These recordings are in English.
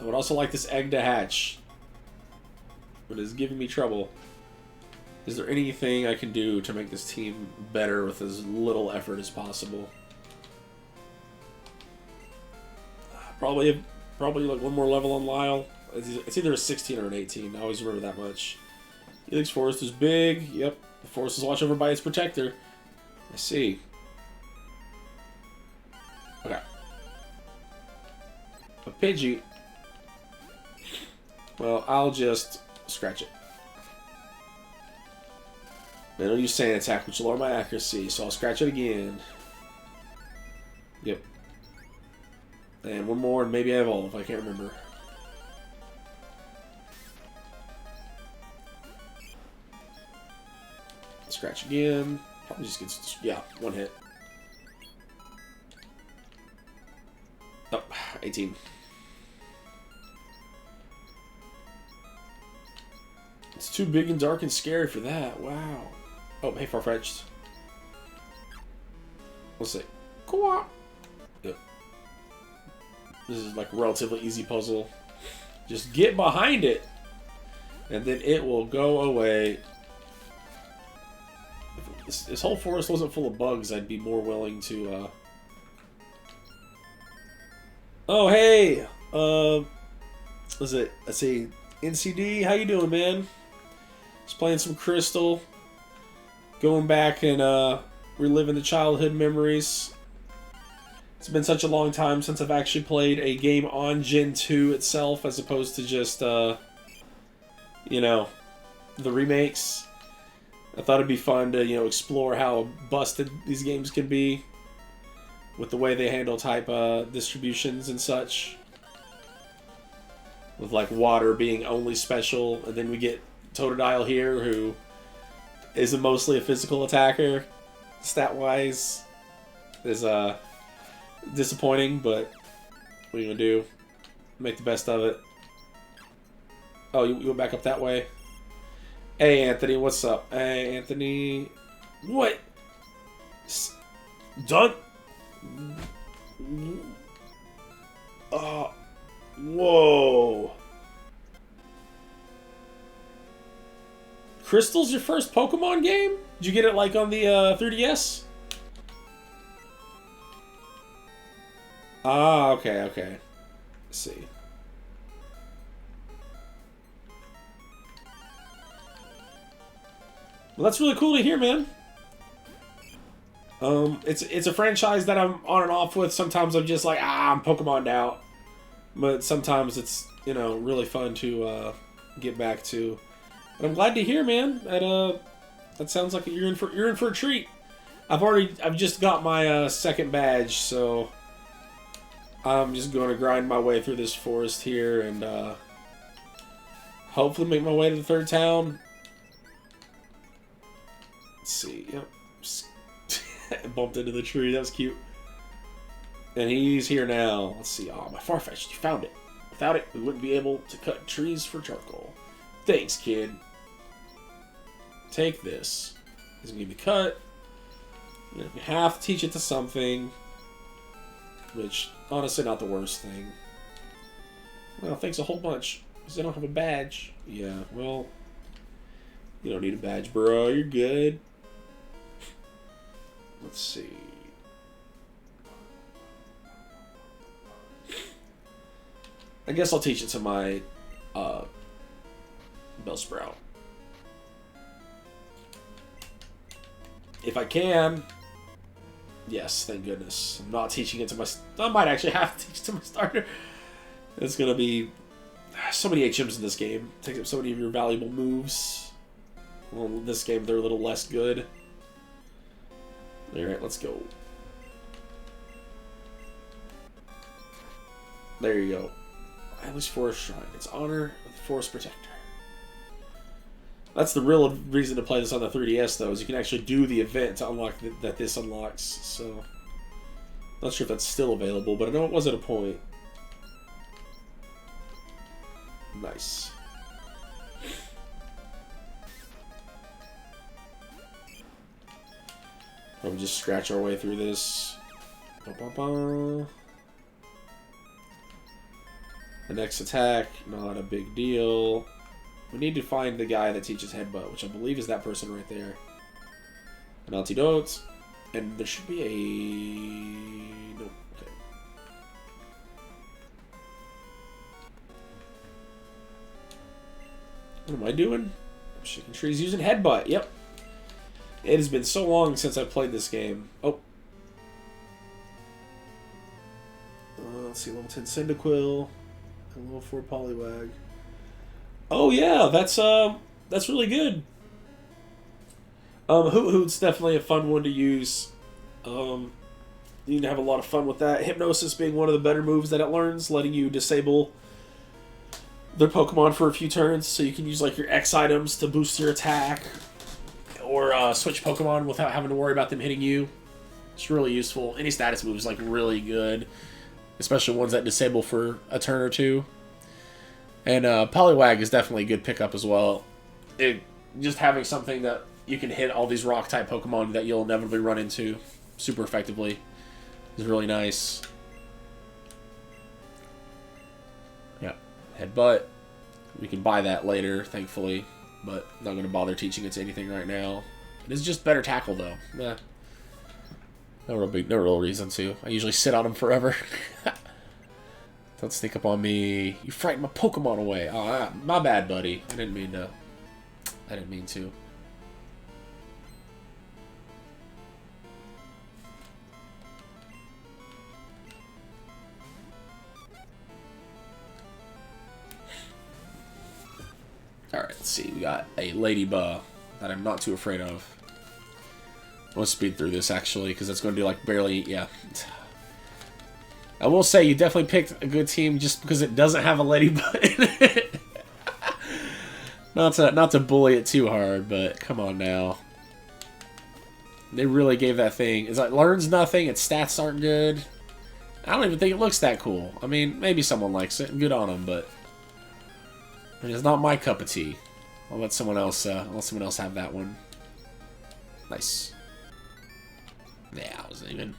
I would also like this egg to hatch. But it's giving me trouble. Is there anything I can do to make this team better with as little effort as possible? Probably like one more level on Lyle. It's either a 16 or an 18. I always remember that much. Helix Forest is big. Yep. The forest is watched over by its protector. I see. Okay. A Pidgey. Well, I'll just scratch it. Then I'll use Sand Attack, which will lower my accuracy, so I'll scratch it again. Yep. And one more, and maybe I evolve. I can't remember. Scratch again. Probably just gets... Yeah, one hit. Oh, 18. It's too big and dark and scary for that. Wow. Oh, hey, Farfetch'd. Let's see. Cool. Yep. This is like a relatively easy puzzle. Just get behind it, and then it will go away. If this whole forest wasn't full of bugs, I'd be more willing to, Oh, hey! Was it, let's see, NCD, how you doing, man? Just playing some Crystal. Going back and, reliving the childhood memories. It's been such a long time since I've actually played a game on Gen 2 itself, as opposed to just, you know, the remakes. I thought it'd be fun to, you know, explore how busted these games can be with the way they handle type distributions and such. With, like, water being only special, and then we get Totodile here, who is mostly a physical attacker, stat-wise. Is, disappointing, but what are you gonna do? Make the best of it. Oh, you went back up that way? Hey, Anthony, what's up? Hey, Anthony. What? Done? Whoa. Crystal's your first Pokemon game? Did you get it, like, on the 3DS? Ah, okay, okay. Let's see. Well, that's really cool to hear, man. It's a franchise that I'm on and off with. Sometimes I'm just like, I'm Pokemon'd out. But sometimes it's, you know, really fun to get back to. But I'm glad to hear, man. That sounds like you're in for a treat. I've just got my second badge, so I'm just going to grind my way through this forest here and hopefully make my way to the third town. Let's see. Yep. Bumped into the tree. That was cute. And he's here now. Let's see. Oh, my Farfetch'd. You found it. Without it, we wouldn't be able to cut trees for charcoal. Thanks, kid. Take this. He's going to give me cut. You have to teach it to something. Which, honestly, not the worst thing. Well, thanks a whole bunch. Because I don't have a badge. Yeah, well, you don't need a badge, bro. You're good. Let's see. I guess I'll teach it to my Bellsprout. If I can. Yes, thank goodness. I'm not teaching it to my... I might actually have to teach it to my starter. It's going to be... So many HMs in this game. It takes up so many of your valuable moves. Well, in this game, they're a little less good. Alright, let's go. There you go. Atlas Forest Shrine. It's honor of the Forest Protector. That's the real reason to play this on the 3DS, though, is you can actually do the event to unlock that this unlocks. So, not sure if that's still available, but I know it was at a point. Nice. Probably just scratch our way through this. Ba -ba -ba. The next attack, not a big deal. We need to find the guy that teaches Headbutt, which I believe is that person right there. An antidote. And there should be a... Nope. Okay. What am I doing? Shaking trees using Headbutt. Yep. It has been so long since I played this game. Oh. Let's see, level 10 Cyndaquil. Level 4 Poliwag. Oh yeah, that's really good. Hoot Hoot's definitely a fun one to use. You need to have a lot of fun with that. Hypnosis being one of the better moves that it learns, letting you disable their Pokemon for a few turns, so you can use like your X items to boost your attack, or switch Pokemon without having to worry about them hitting you. It's really useful. Any status move is like really good, especially ones that disable for a turn or two. And Poliwag is definitely a good pickup as well. Just having something that you can hit all these rock-type Pokemon that you'll inevitably run into super effectively is really nice. Yeah, Headbutt. We can buy that later, thankfully, but I'm not going to bother teaching it to anything right now. It is just better tackle, though. No real reason to. I usually sit on them forever. Don't sneak up on me. You frightened my Pokemon away. Oh, my bad, buddy. I didn't mean to. Alright, let's see. We got a Ladybug that I'm not too afraid of. We'll speed through this, actually, because it's going to do, like, barely... Yeah. I will say, you definitely picked a good team just because it doesn't have a Ladybug in it. Not to bully it too hard, but come on now. They really gave that thing... It learns nothing, its stats aren't good. I don't even think it looks that cool. I mean, maybe someone likes it, and good on them, but... It's not my cup of tea. I'll let someone else have that one. Nice. Yeah, I wasn't even...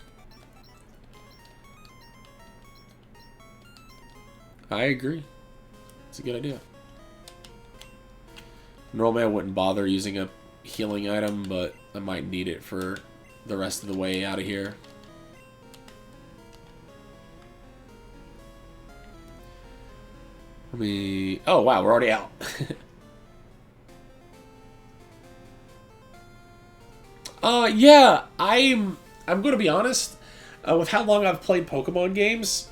I agree. It's a good idea. Normally I wouldn't bother using a healing item, but I might need it for the rest of the way out of here. Oh wow, we're already out. Yeah, I'm going to be honest. With how long I've played Pokemon games,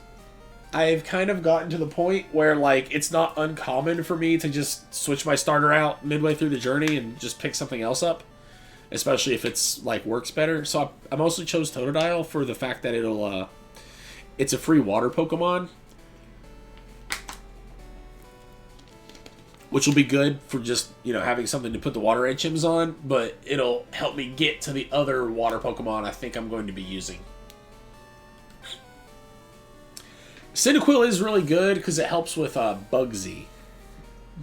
I've kind of gotten to the point where, like, it's not uncommon for me to just switch my starter out midway through the journey and just pick something else up, especially if it's, like, works better. So I mostly chose Totodile for the fact that it's a free water Pokemon, which will be good for just, having something to put the water HMs on, but it'll help me get to the other water Pokemon I think I'm going to be using. Cyndaquil is really good because it helps with Bugsy.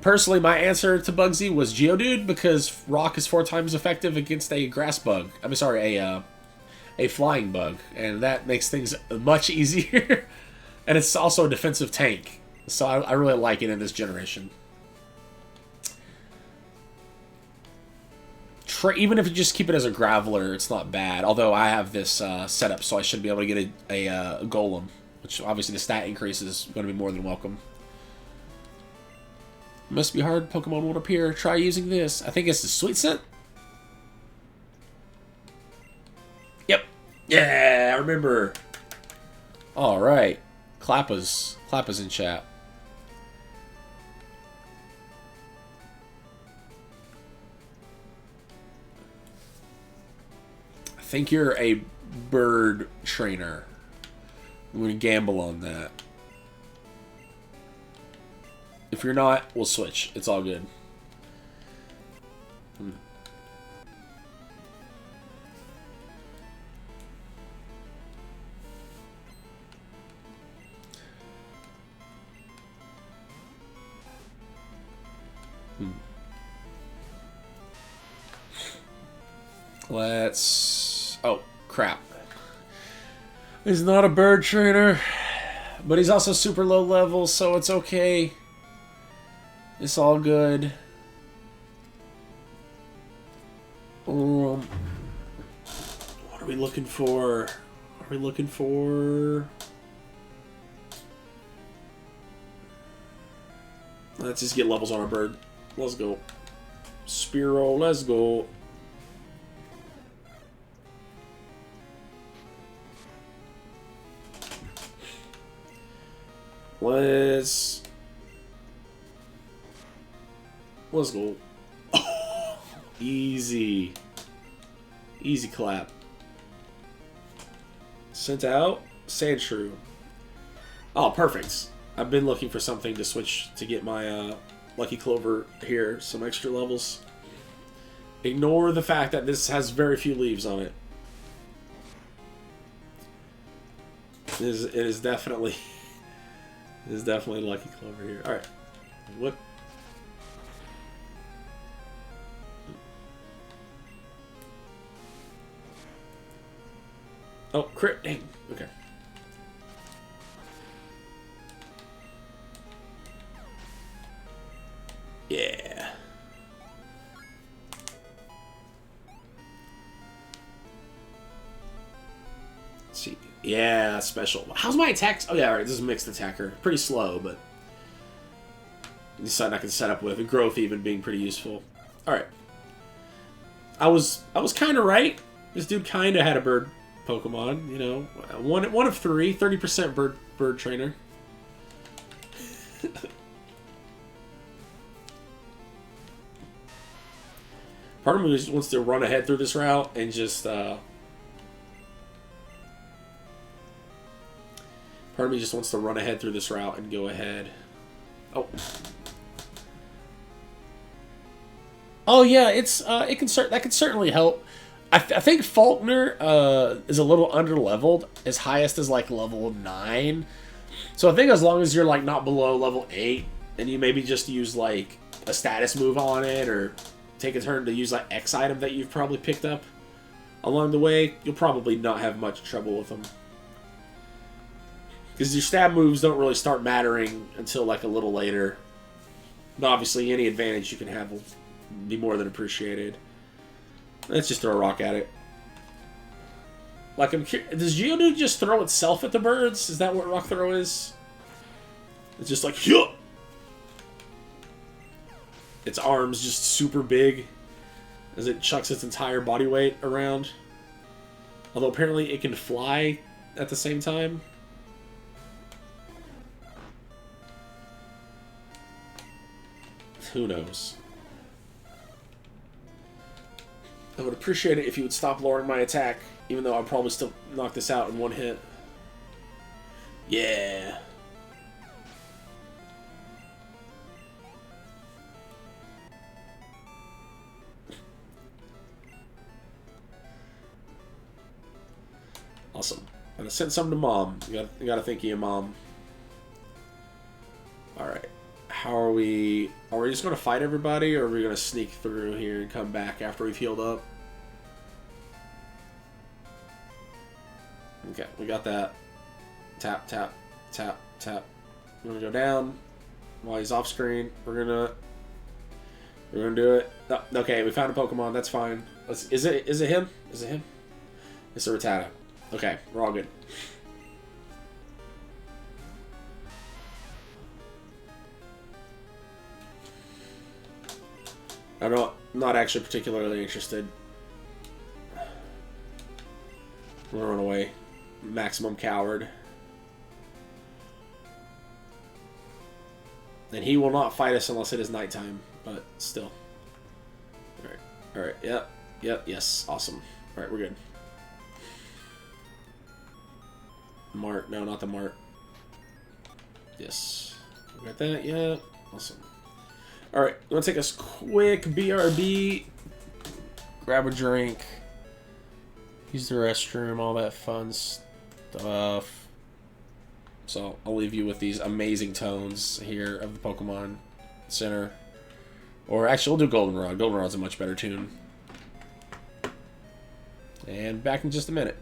Personally, my answer to Bugsy was Geodude because Rock is 4 times effective against a grass bug. I'm sorry, a flying bug, and that makes things much easier. And it's also a defensive tank, so I really like it in this generation. Even if you just keep it as a Graveler, it's not bad. Although I have this setup, so I should be able to get a Golem. Which, obviously, the stat increase is going to be more than welcome. Must be hard. Pokemon won't appear. Try using this. I think it's the Sweet Scent. Yep. Yeah, I remember. All right. Klappa's in chat. I think you're a bird trainer. I'm going to gamble on that. If you're not, we'll switch. It's all good. Let's... Oh, crap. He's not a bird trainer. But he's also super low level, so it's okay. It's all good. What are we looking for? Are we looking for... Let's just get levels on our bird. Let's go. Spearow, let's go. Let's go. Easy. Easy clap. Sent out. Sandshrew. Oh, perfect. I've been looking for something to switch to get my Lucky Clover here. Some extra levels. Ignore the fact that this has very few leaves on it. It is definitely... It is definitely Lucky Clover here. Alright. What? Oh, crit. Dang. Okay. Yeah. Let's see. Yeah, special. How's my attacks? Oh yeah, alright, this is a mixed attacker. Pretty slow, but something I can set up with. And growth even being pretty useful. Alright. I was kinda right. This dude kinda had a bird Pokemon, you know. One of three, 30% bird trainer. Part of me just wants to run ahead through this route and just part of me just wants to run ahead through this route and go ahead. Oh. Oh yeah, it's that can certainly help. I think Faulkner is a little under-leveled. His highest is like level 9. So I think as long as you're like not below level 8 and you maybe just use like a status move on it or take a turn to use like X item that you've probably picked up along the way, you'll probably not have much trouble with them. Because your stab moves don't really start mattering until like a little later. But obviously any advantage you can have will be more than appreciated. Let's just throw a rock at it. Like, does Geodude just throw itself at the birds? Is that what rock throw is? It's just like, Hyuh! Its arms just super big as it chucks its entire body weight around. Although apparently it can fly at the same time. Who knows? I would appreciate it if you would stop lowering my attack, even though I'll probably still knock this out in one hit. Yeah. Awesome. I'm gonna send some to Mom. You gotta think of your mom. Alright. How are we... Are we just gonna fight everybody, or are we gonna sneak through here and come back after we've healed up? Okay, we got that. Tap, tap, tap, tap. We're gonna go down while he's off screen. We're gonna do it. Oh, okay, we found a Pokemon. That's fine. Is it him? Is it him? It's a Rattata. Okay, we're all good. I'm not actually particularly interested. I'm gonna run away. Maximum coward. And he will not fight us unless it is nighttime, but still. Alright, alright, yep, yes, awesome. Alright, we're good. Mart, no, not the Mart. Yes. We got that, yeah, awesome. Alright, I'm gonna take a quick BRB, grab a drink, use the restroom, all that fun stuff. So I'll leave you with these amazing tones here of the Pokemon Center. Or actually, we'll do Goldenrod. Goldenrod's a much better tune. And back in just a minute.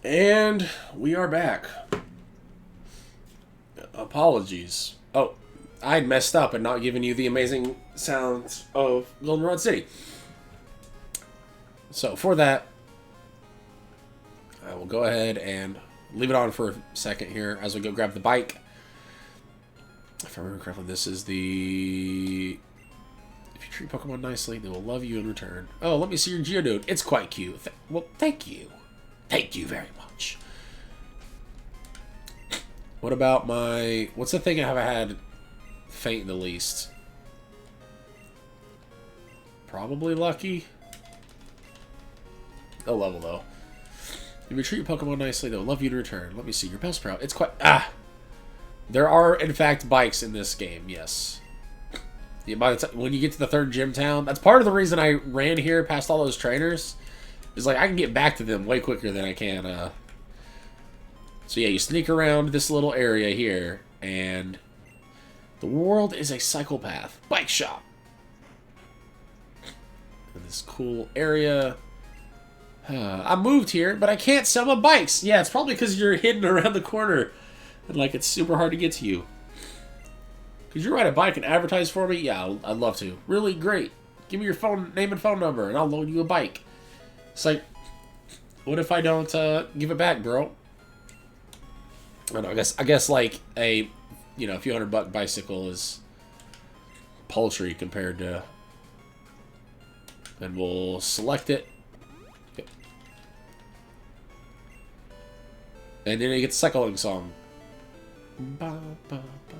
And we are back. Apologies. Oh, I'd messed up and not given you the amazing sounds of Goldenrod City. So for that, I will go ahead and leave it on for a second here as we go grab the bike. If I remember correctly, this is the... If you treat Pokemon nicely, they will love you in return. Oh, let me see your Geodude. It's quite cute. Well, thank you. Thank you very much. What about my... What's the thing I have had faint the least? Probably Lucky. No level, though. If you treat your Pokemon nicely, they'll love you in return. Let me see. Your Bellsprout. It's quite... There are, in fact, bikes in this game, yes. Yeah, by the time, when you get to the third gym town, that's part of the reason I ran here past all those trainers. Is like, I can get back to them way quicker than I can, So yeah, you sneak around this little area here, and the world is a psychopath. Bike shop! In this cool area. I moved here, but I can't sell my bikes. Yeah, it's probably because you're hidden around the corner. And like, it's super hard to get to you. Could you ride a bike and advertise for me? Yeah, I'd love to. Really great. Give me your phone name and phone number, and I'll loan you a bike. It's like, what if I don't give it back, bro? I don't know, I guess like a, you know, a few $100 bicycle is paltry compared to. And we'll select it. Okay. And then you get the cycling song. Ba, ba, ba, ba.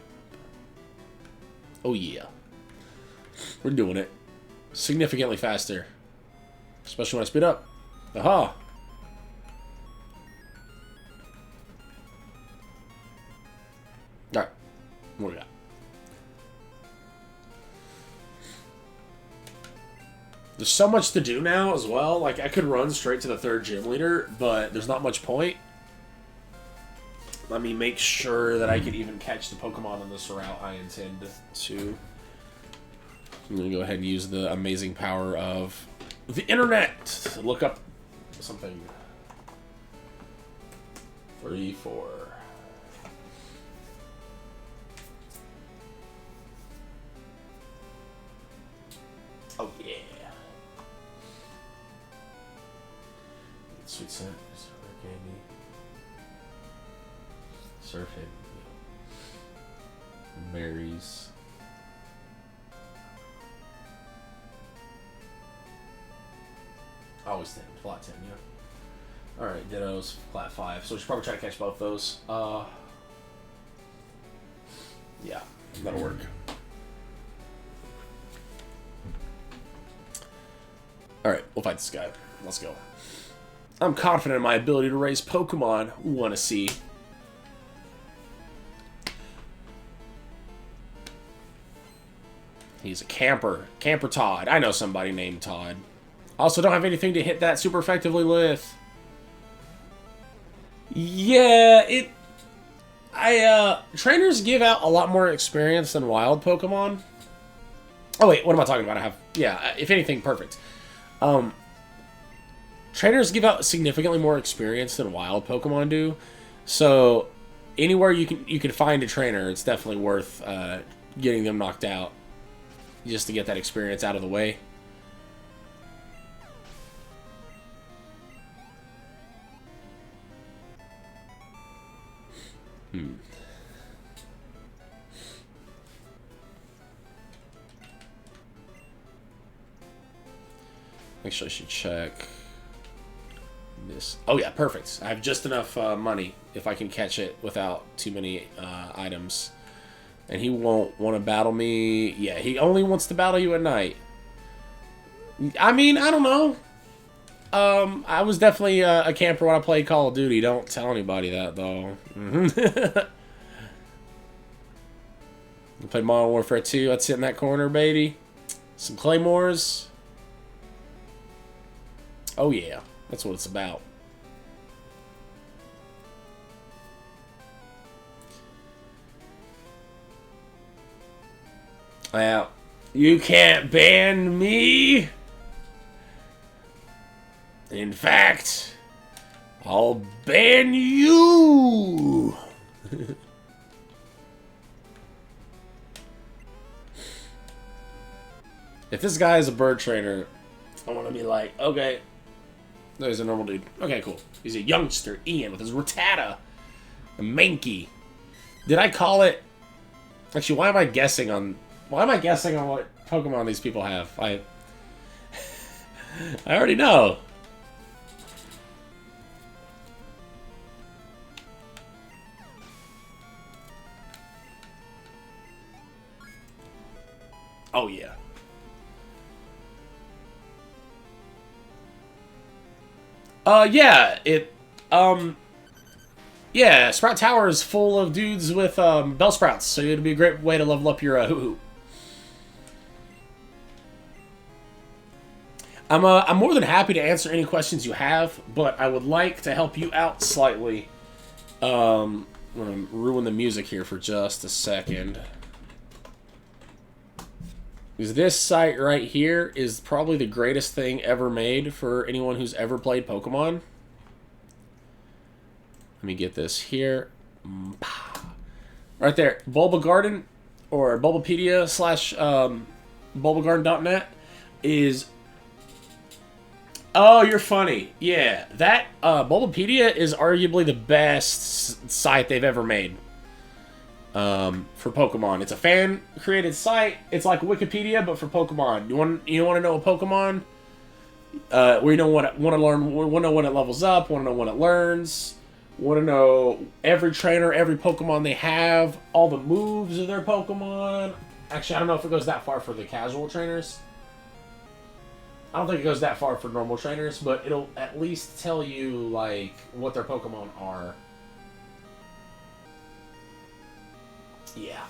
Oh yeah. We're doing it. Significantly faster. Especially when I speed up. Aha! Alright. What do we got? There's so much to do now as well. Like, I could run straight to the third gym leader, but there's not much point. Let me make sure that I can even catch the Pokemon on this route I intend to. I'm going to go ahead and use the amazing power of the internet to look up something. 3, 4. Oh, yeah. Sweet scent. Candy. Surf hit. Berries. Always 10. Flat 10, yeah. Alright, Dittos, flat 5. So we should probably try to catch both those. Yeah, that'll work. Alright, we'll fight this guy. Let's go. I'm confident in my ability to raise Pokemon. Wanna see. He's a camper. Camper Todd. I know somebody named Todd. Also, don't have anything to hit that super effectively with. Yeah, trainers give out a lot more experience than wild Pokemon. Oh, wait, what am I talking about? I have, yeah, if anything, perfect. Trainers give out significantly more experience than wild Pokemon do. So, anywhere you can find a trainer, it's definitely worth getting them knocked out. Just to get that experience out of the way. Actually, I should check this. Oh yeah, perfect. I have just enough money if I can catch it without too many items. And he won't want to battle me. Yeah, he only wants to battle you at night. I mean, I don't know. I was definitely a camper when I played Call of Duty. Don't tell anybody that, though. I played Modern Warfare 2. I'd sit in that corner, baby. Some Claymores. Oh, yeah. That's what it's about. Well, you can't ban me. In fact, I'll ban you! If this guy is a bird trainer, I want to be like, okay. No, he's a normal dude. Okay, cool. He's a youngster, Ian, with his Rattata. A Mankey. Did I call it... Actually, why am I guessing on what Pokemon these people have? I already know. Oh, yeah. Yeah, Sprout Tower is full of dudes with, Bellsprouts, so it'd be a great way to level up your, Hoo-Hoo. I'm more than happy to answer any questions you have, but I would like to help you out slightly. I'm gonna ruin the music here for just a second. Because this site right here is probably the greatest thing ever made for anyone who's ever played Pokemon. Let me get this here. Right there. Bulba Garden, or Bulbapedia slash bulbagarden.net is... Oh, you're funny. Yeah, that Bulbapedia is arguably the best site they've ever made. For Pokemon. It's a fan-created site. It's like Wikipedia, but for Pokemon. You want to know a Pokemon? We don't want to learn. We want to know when it levels up. Want to know when it learns. Want to know every trainer, every Pokemon they have, all the moves of their Pokemon. Actually, I don't know if it goes that far for the casual trainers. I don't think it goes that far for normal trainers, but it'll at least tell you like what their Pokemon are. Yeah.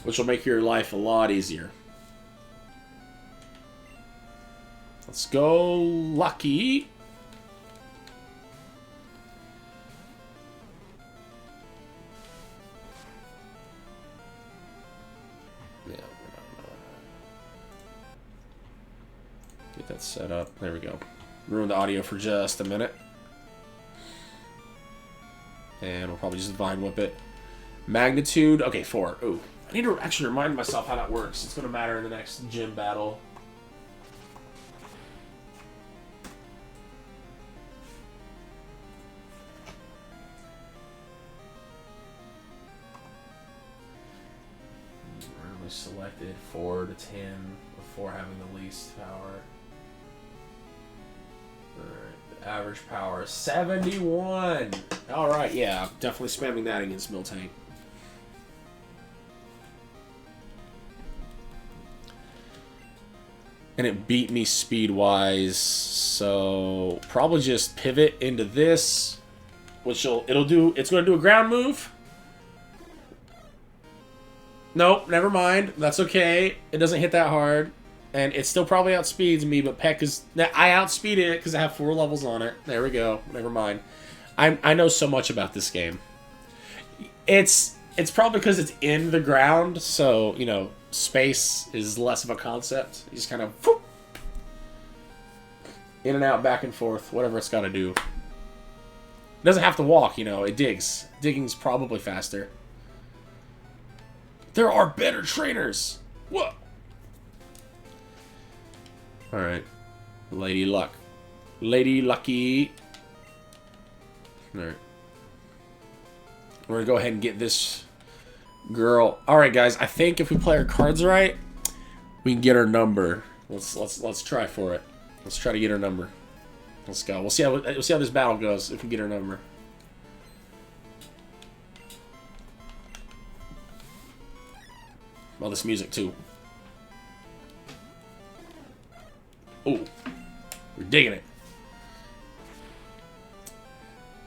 Which will make your life a lot easier. Let's go, Lucky. Yeah, get that set up. There we go. Ruin the audio for just a minute. And we'll probably just Vine Whip it. Magnitude. Okay, 4. Ooh. I need to actually remind myself how that works. It's going to matter in the next gym battle. Randomly selected 4 to 10, with 4 having the least power. Alright, the average power is 71. Alright, yeah, definitely spamming that against Miltank. And it beat me speed-wise, so probably just pivot into this, which it's going to do a ground move. Nope, never mind. That's okay. It doesn't hit that hard. And it still probably outspeeds me, but Peck is... I outspeed it because I have 4 levels on it. There we go. Never mind. I know so much about this game. It's probably because it's in the ground, so, you know, space is less of a concept. You just kind of... whoop, in and out, back and forth, whatever it's got to do. It doesn't have to walk, you know. It digs. Digging's probably faster. There are better trainers! Whoa! Alright. Lady Luck. Lady Lucky. Alright. We're gonna go ahead and get this girl. Alright, guys. I think if we play our cards right, we can get her number. Let's try for it. Let's try to get her number. Let's go. We'll see how this battle goes if we get her number. Well, this music too. Ooh, we're digging it.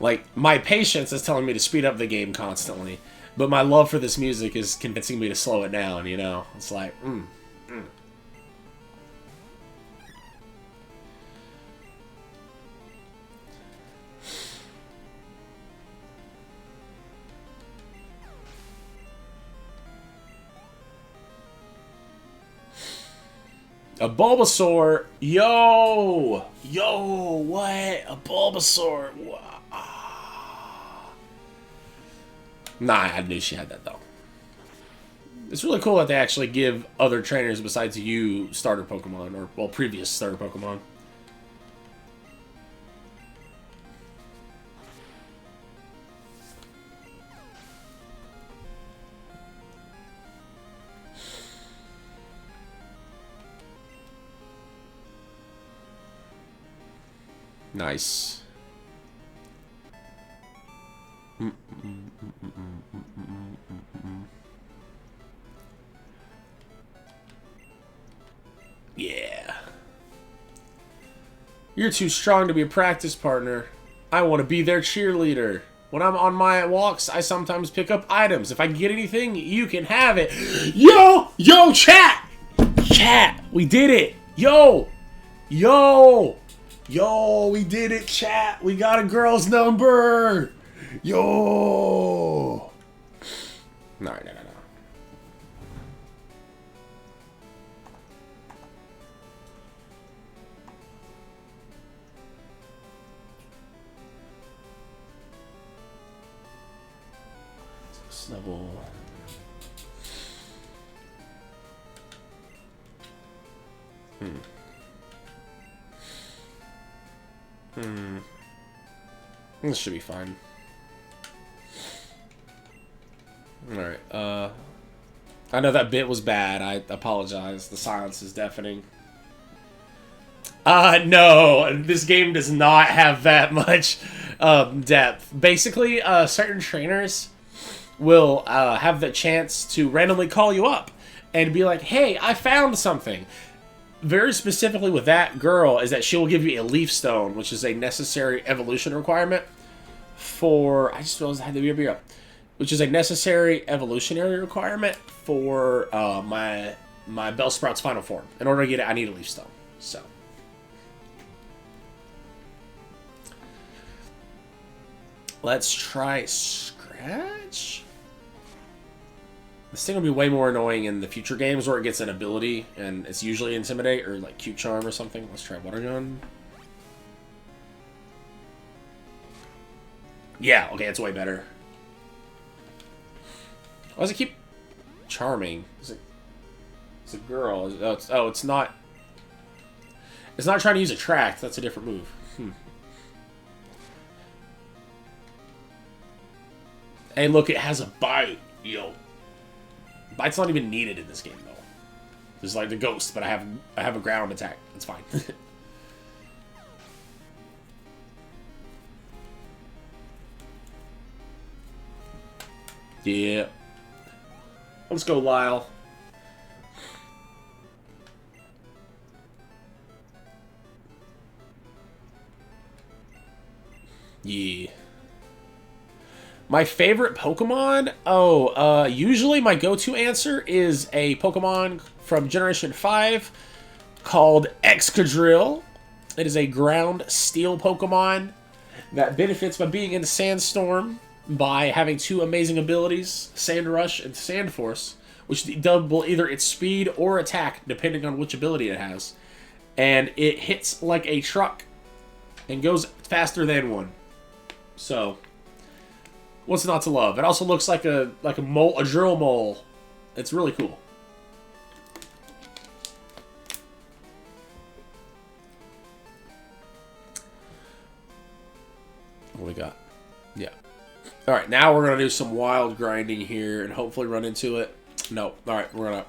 Like, my patience is telling me to speed up the game constantly, but my love for this music is convincing me to slow it down, you know? It's like, A Bulbasaur. Yo! Yo, what? A Bulbasaur. Nah, I knew she had that, though. It's really cool that they actually give other trainers besides you starter Pokemon, or, well, previous starter Pokemon. Nice. Yeah. You're too strong to be a practice partner. I want to be their cheerleader. When I'm on my walks, I sometimes pick up items. If I get anything, you can have it. Yo, chat! Chat, we did it. Yo, we did it, chat. We got a girl's number. Yo. No. Snubble. This should be fine. Alright, I know that bit was bad. I apologize. The silence is deafening. No. This game does not have that much depth. Basically, certain trainers will have the chance to randomly call you up and be like, hey, I found something. Very specifically with that girl is that she will give you a leaf stone, which is a necessary evolution requirement for... I just realized I had the beer up. Which is a necessary evolutionary requirement for my Bellsprout's final form. In order to get it, I need a leaf stone. So... let's try Scratch. This thing will be way more annoying in the future games where it gets an ability, and it's usually Intimidate or like Cute Charm or something. Let's try Water Gun. Yeah, okay, it's way better. Why does it keep Charming? It's a girl. It's not... it's not trying to use Attract. That's a different move. Hey, look, it has a bite. Yo. Bite's not even needed in this game, though. There's like the ghost, but I have a ground attack. It's fine. Yeah. Let's go, Lyle. Yeah. My favorite Pokemon? Usually my go-to answer is a Pokemon from Generation 5 called Excadrill. It is a ground steel Pokemon that benefits by being in Sandstorm by having two amazing abilities, Sand Rush and Sand Force, which double either its speed or attack, depending on which ability it has. And it hits like a truck and goes faster than one. So... what's not to love? It also looks like a mole, a drill mole. It's really cool. What we got? Yeah. All right, now we're gonna do some wild grinding here and hopefully run into it. No. All right, we're gonna.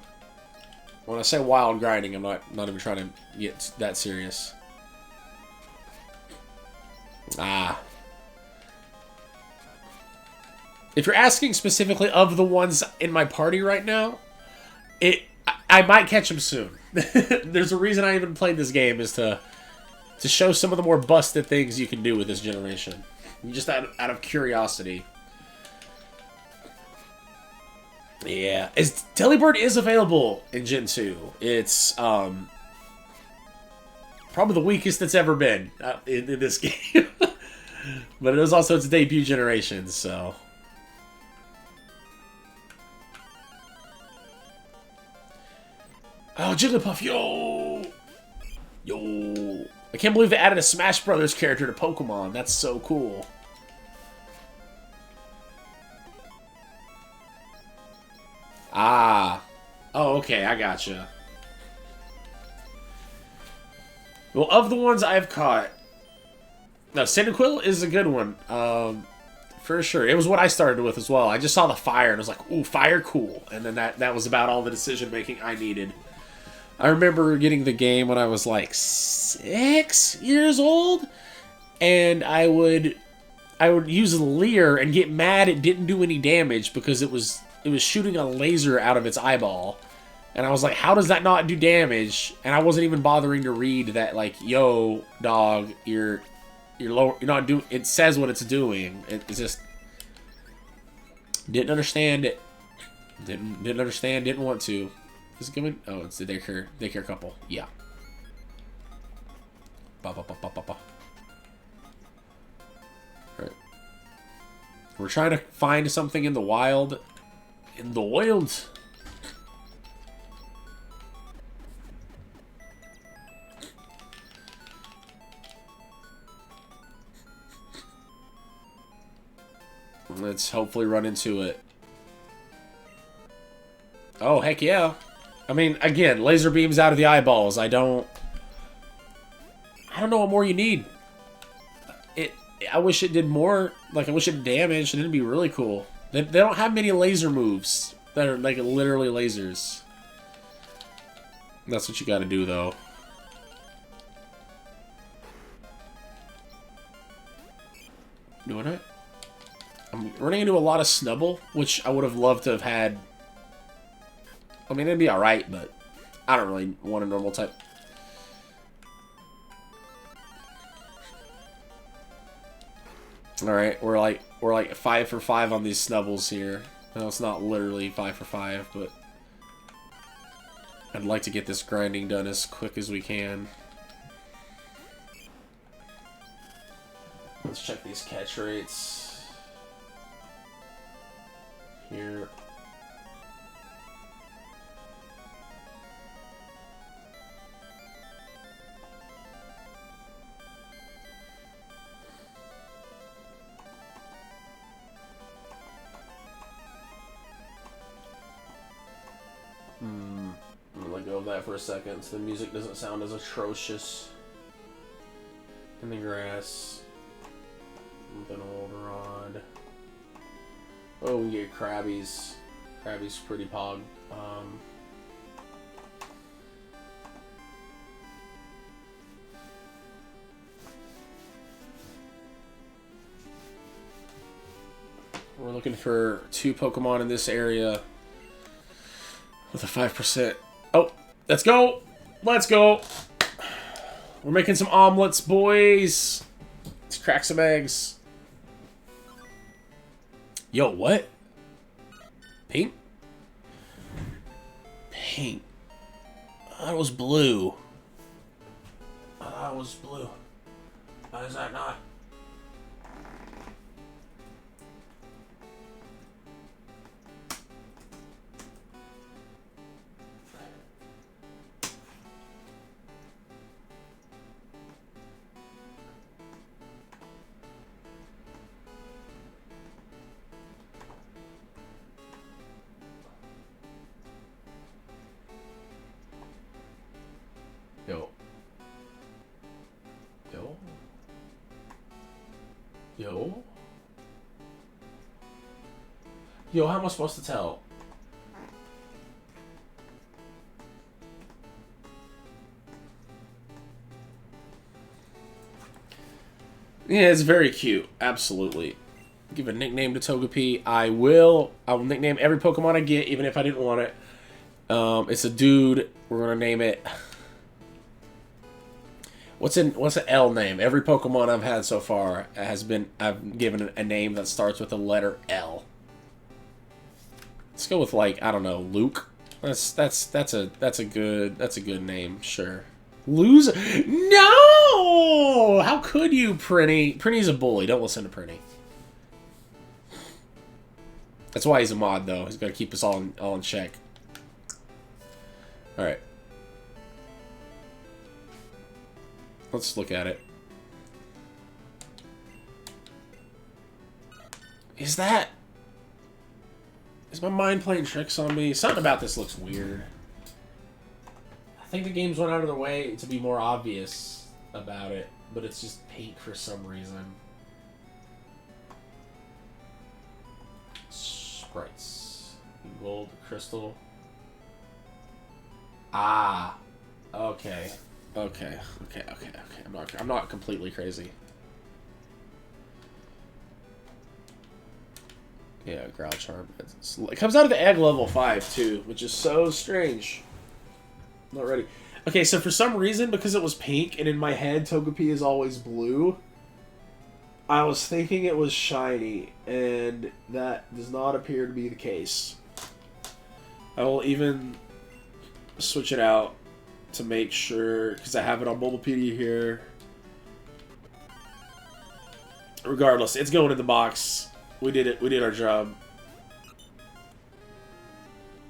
When I say wild grinding, I'm not even trying to get that serious. Ah. If you're asking specifically of the ones in my party right now, I might catch them soon. There's a reason I even played this game, is to show some of the more busted things you can do with this generation. Just out of curiosity. Yeah. Delibird is available in Gen 2. It's probably the weakest it's ever been in this game. But it was also its debut generation, so... oh, Jigglypuff, yo! Yo! I can't believe they added a Smash Brothers character to Pokemon. That's so cool. Ah. Oh, okay, I gotcha. Well, of the ones I've caught, no, Cyndaquil is a good one. For sure. It was what I started with as well. I just saw the fire and I was like, ooh, fire, cool. And then that was about all the decision making I needed. I remember getting the game when I was like 6 years old, and I would use a Leer and get mad it didn't do any damage because it was shooting a laser out of its eyeball. And I was like, how does that not do damage? And I wasn't even bothering to read that, like, yo, dog, you're not doing, it says what it's doing. It's just didn't understand it. Didn't understand, didn't want to. Is it coming? Oh, it's the daycare couple. Yeah. Ba ba ba ba ba ba. Alright. We're trying to find something in the wild. In the wild. Let's hopefully run into it. Oh, heck yeah. I mean, again, laser beams out of the eyeballs. I don't know what more you need. I wish it did more. Like, I wish it damaged, and it'd be really cool. They don't have many laser moves that are, like, literally lasers. That's what you gotta do, though. Doing it? I'm running into a lot of Snubble, which I would have loved to have had. I mean, it'd be alright, but I don't really want a normal type. Alright, we're like 5 for 5 on these Snubbles here. No, it's not literally 5 for 5, but I'd like to get this grinding done as quick as we can. Let's check these catch rates. Here. I'm gonna let go of that for a second so the music doesn't sound as atrocious. In the grass. With an old rod. Oh, we get Krabby's. Krabby's pretty pog. We're looking for 2 Pokemon in this area with a 5%. Oh, let's go! Let's go! We're making some omelets, boys! Let's crack some eggs. Yo, what? Pink? Pink. That was blue. That was blue. Why is that not? Yo. Yo. Yo. Yo, how am I supposed to tell? Yeah, it's very cute. Absolutely. Give a nickname to Togepi. I will nickname every Pokemon I get, even if I didn't want it. It's a dude. We're gonna name it. What's an L name? Every Pokemon I've had so far I've given a name that starts with the letter L. Let's go with, like, I don't know, Luke. That's a good name, sure. Lose? No! How could you, Prinny? Prinny's a bully. Don't listen to Prinny. That's why he's a mod, though. He's got to keep us all in check. All right. Let's look at it. Is my mind playing tricks on me? Something about this looks weird. I think the games went out of their way to be more obvious about it, but it's just pink for some reason. Sprites. Gold, crystal. Ah. Okay. Okay. I'm not completely crazy. Yeah, Growl Charm. It comes out of the egg level 5 too, which is so strange. Not ready. Okay, so for some reason, because it was pink, and in my head Togepi is always blue, I was thinking it was shiny, and that does not appear to be the case. I will even switch it out to make sure, because I have it on Mobilepedia here. Regardless, it's going in the box. We did it. We did our job.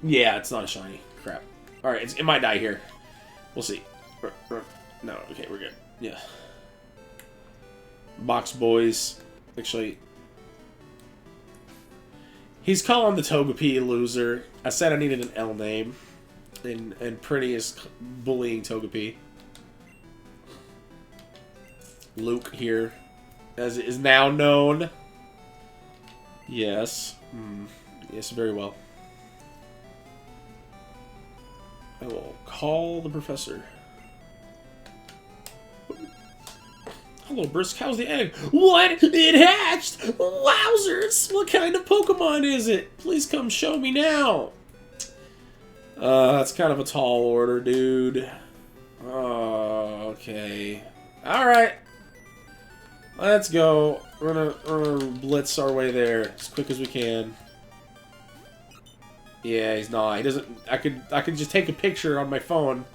Yeah, it's not a shiny. Crap. Alright, it might die here. We'll see. No, okay, we're good. Yeah. Box boys. Actually, he's calling the Togepi loser. I said I needed an L name. And Pretty is bullying Togepi. Luke here, as it is now known. Yes. Yes, very well. I will call the professor. Hello, Brisk. How's the egg? What? It hatched! Wowzers! What kind of Pokemon is it? Please come show me now. That's kind of a tall order, dude. Oh, okay. Alright. Let's go. We're gonna blitz our way there as quick as we can. Yeah, he's not. He doesn't. I could just take a picture on my phone.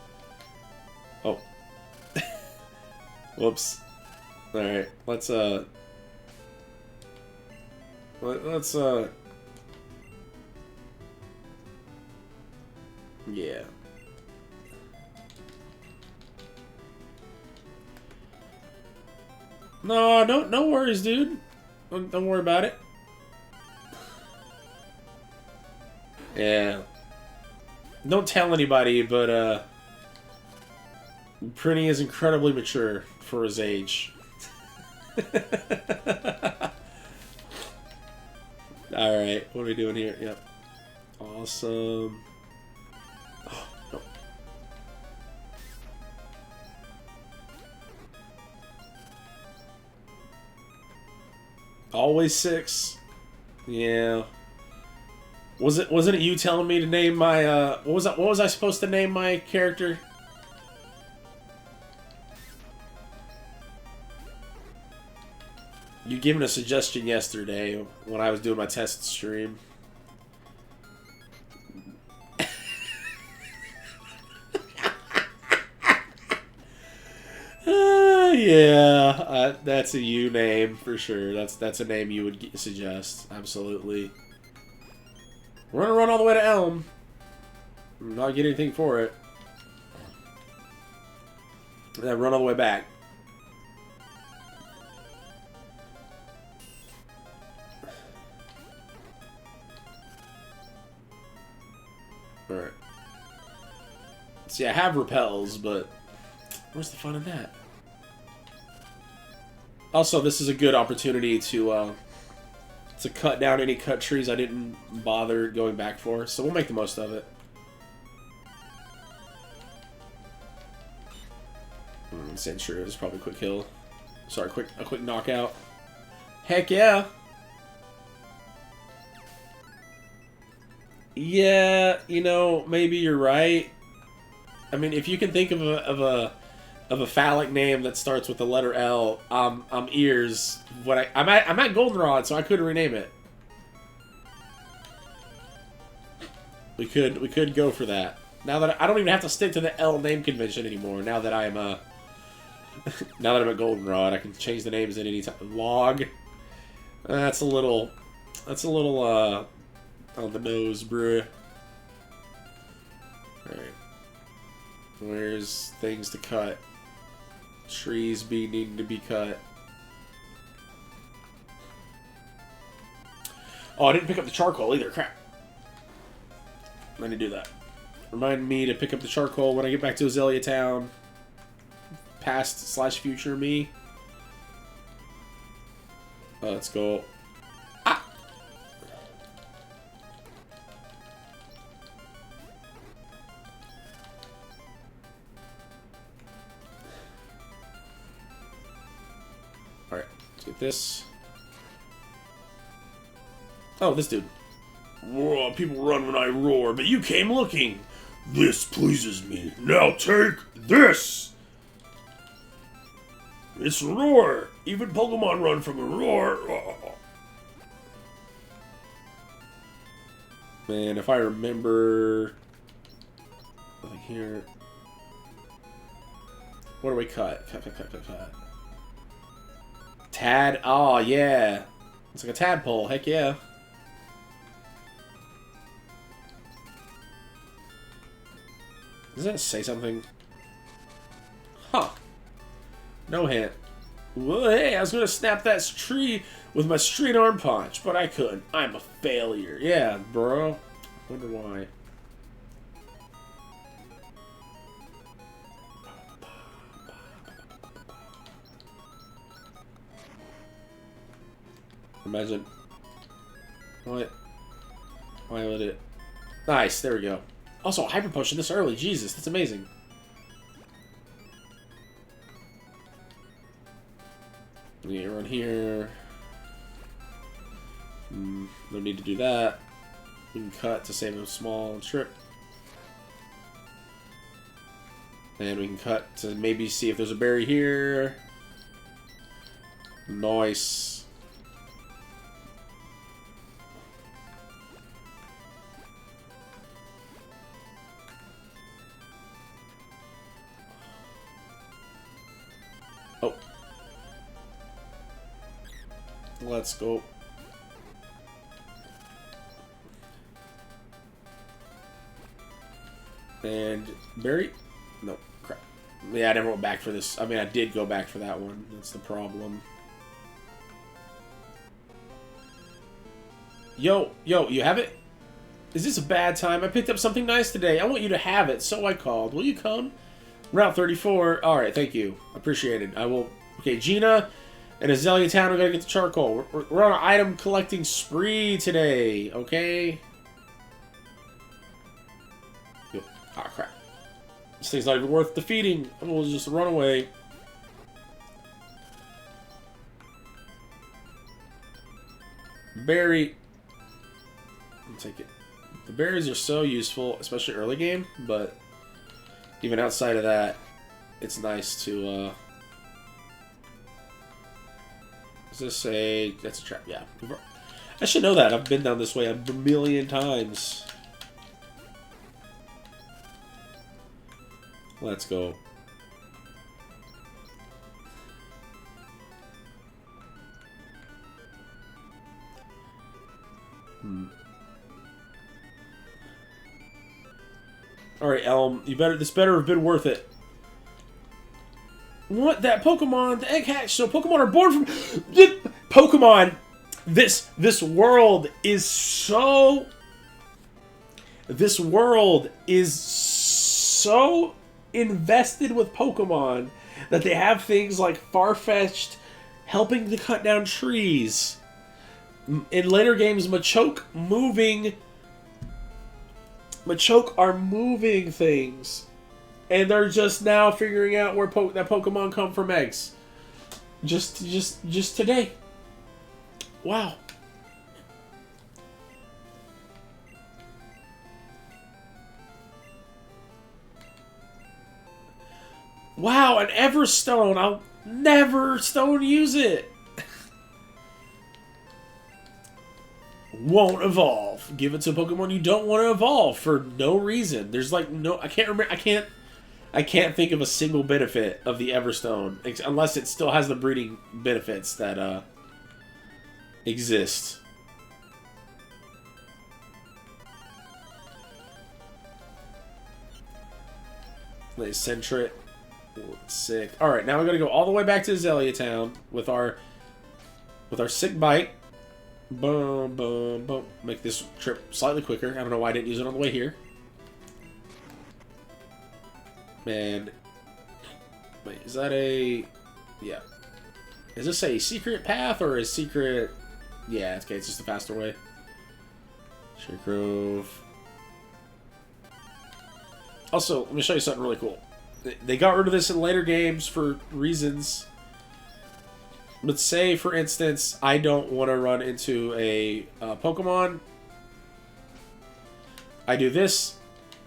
Oh. Whoops. All right. Let's yeah. No worries, dude. Don't worry about it. Yeah. Don't tell anybody, but Prinny is incredibly mature for his age. Alright, what are we doing here? Yep. Awesome. Oh, no. Always 6. Yeah. Wasn't it you telling me to name my what was I supposed to name my character? You given a suggestion yesterday when I was doing my test stream. Yeah, that's a you name for sure. That's a name you would suggest. Absolutely. We're gonna run all the way to Elm. Not get anything for it. And then run all the way back. Alright. See, I have repels, but where's the fun in that? Also, this is a good opportunity to cut down any cut trees I didn't bother going back for, so we'll make the most of it. Sandshrew is probably a quick kill. Sorry, a quick knockout. Heck yeah! Yeah, you know, maybe you're right. I mean, if you can think of a phallic name that starts with the letter L, I'm ears. I'm at Goldenrod, so I could rename it. We could go for that. Now that I don't even have to stick to the L name convention anymore. Now that I'm now that I'm at Goldenrod, I can change the names at any time. Log. That's a little on the nose, bruh. Alright. Where's things to cut? Trees needing to be cut. Oh, I didn't pick up the charcoal either. Crap. I need to do that. Remind me to pick up the charcoal when I get back to Azalea Town. Past/future me. Let's go. Ah! Alright, let's get this. Oh, this dude. Whoa, people run when I roar, but you came looking. This pleases me. Now take this! It's a roar! Even Pokemon run from a roar! Oh. Man, if I remember... Like here... What do we cut? Cut. Tad? Oh, yeah. It's like a tadpole. Heck yeah. Does that say something? Huh. No hint. Well, hey, I was gonna snap that tree with my straight arm punch, but I couldn't. I'm a failure. Yeah, bro. Wonder why. Imagine. What? Why would it? Nice. There we go. Also, Hyper Potion this early. Jesus, that's amazing. We run here. No need to do that. We can cut to save a small trip. And we can cut to maybe see if there's a berry here. Nice. Oh. Let's go. And berry? No, crap. Yeah, I never went back for this. I mean, I did go back for that one. That's the problem. Yo, you have it? Is this a bad time? I picked up something nice today. I want you to have it, so I called. Will you come? Route 34. Alright, thank you. Appreciate it. I will... Okay, Gina and Azalea Town are going to get the charcoal. We're on an item collecting spree today, okay? Ah, crap. This thing's not even worth defeating. We'll just run away. Berry. I'll take it. The berries are so useful, especially early game, but even outside of that, it's nice to, Is this a... That's a trap, yeah. I should know that. I've been down this way a million times. Let's go. Alright, Elm. This better have been worth it. What? That Pokemon? The egg hatch. So Pokemon are born from... Pokemon! This world is so... This world is so invested with Pokemon that they have things like Farfetch'd helping to cut down trees. In later games, Machoke are moving things. And they're just now figuring out where that Pokemon come from eggs. Just today. Wow. Wow, an Everstone. I'll never stone use it. Won't evolve. Give it to a Pokemon you don't want to evolve for no reason. There's like no... I can't remember... I can't think of a single benefit of the Everstone. Unless it still has the breeding benefits that, exist. Like Sentret. Sick. All right, now we're gonna go all the way back to Azalea Town with our sick bike. Boom, boom, boom. Make this trip slightly quicker. I don't know why I didn't use it on the way here. Man, wait, is that a? Yeah. Is this a secret path or a secret? Yeah, okay, it's just a faster way. Sure Grove. Also, let me show you something really cool. They got rid of this in later games for reasons. But say, for instance, I don't want to run into a Pokemon. I do this.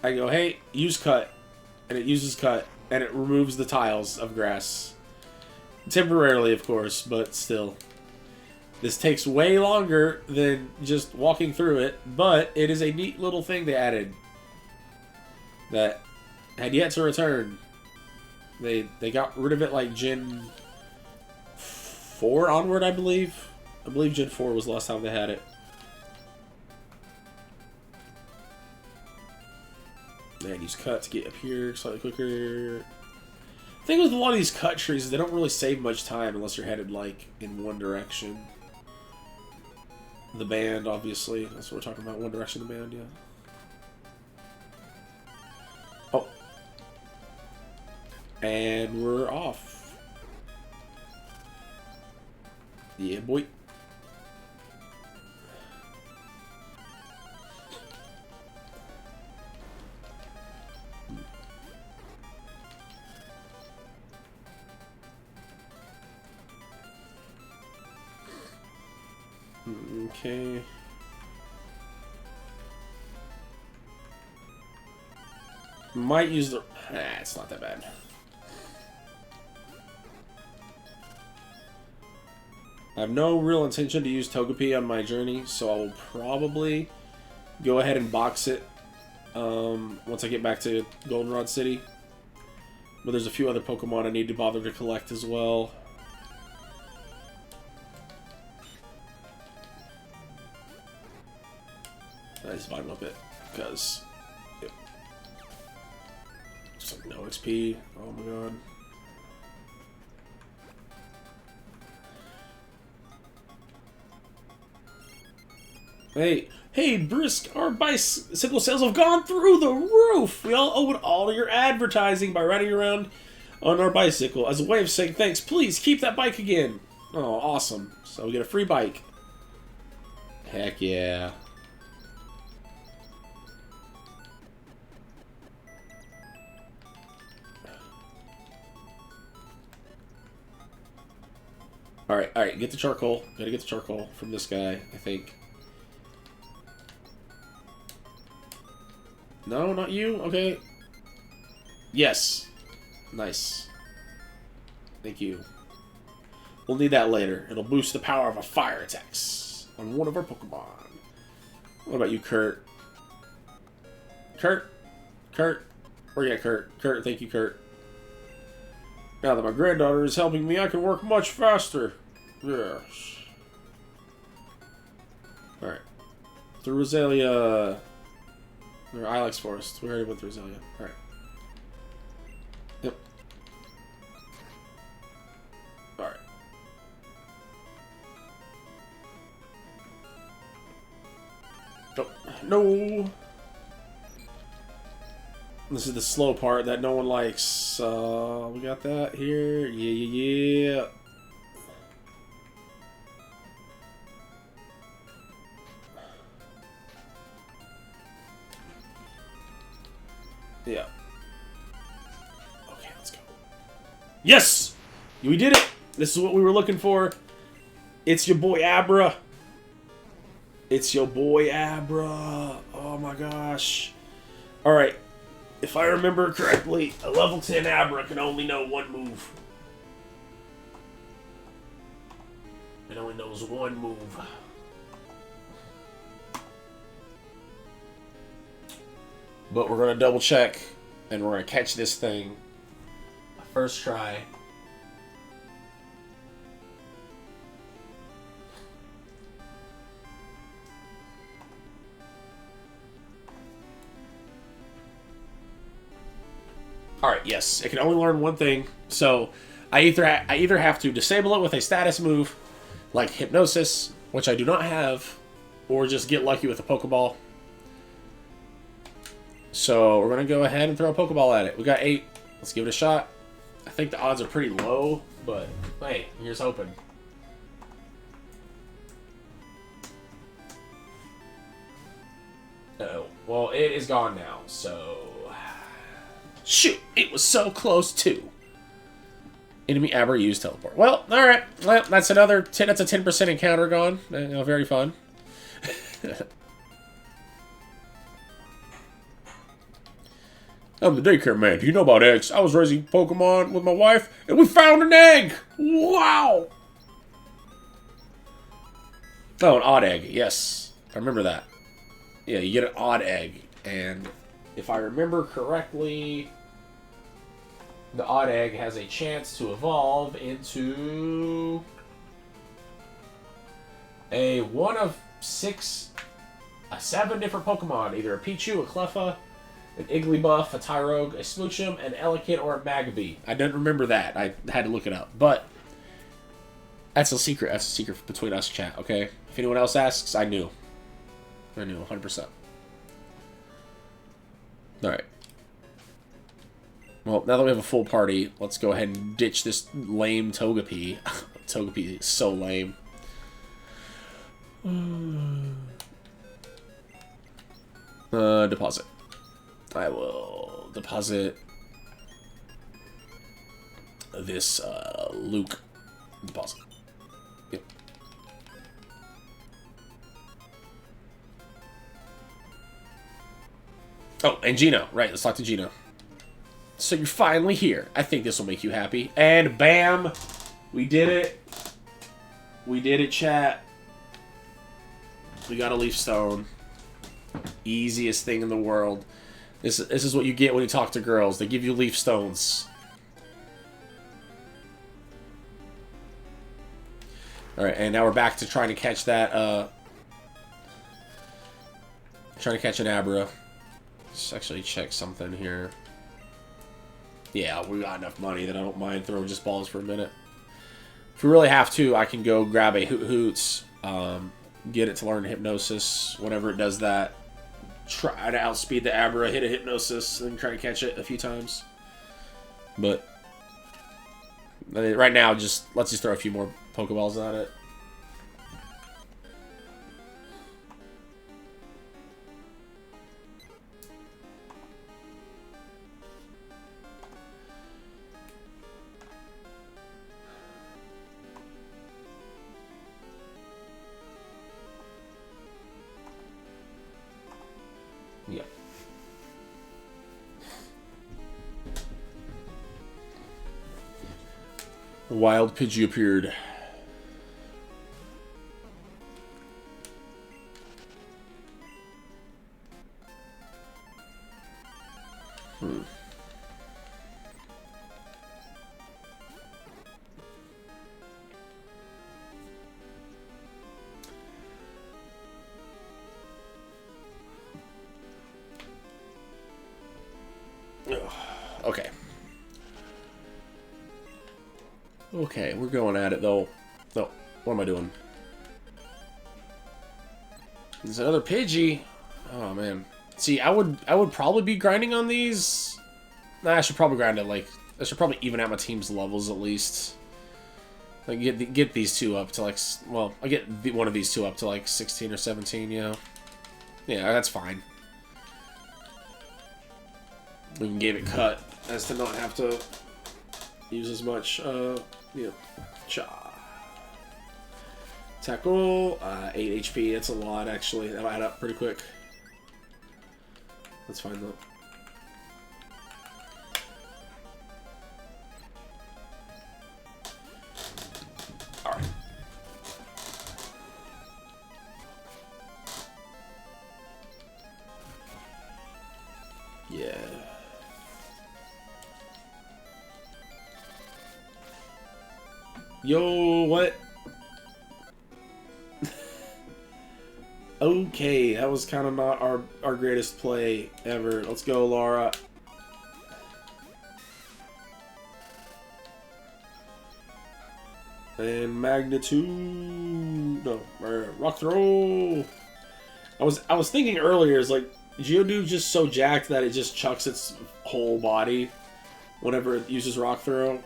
I go, hey, use cut. And it uses cut. And it removes the tiles of grass. Temporarily, of course, but still. This takes way longer than just walking through it. But it is a neat little thing they added. That had yet to return. They got rid of it like Gen 4 onward, I believe. I believe Gen 4 was the last time they had it. Man, use cut to get up here slightly quicker. The thing with a lot of these cut trees is they don't really save much time unless you're headed like in one direction. The band, obviously. That's what we're talking about. One direction, the band, yeah. Oh. And we're off. Yeah, boy. Okay. Might use the... it's not that bad. I have no real intention to use Togepi on my journey, so I will probably go ahead and box it once I get back to Goldenrod City. But there's a few other Pokemon I need to bother to collect as well. I just vibe up it because just like no XP. Oh my god. Hey, Brisk, our bicycle sales have gone through the roof. We all owe it all to your advertising by riding around on our bicycle. As a way of saying thanks, please keep that bike again. Oh, awesome. So we get a free bike. Heck yeah. Alright, get the charcoal. Gotta get the charcoal from this guy, I think. No, not you? Okay. Yes. Nice. Thank you. We'll need that later. It'll boost the power of our fire attacks on one of our Pokemon. What about you, Kurt? Kurt? Kurt? Where you at, Kurt? Kurt, thank you, Kurt. Now that my granddaughter is helping me, I can work much faster. Yes. Alright. Through Rosalia. Or Ilex Forest. We already went through Rosalia. Alright. Yep. Alright. Oh, no! This is the slow part that no one likes. We got that here. Yeah. Yeah. Okay, let's go. Yes! We did it! This is what we were looking for. It's your boy Abra. It's your boy Abra. Oh my gosh. Alright. If I remember correctly, a level 10 Abra can only know one move. It only knows one move. But we're going to double check, and we're going to catch this thing. First try. All right, yes, it can only learn one thing. So I either have to disable it with a status move, like Hypnosis, which I do not have, or just get lucky with a Pokeball. So we're gonna go ahead and throw a Pokeball at it. We got 8. Let's give it a shot. I think the odds are pretty low, but hey, here's hoping. Oh, well, it is gone now, so... Shoot, it was so close, too. Enemy Abra used Teleport. Well, alright. Well, that's another... That's a 10% encounter gone. Very fun. I'm the daycare man. Do you know about eggs? I was raising Pokemon with my wife, and we found an egg! Wow! Oh, an odd egg. Yes. I remember that. Yeah, you get an odd egg. And if I remember correctly, the odd egg has a chance to evolve into a 1 of 7 different Pokemon. Either a Pichu, a Cleffa, an Igglybuff, a Tyrogue, a Smoochum, an Elekid, or a Magby. I don't remember that. I had to look it up. But that's a secret. That's a secret between us, chat, okay? If anyone else asks, I knew. I knew, 100%. Alright. Well, now that we have a full party, let's go ahead and ditch this lame Togepi. Togepi is so lame. Deposit. I will deposit this, Luke. Deposit. Yep. Oh, and Gino. Right, let's talk to Gino. So you're finally here. I think this will make you happy. And bam! We did it. We did it, chat. We got a Leaf Stone. Easiest thing in the world. This is what you get when you talk to girls. They give you Leaf Stones. Alright, and now we're back to trying to catch that, trying to catch an Abra. Let's actually check something here. Yeah, we got enough money that I don't mind throwing just balls for a minute. If we really have to, I can go grab a Hoot Hoots, get it to learn Hypnosis. Whenever it does that, try to outspeed the Abra, hit a Hypnosis, and then try to catch it a few times. But right now, let's just throw a few more Pokeballs at it. Yeah. Wild Pidgey appeared. Okay. Okay, we're going at it though. No, what am I doing? There's another Pidgey. Oh man. See, I would probably be grinding on these. Nah, I should probably grind it I should probably even out my team's levels at least. Like get these two up to like, well, I get one of these two up to like 16 or 17, you know. Yeah, that's fine. We can give it cut as to not have to use as much, yeah. Cha. Tackle, 8 HP, that's a lot actually. That'll add up pretty quick. That's fine though. Alright. Yeah. Yo, what? Okay, that was kind of not our greatest play ever. Let's go, Laura. And magnitude. No, rock throw. I was thinking earlier, is like Geodude's just so jacked that it just chucks its whole body whenever it uses rock throw.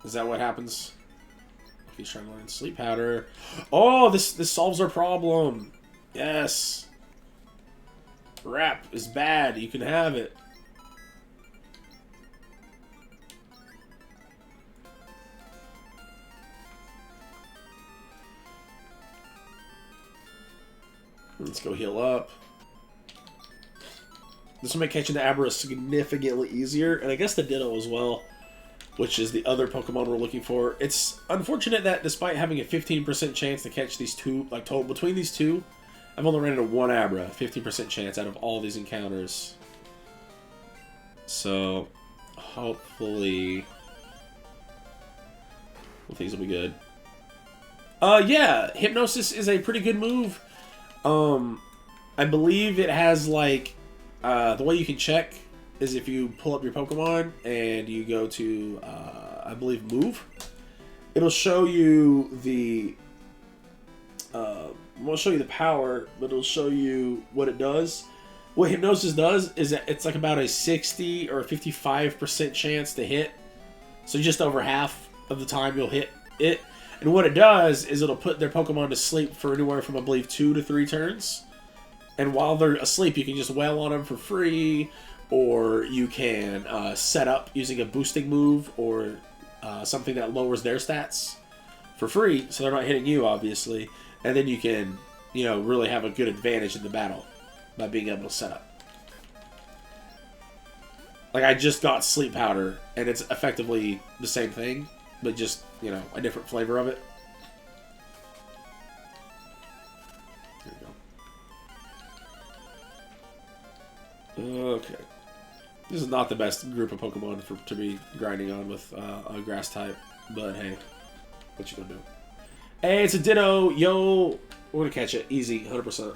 Is that what happens? If he's trying to learn sleep powder. Oh, this solves our problem. Yes. Rap is bad. You can have it. Let's go heal up. This will make catching the Abra significantly easier, and I guess the Ditto as well, which is the other Pokemon we're looking for. It's unfortunate that despite having a 15% chance to catch these two, like total between these two, I've only ran into one Abra, 15% chance out of all these encounters. So, hopefully, things will be good. Yeah, Hypnosis is a pretty good move. I believe it has, like, the way you can check is if you pull up your Pokemon and you go to, I believe, Move. It'll show you the, won't show you the power, but it'll show you what it does. What Hypnosis does is that it's like about a 60 or 55% chance to hit. So just over half of the time you'll hit it. And what it does is it'll put their Pokemon to sleep for anywhere from, I believe, 2 to 3 turns. And while they're asleep, you can just wail on them for free, or you can set up using a boosting move or something that lowers their stats for free, so they're not hitting you, obviously. And then you can, you know, really have a good advantage in the battle by being able to set up. Like, I just got Sleep Powder, and it's effectively the same thing, but just, you know, a different flavor of it. There we go. Okay. This is not the best group of Pokemon to be grinding on with a grass type, but hey, what you gonna do? Hey, it's a Ditto! Yo! We're gonna catch it. Easy, 100%.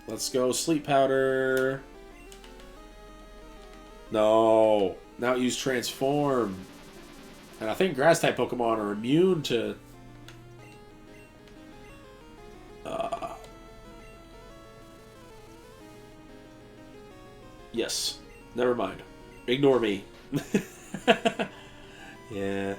Let's go. Sleep Powder. No. Now use Transform. And I think Grass-type Pokemon are immune to... Yes. Never mind. Ignore me. Yeah.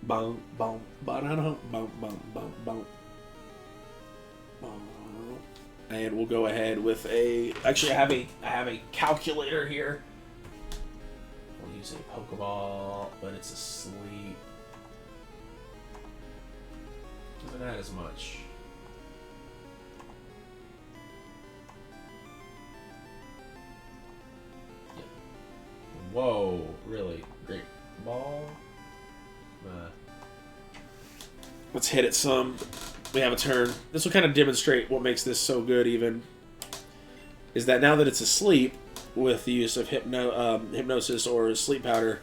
Boom, boom, ba-da-dum, boom, boom, boom, boom. And we'll go ahead with a... Actually, I have a calculator here. We'll use a Pokeball, but it's asleep. Doesn't add as much. Yep. Whoa, really? Great ball? Let's hit it some. We have a turn. This will kind of demonstrate what makes this so good, even. Is that now that it's asleep, with the use of Hypnosis or Sleep Powder,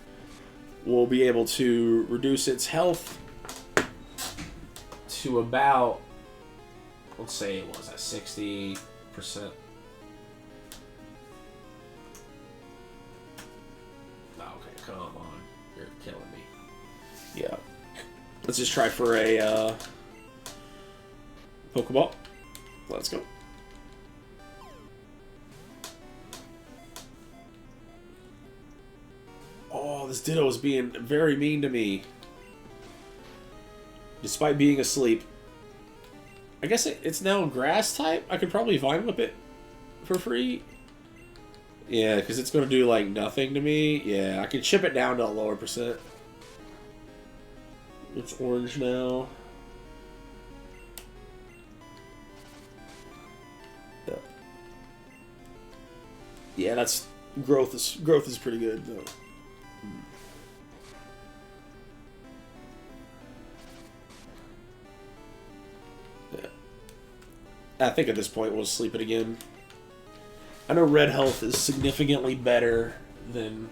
we'll be able to reduce its health to about, let's say it was at 60%. Okay, come on. You're killing me. Yeah. Let's just try for a Pokeball. Let's go. Oh, this Ditto is being very mean to me. Despite being asleep. I guess it's now grass type. I could probably Vine Whip it for free. Yeah, because it's going to do like nothing to me. Yeah, I can chip it down to a lower percent. It's orange now. Yeah. Yeah, that's growth is pretty good though. Yeah. I think at this point we'll sleep it again. I know red health is significantly better than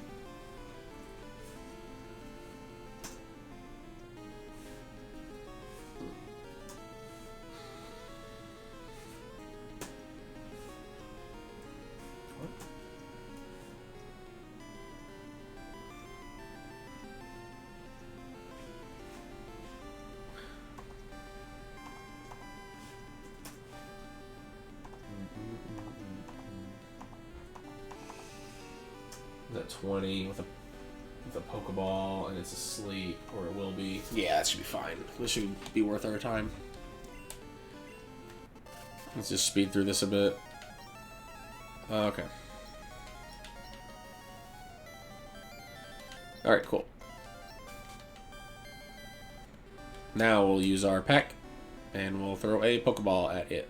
20 with a Pokeball, and it's asleep, or it will be. Yeah, that should be fine. This should be worth our time. Let's just speed through this a bit. Okay. Alright, cool. Now we'll use our peck, and we'll throw a Pokeball at it.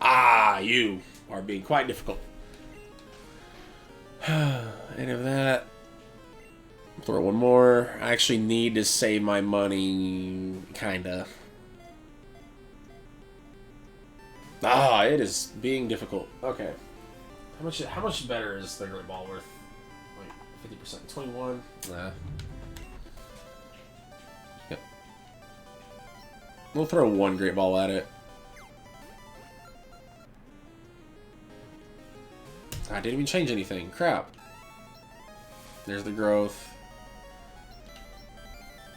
Ah, you are being quite difficult. Any of that. Throw one more. I actually need to save my money, kinda. Ah, it is being difficult. Okay. How much better is the Great Ball worth? Like 50%. 21? Nah. Yep. We'll throw one Great Ball at it. I didn't even change anything. Crap. There's the growth.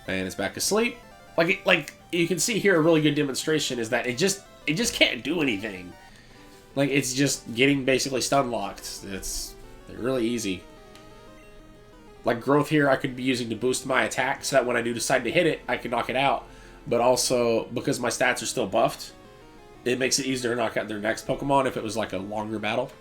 And it's back asleep. Like you can see here, a really good demonstration is that it just can't do anything. Like, it's just getting basically stun locked. It's really easy. Like, growth here I could be using to boost my attack so that when I do decide to hit it, I can knock it out. But also, because my stats are still buffed, it makes it easier to knock out their next Pokemon if it was like a longer battle.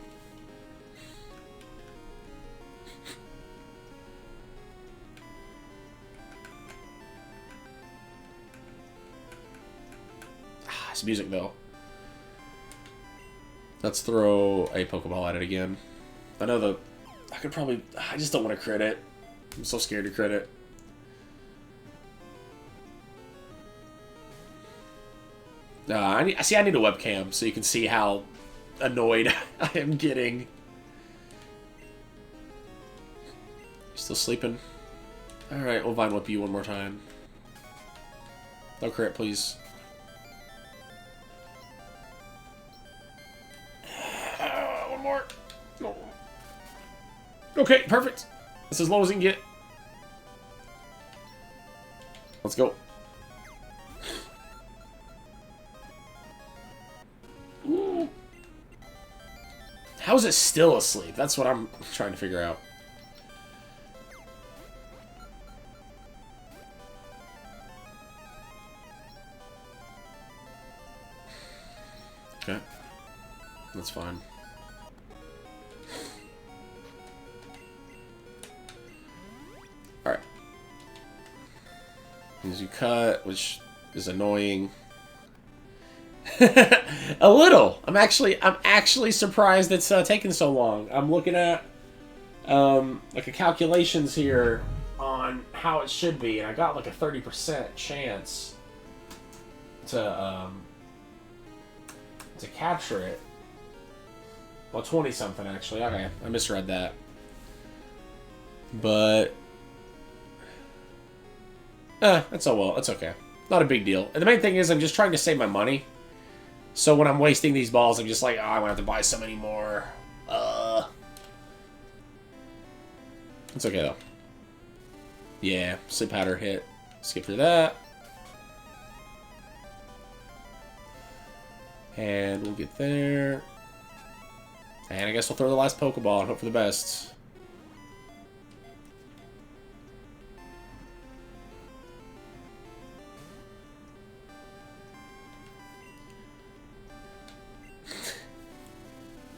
It's music, though. Let's throw a Pokeball at it again. I know I just don't want to crit it. I'm so scared to crit it. I need a webcam so you can see how annoyed I am getting. Still sleeping? Alright, we'll Vine Whip you one more time. No crit, please. One more. No. Okay, perfect. That's as low as you can get. Let's go. Ooh. How is it still asleep? That's what I'm trying to figure out. Okay. That's fine. Alright. As you cut, which is annoying. A little. I'm actually surprised it's taking so long. I'm looking at like a calculations here on how it should be, and I got like a 30% chance to capture it. Well, 20 something actually. Okay, I misread that. But that's all well. It's okay. Not a big deal. And the main thing is I'm just trying to save my money. So when I'm wasting these balls, I'm just like, oh, I won't have to buy so many more. It's okay, though. Yeah, Sleep Powder hit. Skip through that. And we'll get there. And I guess we'll throw the last Pokeball and hope for the best.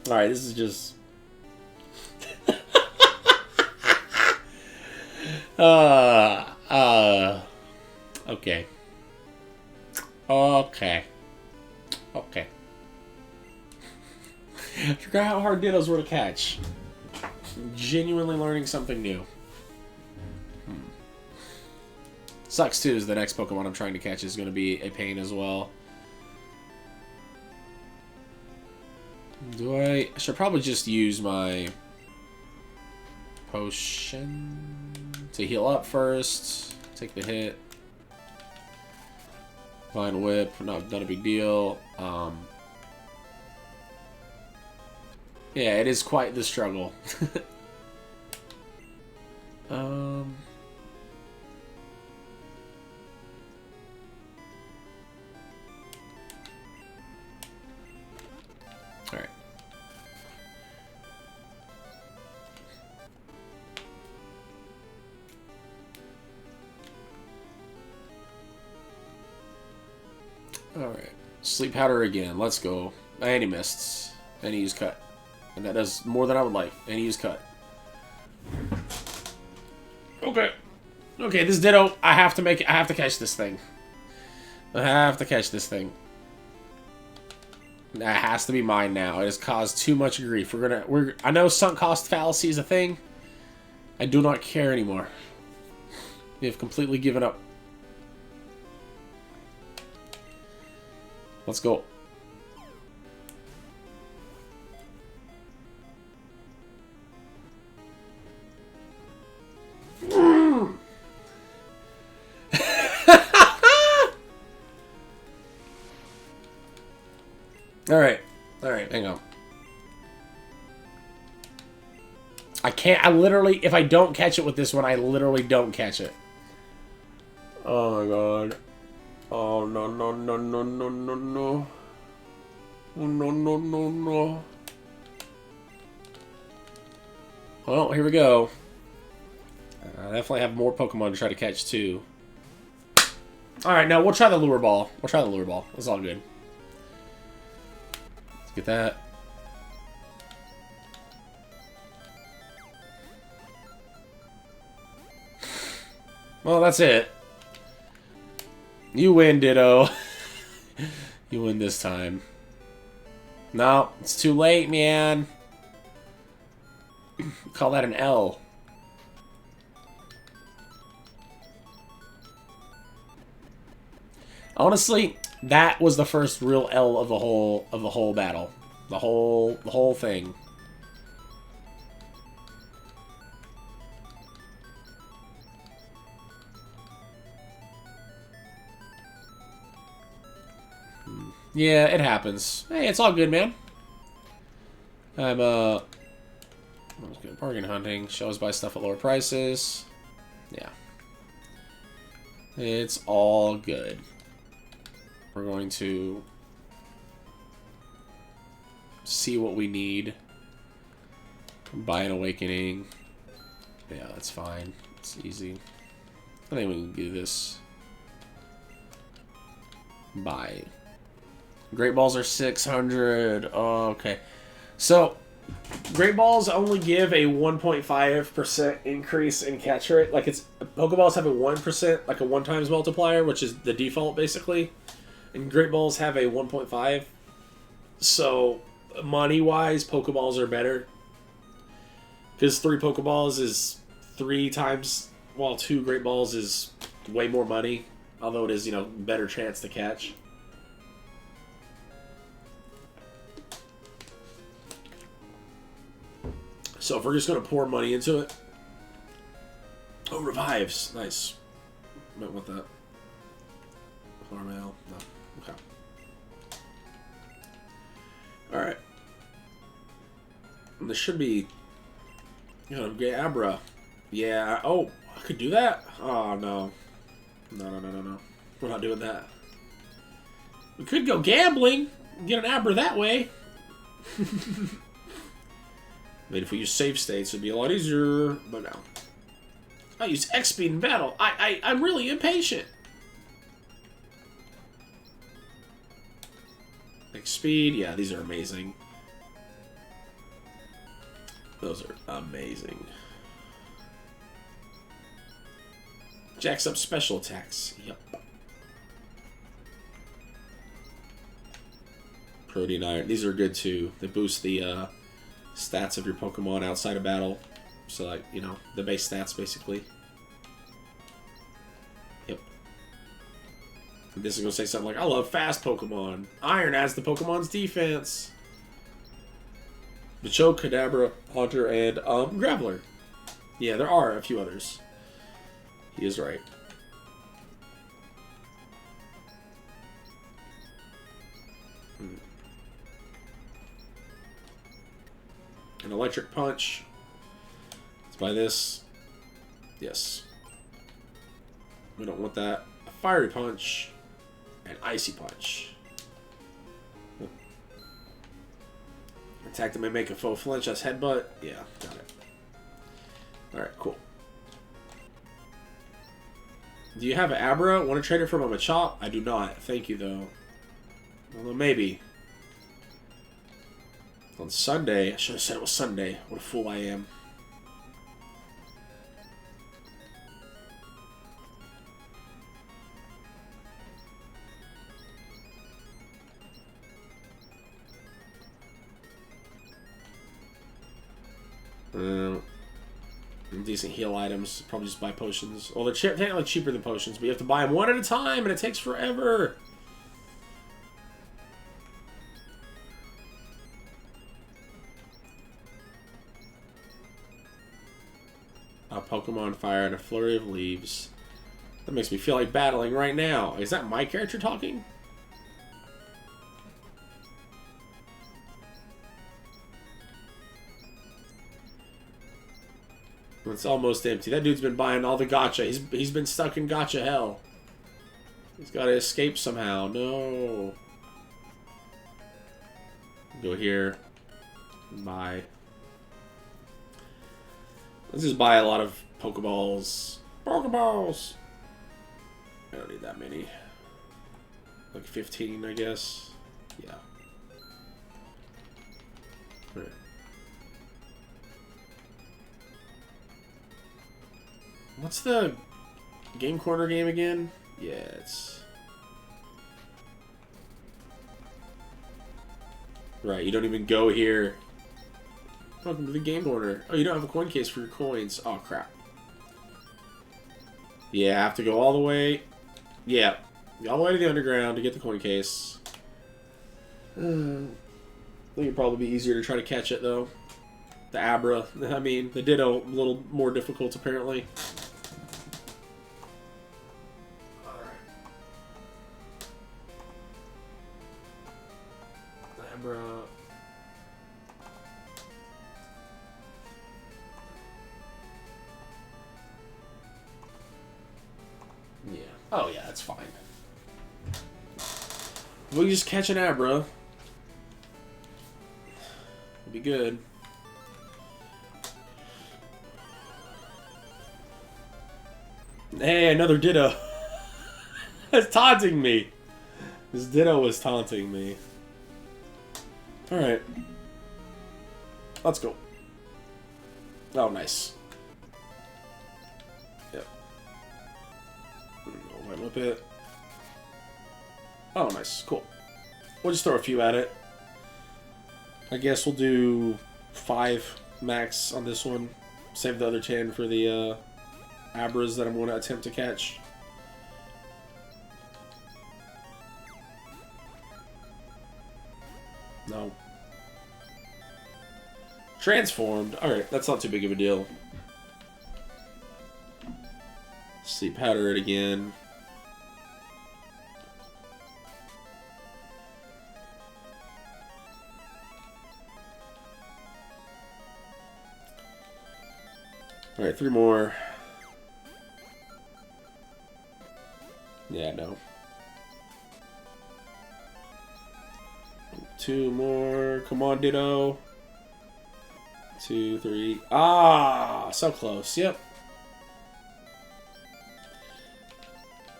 Alright, this is just... Okay. Okay. Okay. I forgot how hard Dittos were to catch. Genuinely learning something new. Sucks too, is the next Pokemon I'm trying to catch is going to be a pain as well. I should probably just use my potion to heal up first. Take the hit. Vine Whip, not a big deal. Yeah, it is quite the struggle. Sleep powder again. Let's go. And he missed. And he used cut. And that does more than I would like. And he used cut. Okay. Okay, this Ditto, I have to make it. I have to catch this thing. I have to catch this thing. That has to be mine now. It has caused too much grief. I know sunk cost fallacy is a thing. I do not care anymore. We have completely given up. Let's go. Alright, hang on. I can't, I literally, if I don't catch it with this one, I literally don't catch it. Oh my god. Oh, no, no, no, no, no, no, no. Oh, no, no, no, no. Well, here we go. I definitely have more Pokemon to try to catch, too. Alright, now we'll try the Lure Ball. We'll try the Lure Ball. It's all good. Let's get that. Well, that's it. You win, Ditto. You win this time. No, it's too late, man. Call that an L. Honestly, that was the first real L of the whole battle. The whole thing. Yeah, it happens. Hey, it's all good, man. I'm good bargain hunting. Shows buy stuff at lower prices. Yeah. It's all good. We're going to see what we need. Buy an awakening. Yeah, that's fine. It's easy. I think we can do this. Buy. Great Balls are 600. Oh, okay. So, Great Balls only give a 1.5% increase in catch rate. Like, it's Pokeballs have a 1%, like a 1 times multiplier, which is the default, basically. And Great Balls have a 1.5. So, money-wise, Pokeballs are better. Because 3 Pokeballs is 3 times, while 2 Great Balls is way more money. Although it is, you know, better chance to catch. So if we're just going to pour money into it... Oh, revives. Nice. Might want that. Mail. No. Okay. Alright. This should be... You know, Abra. Yeah. Oh, I could do that? Oh, no. No. We're not doing that. We could go gambling and get an Abra that way. I mean, if we use save states, it'd be a lot easier, but no. I use X speed in battle. I'm really impatient. X speed, yeah, these are amazing. Those are amazing. Jacks up special attacks. Yep. Protein Iron. These are good too. They boost the stats of your Pokemon outside of battle. So, like, you know, the base stats, basically. Yep. And this is going to say something like, I love fast Pokemon. Iron adds the Pokemon's defense. Machoke, Kadabra, Haunter, and Graveler. Yeah, there are a few others. He is right. An Electric Punch. Let's buy this. Yes. We don't want that. A Fiery Punch. And Icy Punch. Attack them and make a foe flinch. That's Headbutt. Yeah, got it. Alright, cool. Do you have an Abra? Want to trade it from a Machop? I do not. Thank you, though. Although maybe. On Sunday. I should have said it was Sunday. What a fool I am. Decent heal items. Probably just buy potions. Well, they're technically cheaper than potions, but you have to buy them one at a time, and it takes forever. A Pokemon fire and a flurry of leaves. That makes me feel like battling right now. Is that my character talking? It's almost empty. That dude's been buying all the gacha. He's been stuck in gacha hell. He's got to escape somehow. No. Go here. Buy. Let's just buy a lot of Pokeballs. Pokeballs! I don't need that many. Like 15, I guess. Yeah. Right. What's the Game Corner game again? Yeah, it's... Right, you don't even go here. Welcome to the Game Corner. Oh, you don't have a coin case for your coins. Oh, crap. Yeah, I have to go all the way... Yeah, all the way to the underground to get the coin case. I think it'd probably be easier to try to catch it, though. The Abra. I mean, the Ditto, a little more difficult, apparently. Abra... Yeah. Oh, yeah, that's fine. We'll just catch an Abra. It'll be good. Hey, another Ditto. It's taunting me. This Ditto was taunting me. Alright. Let's go. Oh, nice. Yep. White whip it. Oh, nice. Cool. We'll just throw a few at it. I guess we'll do 5 max on this one. Save the other 10 for the Abras that I'm going to attempt to catch. No. Transformed. Alright, that's not too big of a deal. Sleep powder it again. Alright, 3 more. Yeah, no. 2 more. Come on, Ditto. 2, 3. Ah! So close. Yep.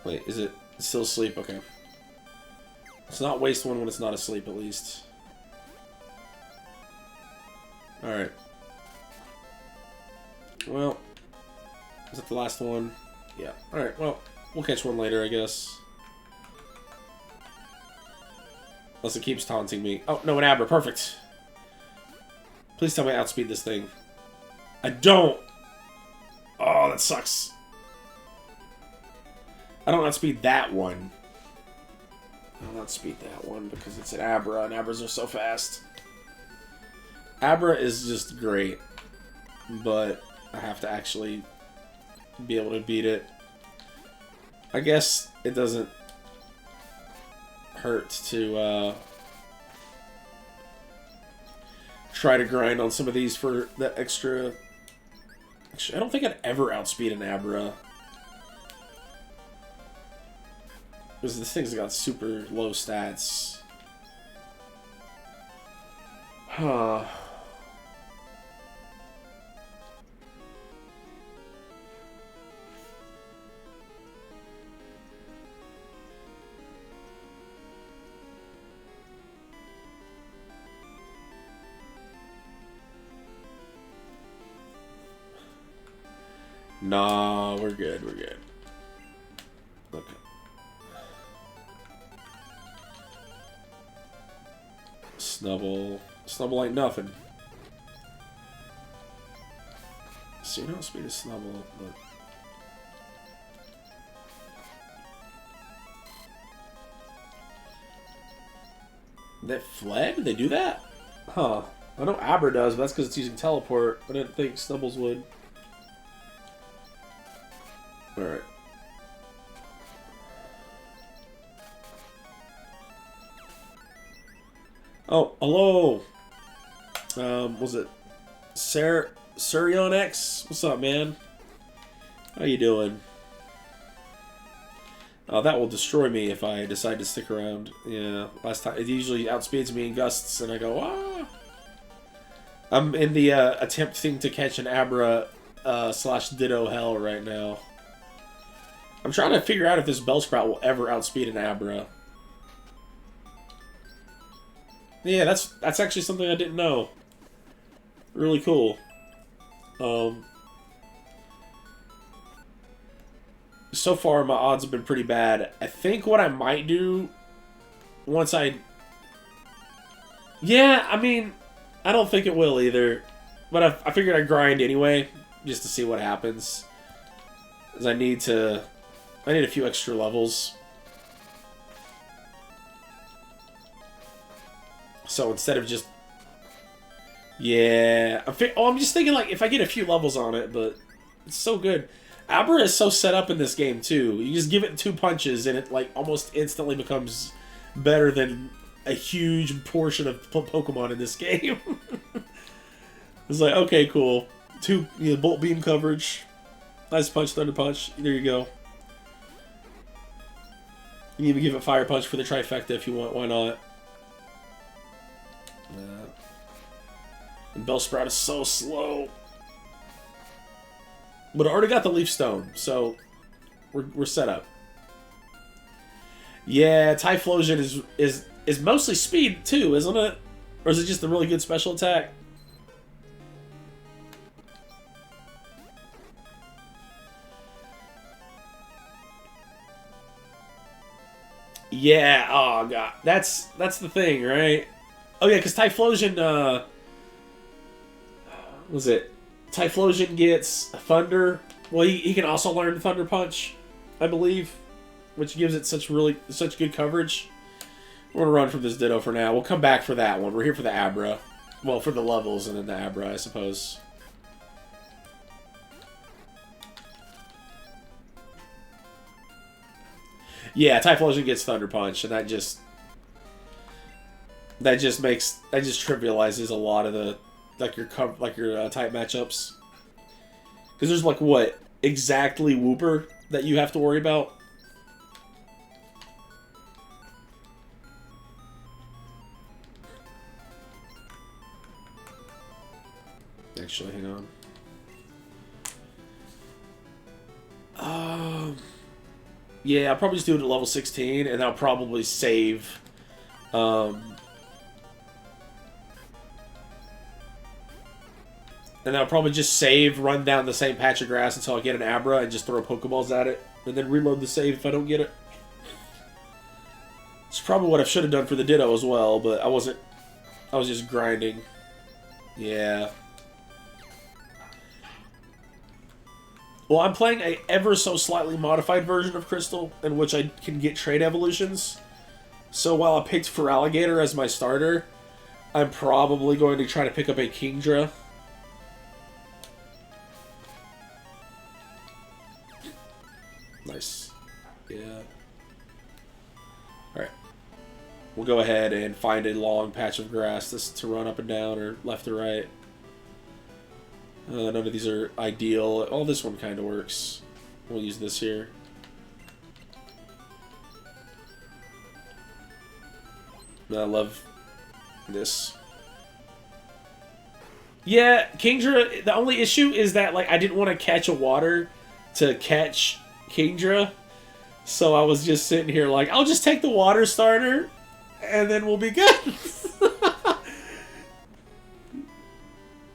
Wait, is it still asleep? Okay. Let's not waste one when it's not asleep, at least. Alright. Well, is that the last one? Yeah. Alright, well, we'll catch one later, I guess. Unless it keeps taunting me. Oh, no, an Abra. Perfect. Please tell me I outspeed this thing. I don't! Oh, that sucks. I don't outspeed that one. I don't outspeed that one because it's an Abra, and Abras are so fast. Abra is just great, but I have to actually be able to beat it. I guess it doesn't hurt to try to grind on some of these for that extra... Actually, I don't think I'd ever outspeed an Abra. Because this thing's got super low stats. Huh. Nah, we're good. We're good. Okay. Snubble. Snubble ain't nothing. So you don't speed a Snubble, but... That fled? Did they do that? Huh. I know Abra does, but that's because it's using teleport. I didn't think Snubbles would. Alright. Oh, hello! Was it Surion X? What's up, man? How you doing? Oh, that will destroy me if I decide to stick around. Yeah, last time it usually outspeeds me in gusts, and I go, ah! I'm in the attempting to catch an Abra / Ditto hell right now. I'm trying to figure out if this Bellsprout will ever outspeed an Abra. Yeah, that's actually something I didn't know. Really cool. So far, my odds have been pretty bad. I think what I might do once I... Yeah, I mean, I don't think it will either. But I figured I'd grind anyway, just to see what happens. Because I need a few extra levels. So instead of just... Yeah. I'm just thinking, like, if I get a few levels on it, but it's so good. Abra is so set up in this game, too. You just give it 2 punches, and it, like, almost instantly becomes better than a huge portion of Pokemon in this game. It's like, okay, cool. 2, Bolt Beam coverage. Nice Punch, Thunder Punch. There you go. You can even give it Fire Punch for the trifecta if you want. Why not? And Bellsprout is so slow. But I already got the Leaf Stone, so we're set up. Yeah, Typhlosion is mostly speed too, isn't it? Or is it just a really good special attack? Yeah, oh god. That's the thing, right? Oh yeah, because Typhlosion, was it? Typhlosion gets Thunder. Well, he can also learn Thunder Punch, I believe, which gives it such good coverage. We're gonna run from this Ditto for now. We'll come back for that one. We're here for the Abra. Well, for the levels and then the Abra, I suppose. Yeah, Typhlosion gets Thunder Punch, and that just trivializes a lot of the your type matchups. Because there's like what exactly Wooper that you have to worry about. Actually, hang on. Yeah, I'll probably just do it at level 16, and I'll probably save. And I'll probably just save, run down the same patch of grass until I get an Abra, and just throw Pokeballs at it, and then reload the save if I don't get it. It's probably what I should have done for the Ditto as well, but I wasn't. I was just grinding. Yeah. Well, I'm playing a ever so slightly modified version of Crystal, in which I can get trait evolutions. So while I picked Feraligatr as my starter, I'm probably going to try to pick up a Kingdra. Nice. Yeah. Alright. We'll go ahead and find a long patch of grass to run up and down, or left or right. None of these are ideal. Oh, this one kind of works. We'll use this here. I love this. Yeah, Kingdra, the only issue is that, like, I didn't want to catch a water to catch Kingdra. So I was just sitting here like, I'll just take the water starter and then we'll be good.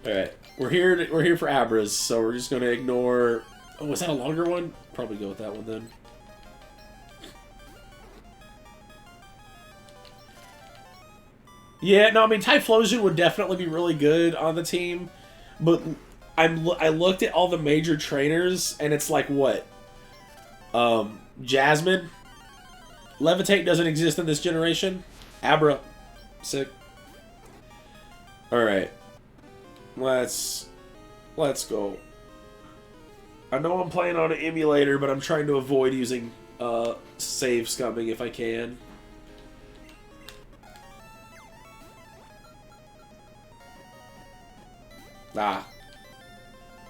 Alright. We're here for Abras, so we're just going to ignore Oh, was that a longer one? Probably go with that one then. Yeah, no, I mean, Typhlosion would definitely be really good on the team, but I looked at all the major trainers, and it's like, what? Jasmine? Levitate doesn't exist in this generation. Abra. Sick. Alright. Let's go. I know I'm playing on an emulator, but I'm trying to avoid using save scumming if I can. Ah.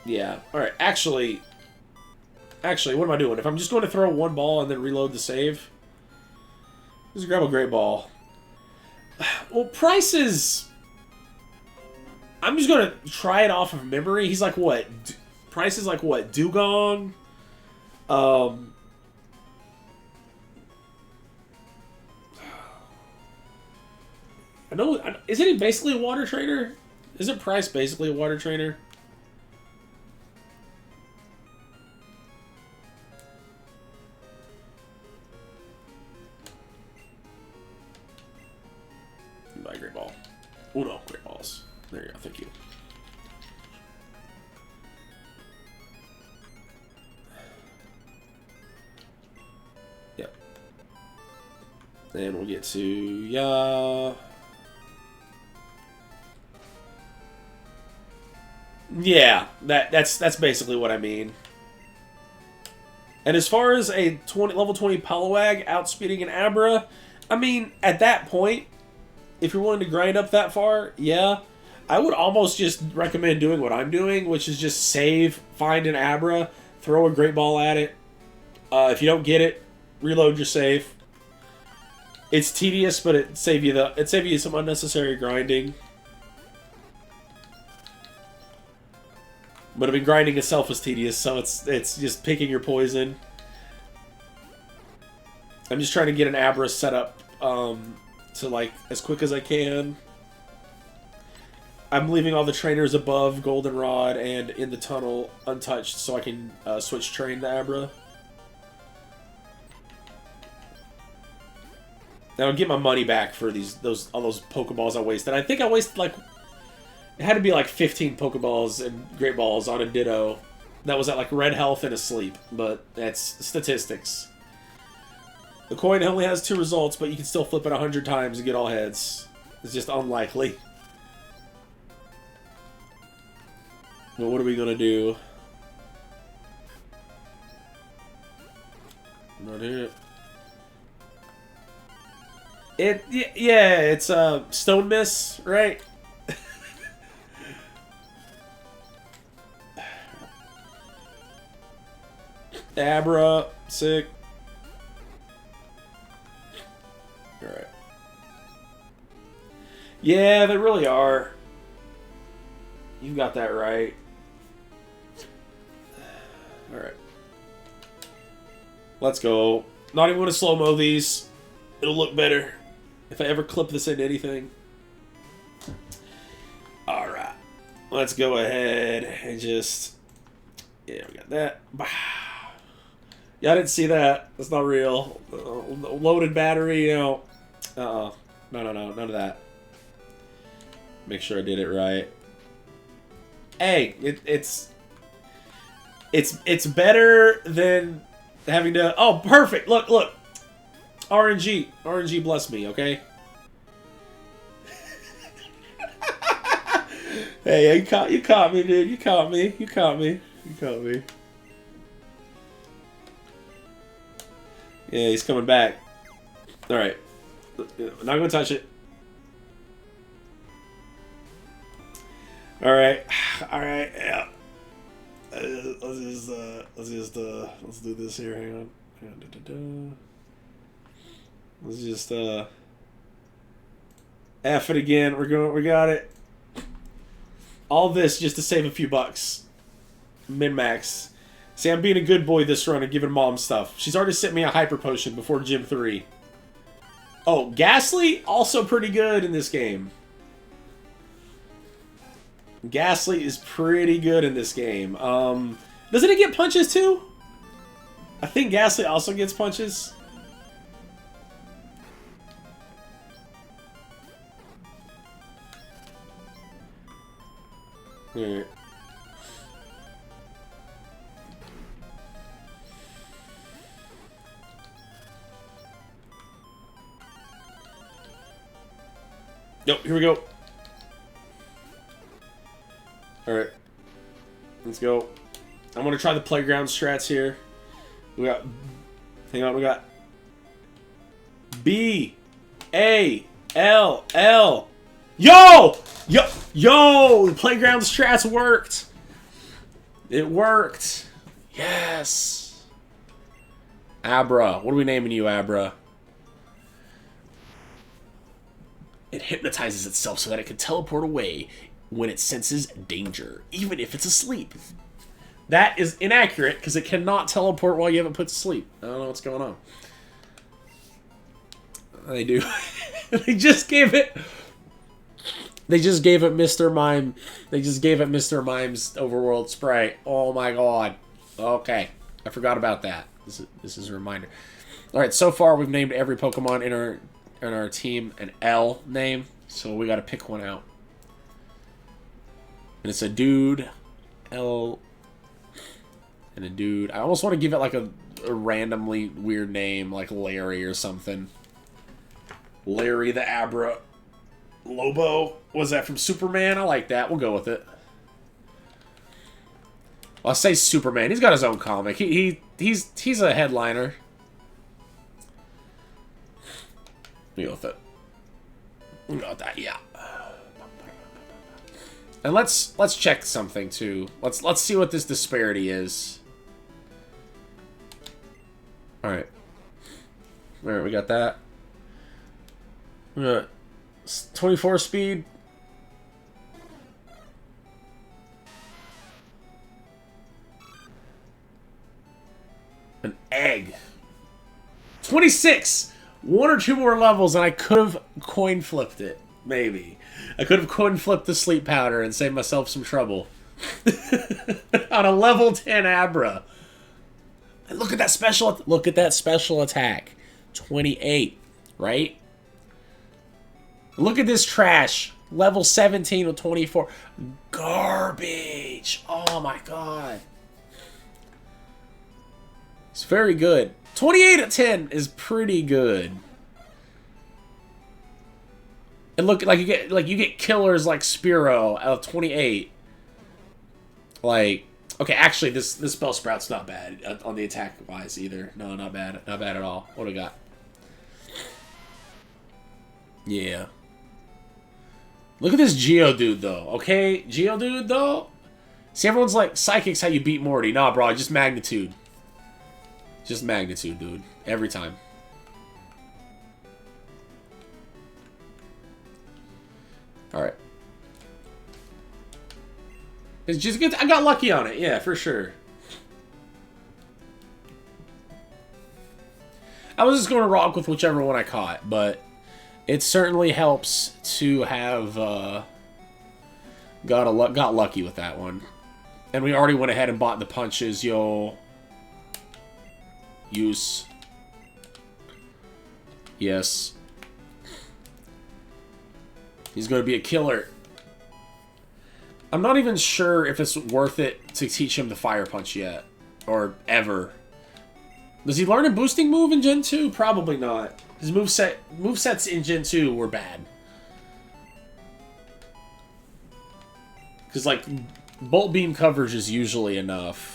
Yeah. Alright, actually, what am I doing? If I'm just going to throw one ball and then reload the save, just grab a great ball. Well, Price is... I'm just going to try it off of memory. He's like, what? Price is like, what? Dugong? I know... Isn't he basically a water trainer? Isn't Price basically a water trainer? Buy a great ball. Oh no, great balls. There you go, thank you. Yep. Then we'll get to yeah, that's basically what I mean. And as far as a level 20 Poliwag outspeeding an Abra, I mean, at that point, if you're willing to grind up that far, yeah, I would almost just recommend doing what I'm doing, which is just save, find an Abra, throw a great ball at it. If you don't get it, reload your save. It's tedious, but it save you some unnecessary grinding. But I mean, grinding itself is tedious, so it's just picking your poison. I'm just trying to get an Abra set up to like as quick as I can. I'm leaving all the trainers above Goldenrod and in the tunnel untouched, so I can switch train to Abra. Now I'll get my money back for all those Pokeballs I wasted. I think I wasted like... It had to be like 15 Pokeballs and Great Balls on a Ditto. That was at like red health and asleep, but that's statistics. The coin only has 2 results, but you can still flip it 100 times and get all heads. It's just unlikely. But what are we gonna do? Not here. Yeah, it's Stone Miss, right? Abra, sick. Alright. Yeah, they really are. You've got that right. Alright. Let's go. Not even going to slow-mo these. It'll look better if I ever clip this into anything. Alright. Let's go ahead and just... Yeah, we got that. Yeah, I didn't see that. That's not real. Loaded battery, you know. No, none of that. Make sure I did it right. Hey, it's better than having to... Oh, perfect! Look! RNG bless me, okay? Hey, you caught me, dude. You caught me. Yeah, he's coming back. Alright. Not gonna touch it. Alright. Alright, yeah. Let's do this here. Hang on. Let's just F it again. We got it. All this just to save a few bucks. Min-max. See, I'm being a good boy this run and giving Mom stuff. She's already sent me a Hyper Potion before Gym 3. Oh, Ghastly, also pretty good in this game. Ghastly is pretty good in this game. Doesn't it get punches too? I think Ghastly also gets punches. Alright. Yep, here we go. Alright. Let's go. I'm gonna try the playground strats here. We got... Hang on, we got... B-A-L-L. Yo! Yo! Yo! The playground strats worked! It worked! Yes! Abra. What are we naming you, Abra? It hypnotizes itself so that it can teleport away when it senses danger, even if it's asleep. That is inaccurate, because it cannot teleport while you haven't put to sleep. I don't know what's going on. They do. They just gave it Mr. Mime. They just gave it Mr. Mime's Overworld Sprite. Oh my god. Okay. I forgot about that. This is a reminder. Alright, so far we've named every Pokemon in our team an L name, so we gotta pick one out. And it's a dude, L, and a dude. I almost want to give it like a randomly weird name, like Larry or something. Larry the Abra Lobo. Was that from Superman? I like that. We'll go with it. Well, I'll say Superman. He's got his own comic. He's a headliner. We'll go with it. We'll go with that, yeah. And let's check something too. Let's see what this disparity is. Alright. Alright, we got that. We got 24 speed. An egg. 26! One or two more levels and I could have coin flipped it. Maybe. I could have coin flipped the sleep powder and saved myself some trouble. On a level 10 Abra. And look at that special attack. 28, right? Look at this trash. Level 17 with 24. Garbage. Oh my god. It's very good. 28 at 10 is pretty good. And look, like you get killers like Spearow out of 28. Like, okay, actually this Bellsprout's not bad on the attack wise either. No, not bad. Not bad at all. What do we got? Yeah. Look at this Geodude though. Okay, Geodude though. See, everyone's like, Psychic's how you beat Morty. Nah, bro, just magnitude. Just magnitude, dude. Every time. Alright. It's just good. I got lucky on it. Yeah, for sure. I was just going to rock with whichever one I caught, but it certainly helps to have got lucky with that one. And we already went ahead and bought the punches, yo. Use. Yes. He's going to be a killer. I'm not even sure if it's worth it to teach him the Fire Punch yet. Or ever. Does he learn a boosting move in Gen 2? Probably not. His movesets in Gen 2 were bad. Because, like, Bolt Beam coverage is usually enough.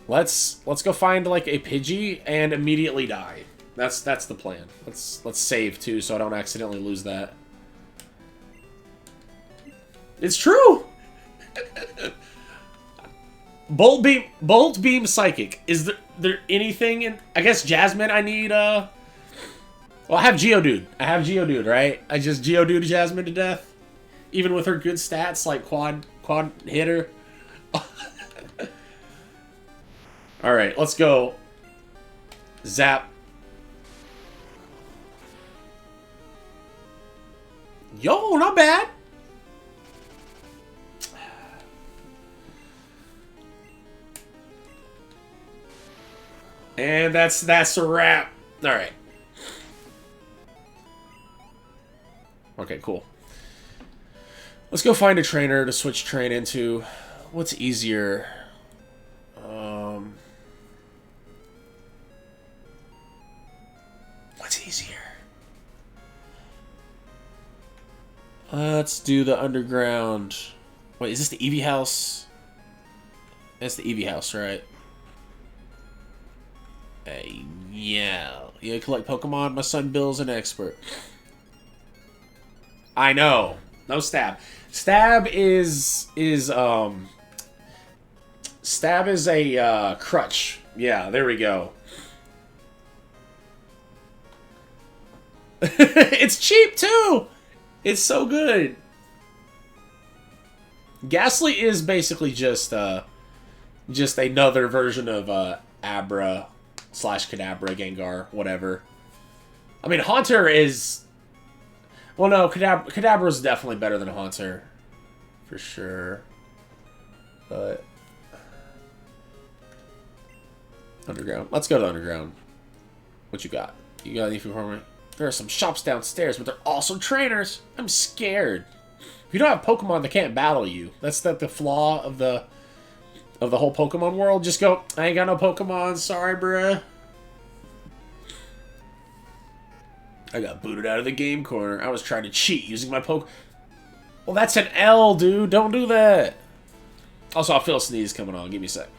Let's go find, like, a Pidgey and immediately die. That's the plan. Let's save, too, so I don't accidentally lose that. It's true! Bolt Beam Psychic. Is there anything in... I guess Jasmine I need, Well, I have Geodude. Right? I just Geodude Jasmine to death. Even with her good stats, like quad hitter. Alright, let's go. Zap. Yo, not bad. And that's a wrap. All right. Okay, cool. Let's go find a trainer to switch train into. What's easier? What's easier? Let's do the underground. Wait, is this the Eevee house? That's the Eevee house, right? Yeah. You collect Pokemon? My son Bill's an expert. I know. No stab. Stab is Stab is a crutch. Yeah, there we go. It's cheap too. It's so good. Ghastly is basically just another version of Abra / Kadabra, Gengar, whatever. I mean, Haunter is... Well, no, Kadabra is definitely better than Haunter. For sure. But... Underground. Let's go to Underground. What you got? You got anything for me? There are some shops downstairs, but they're also trainers. I'm scared. If you don't have Pokemon, they can't battle you. That's the flaw of the whole Pokemon world. Just go, I ain't got no Pokemon. Sorry, bruh. I got booted out of the game corner. I was trying to cheat using my Well, that's an L, dude. Don't do that. Also, I feel a sneeze coming on. Give me a sec.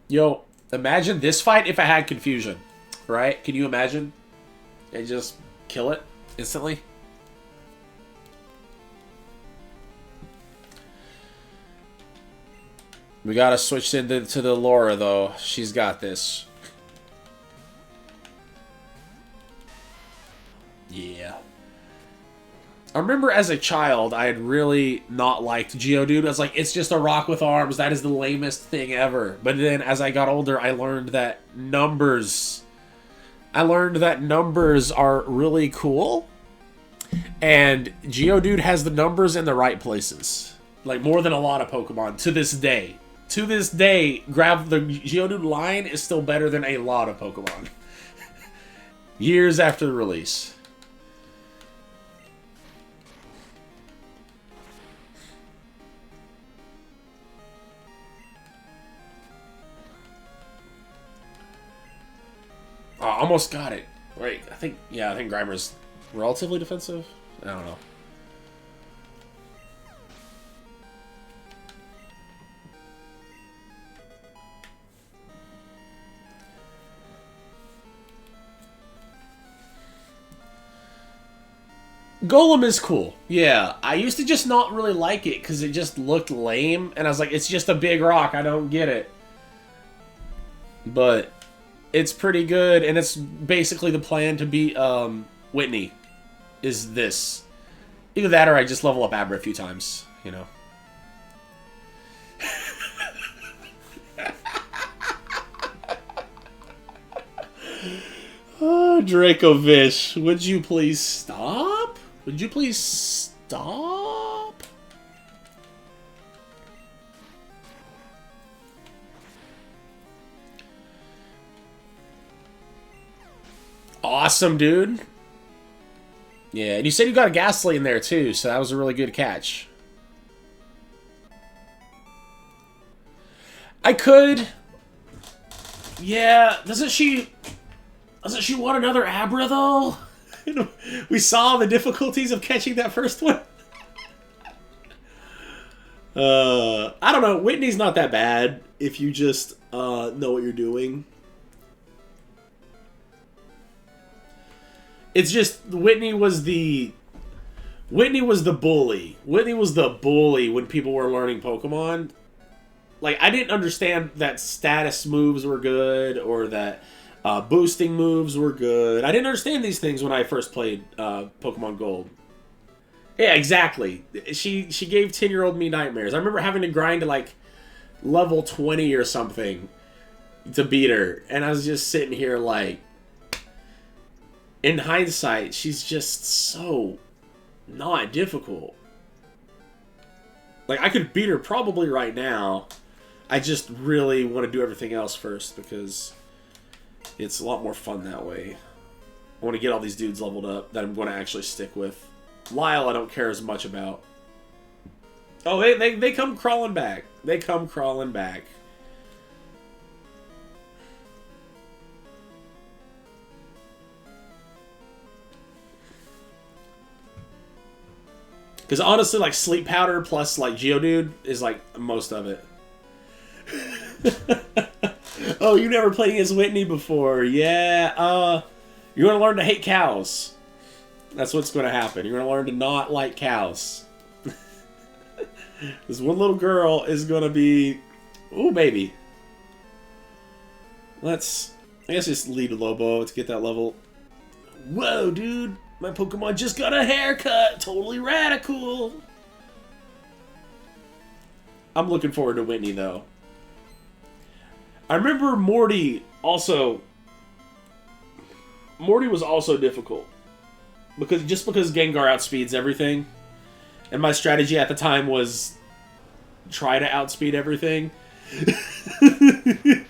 Yo, imagine this fight if I had confusion, right? Can you imagine? And just kill it instantly? We gotta switch into the Laura, though. She's got this. Yeah. I remember as a child, I had really not liked Geodude. I was like, it's just a rock with arms. That is the lamest thing ever. But then as I got older, I learned that numbers... are really cool. And Geodude has the numbers in the right places. Like, more than a lot of Pokemon to this day. To this day, the Geodude line is still better than a lot of Pokemon. Years after the release. Oh, almost got it. Wait, I think Grimer's relatively defensive. I don't know. Golem is cool. Yeah, I used to just not really like it because it just looked lame, and I was like, it's just a big rock. I don't get it. But it's pretty good, and it's basically the plan to beat Whitney. Is this either that or I just level up Abra a few times, you know? Oh, Dracovish, would you please stop? Would you please stop? Awesome, dude. Yeah, and you said you got a Ghastly in there too, so that was a really good catch. I could. Yeah, doesn't she want another Abra though? We saw the difficulties of catching that first one. I don't know. Whitney's not that bad if you just know what you're doing. It's just Whitney was the bully. Whitney was the bully when people were learning Pokemon. like, I didn't understand that status moves were good or that boosting moves were good. I didn't understand these things when I first played Pokemon Gold. Yeah, exactly. She gave 10-year-old me nightmares. I remember having to grind to like level 20 or something to beat her, and I was just sitting here like, in hindsight, she's just so not difficult. Like, I could beat her probably right now. I just really want to do everything else first because it's a lot more fun that way. I want to get all these dudes leveled up that I'm going to actually stick with. Lyle, I don't care as much about. Oh, they come crawling back. They come crawling back. Because honestly, like, Sleep Powder plus, like, Geodude is, like, most of it. Oh, you never played against Whitney before. Yeah, you're going to learn to hate cows. That's what's going to happen. You're going to learn to not like cows. This one little girl is going to be... Ooh, baby. Let's... I guess just lead Lobo to get that level. Whoa, dude. My Pokemon just got a haircut. Totally radical. I'm looking forward to Whitney, though. I remember Morty also... Morty was also difficult. Because Gengar outspeeds everything. And my strategy at the time was try to outspeed everything. I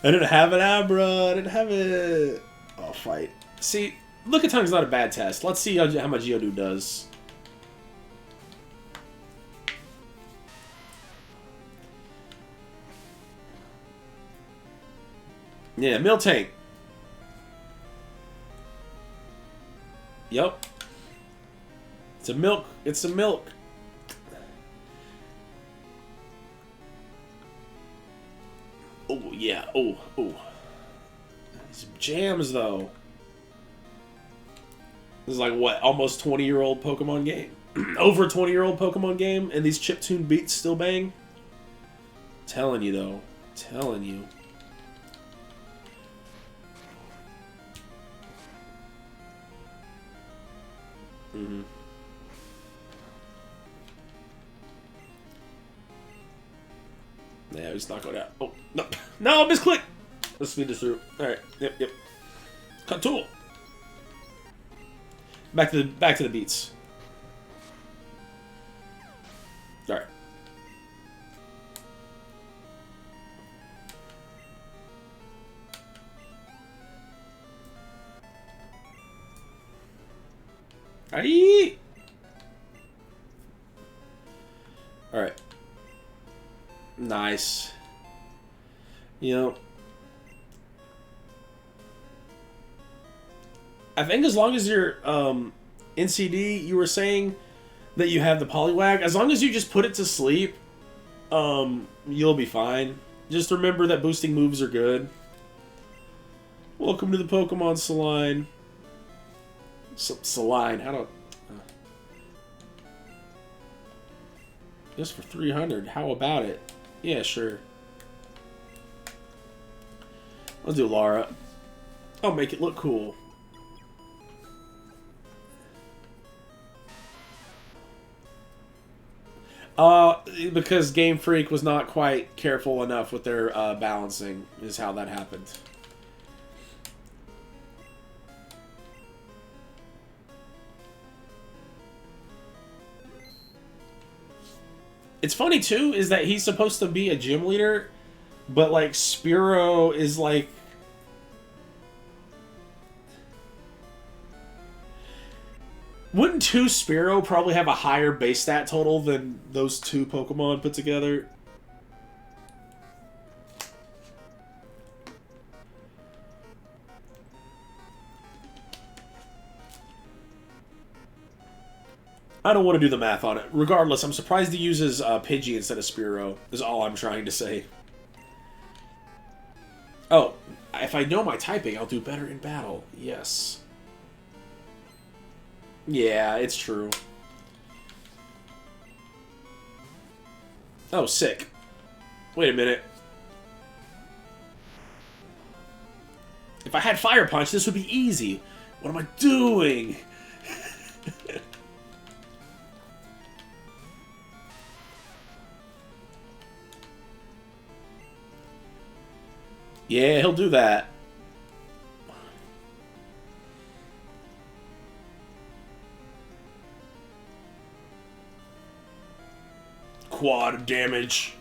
didn't have an Abra. I didn't have it. Oh, fight. See, Look at Tongue's not a bad test. Let's see how much Geodude does. Yeah, Miltank. Yep. It's a milk. It's a milk. Oh, yeah. Oh, oh. Some jams, though. This is like, what, almost 20-year-old Pokemon game? Over 20-year-old Pokemon game, and these chiptune beats still bang? Telling you, though. Telling you. Mm-hmm. Yeah, he's not going out. Oh, no. No, misclick! Let's speed this through. Alright, yep. Cut tool. Back to the beats. Alright. Aye. Alright. Nice. You know, I think as long as you're NCD, you were saying that you have the Poliwag, as long as you just put it to sleep, you'll be fine. Just remember that boosting moves are good. Welcome to the Pokemon Saline. Saline, how do... just for 300, how about it? Yeah, sure. Let's do Lara. I'll make it look cool. Because Game Freak was not quite careful enough with their balancing, is how that happened. It's funny, too, is that he's supposed to be a gym leader, but, like, Spearow is, like... Wouldn't 2 Spearow probably have a higher base stat total than those 2 Pokemon put together? I don't want to do the math on it. Regardless, I'm surprised he uses Pidgey instead of Spearow, is all I'm trying to say. Oh, if I know my typing, I'll do better in battle. Yes. Yeah, it's true. Oh, sick. Wait a minute. If I had Fire Punch, this would be easy. What am I doing? Yeah, he'll do that. Quad damage.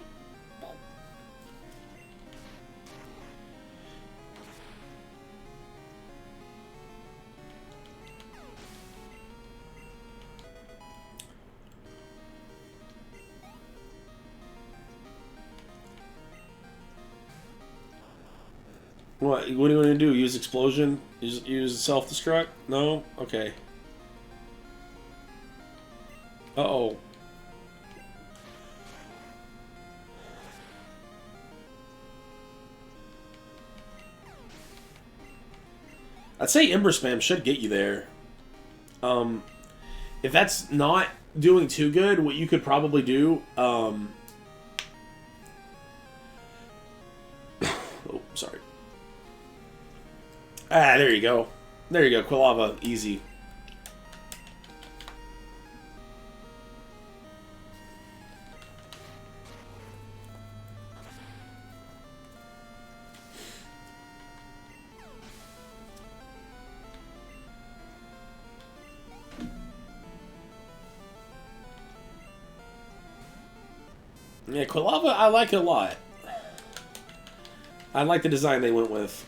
What do you want to do? Use explosion? Use self-destruct? No? Okay. Uh-oh. I'd say Ember Spam should get you there. If that's not doing too good, what you could probably do, oh, sorry. Ah, there you go. There you go, Quilava, easy. Yeah, Quilava, I like it a lot. I like the design they went with.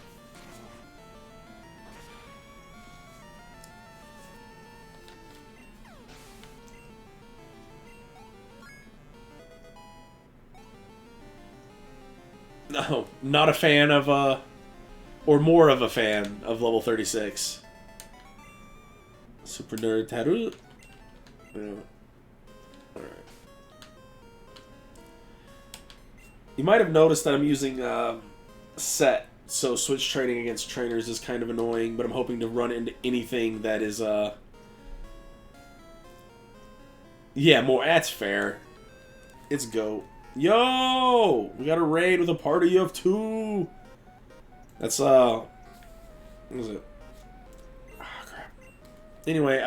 No, not a fan of, or more of a fan of level 36. Super Nerd Taru. Yeah. Alright. You might have noticed that I'm using set, so switch training against trainers is kind of annoying, but I'm hoping to run into anything that is, yeah, more, that's fair. It's GOAT. Yo! We got a raid with a party of 2! That's, what is it? Ah, crap. Anyway,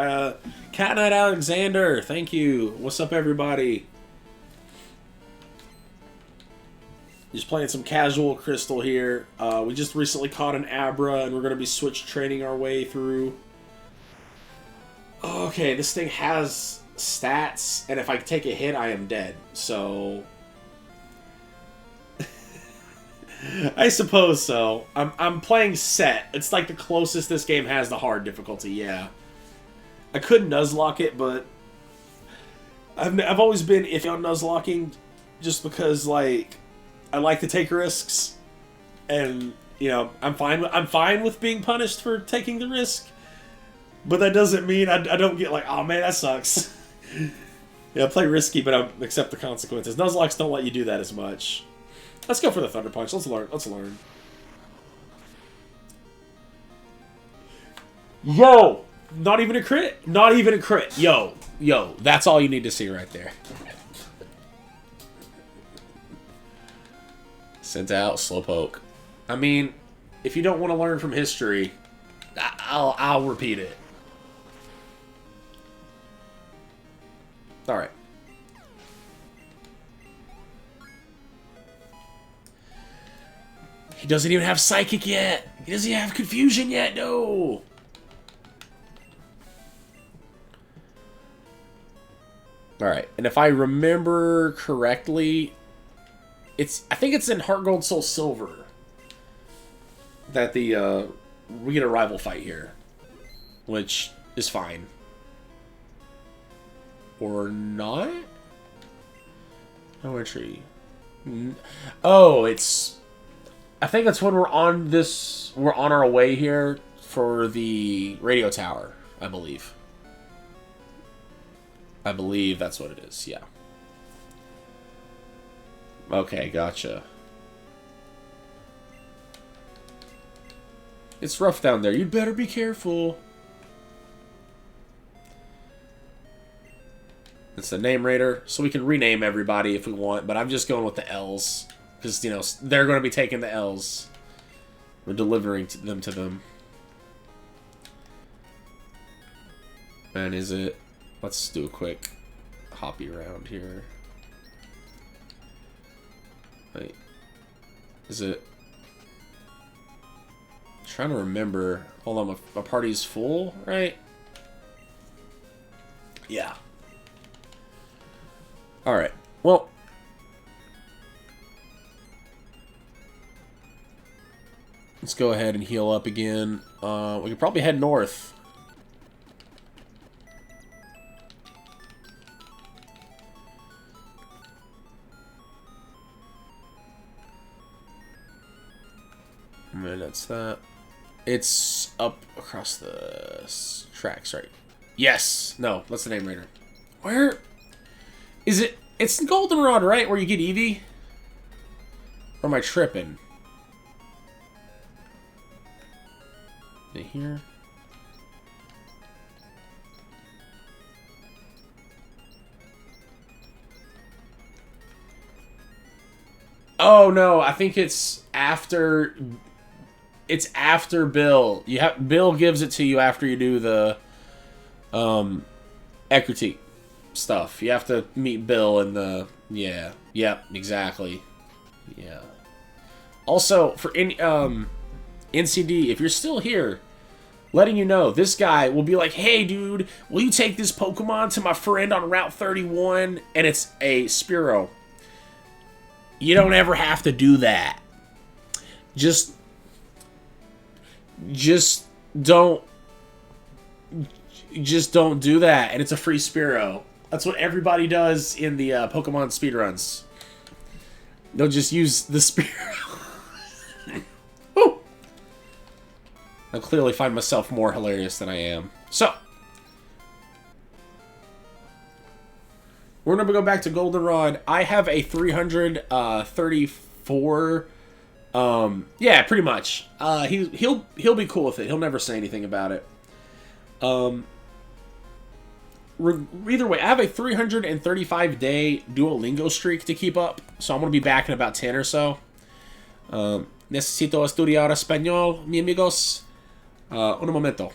Cat Knight Alexander, thank you. What's up, everybody? Just playing some casual Crystal here. We just recently caught an Abra, and we're going to be switch training our way through. Okay, this thing has stats, and if I take a hit, I am dead. So I suppose so. I'm playing set. It's like the closest this game has to hard difficulty. Yeah, I could Nuzlocke it, but I've always been iffy on Nuzlocking, just because like I like to take risks, and you know I'm fine with being punished for taking the risk, but that doesn't mean I don't get like, oh man, that sucks. Yeah, play risky, but I accept the consequences. Nuzlocks don't let you do that as much. Let's go for the Thunder Punch. Let's learn. Yo! Not even a crit? Not even a crit. Yo. That's all you need to see right there. Sent out Slowpoke. I mean, if you don't want to learn from history, I'll repeat it. Alright. He doesn't even have Psychic yet. He doesn't even have Confusion yet. No. Alright. And if I remember correctly, I think it's in Heart Gold Soul Silver that we get a rival fight here, which is fine. Or not? No entry. Oh, it's... I think that's when we're on our way here for the radio tower, I believe. I believe that's what it is, yeah. Okay, gotcha. It's rough down there. You'd better be careful. It's the name raider, so we can rename everybody if we want, but I'm just going with the L's. Because, you know, they're going to be taking the L's. We're delivering them to them. And is it... Let's do a quick hoppy around here. Wait. Is it... I'm trying to remember. Hold on, my party's full, right? Yeah. Alright. Well... Let's go ahead and heal up again. We could probably head north. And that's that. It's up across the tracks, right? Yes! No, that's the name Raider. Where... Is it... It's Goldenrod, right? Where you get Eevee? Or am I tripping? Is it here? Oh, no. I think it's after... It's after Bill. Bill gives it to you after you do the Ecruteak stuff. You have to meet Bill in the... Yeah. Yep, exactly. Yeah. Also, for NCD, if you're still here, letting you know, this guy will be like, hey, dude, will you take this Pokemon to my friend on Route 31? And it's a Spearow. You don't ever have to do that. Just don't do that, and it's a free Spearow. That's what everybody does in the Pokemon speedruns. They'll just use the Spearow. Woo! I clearly find myself more hilarious than I am. So, we're gonna go back to Goldenrod. I have a 334. Yeah, pretty much. He'll be cool with it. He'll never say anything about it. Either way, I have a 335-day Duolingo streak to keep up, so I'm gonna be back in about 10 or so. Necesito estudiar español, mi amigos. Un momento.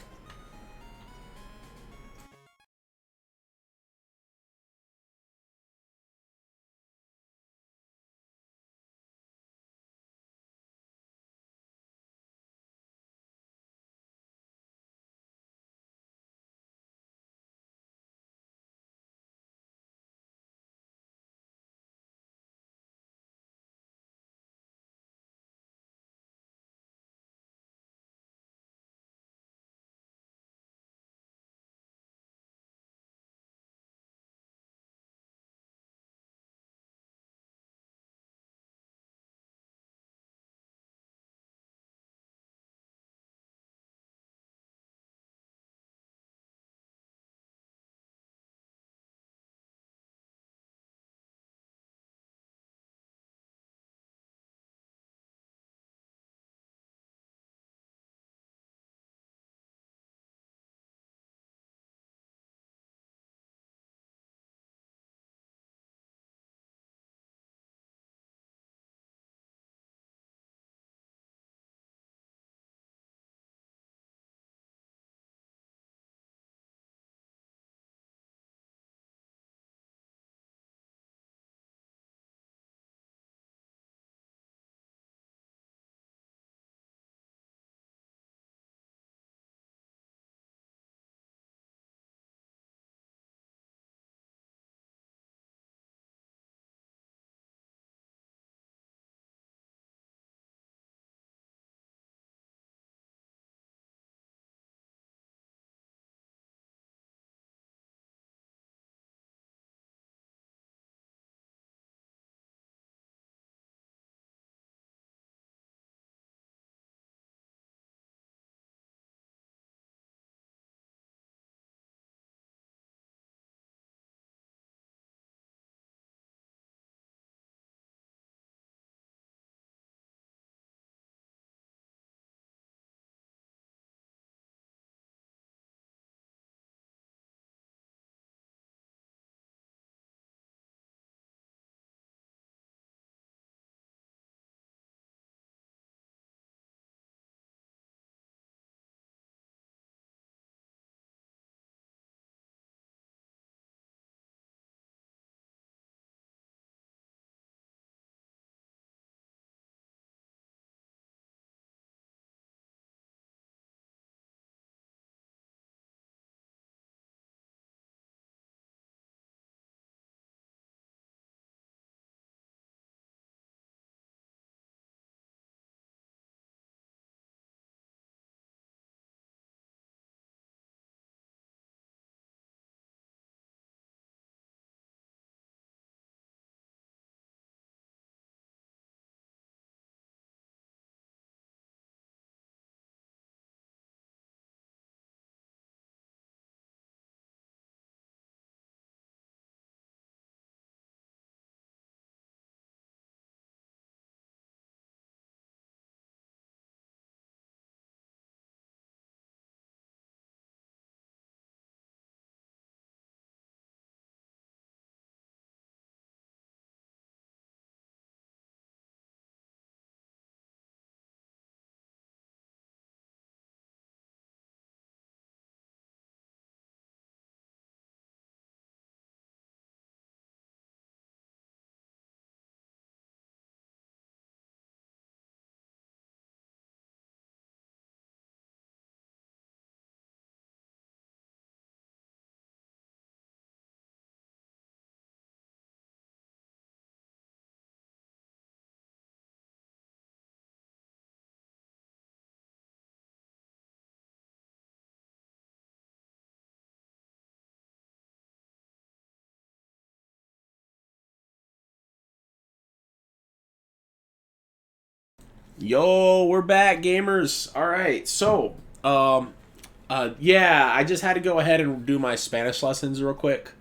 Yo, we're back, gamers. All right, so, yeah, I just had to go ahead and do my Spanish lessons real quick.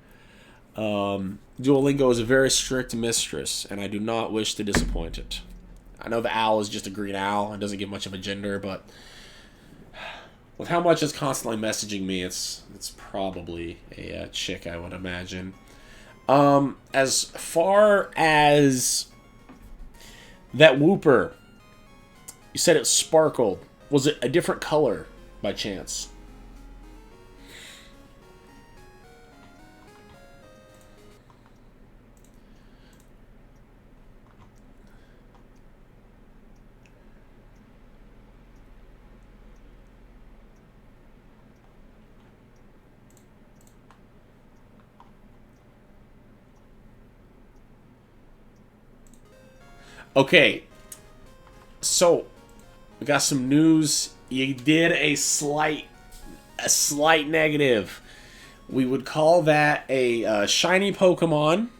Duolingo is a very strict mistress, and I do not wish to disappoint it. I know the owl is just a green owl and doesn't give much of a gender, but with how much it's constantly messaging me, it's probably a chick, I would imagine. As far as that whooper, you said it sparkled. Was it a different color by chance? Okay, so we got some news. You did a slight negative. We would call that a shiny Pokemon.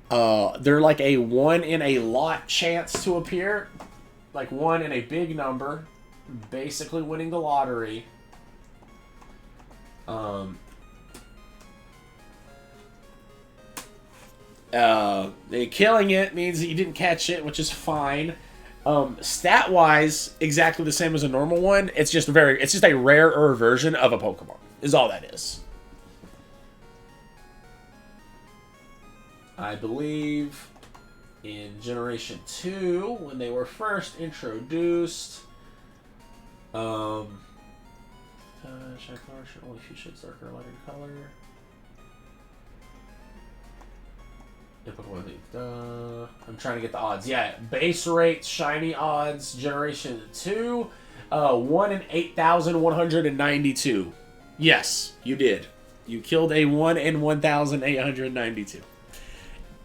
They're like a 1 in a lot chance to appear, like 1 in a big number, basically winning the lottery. Killing it means that you didn't catch it, which is fine. Stat wise, exactly the same as a normal one. It's just a rarer version of a Pokemon. Is all that is. I believe in Generation 2, when they were first introduced, shiny color should only few shades darker or lighter color. I'm trying to get the odds. Yeah, base rate, shiny odds, Generation 2, 1 in 8,192. Yes, you did. You killed a 1 in 1,892.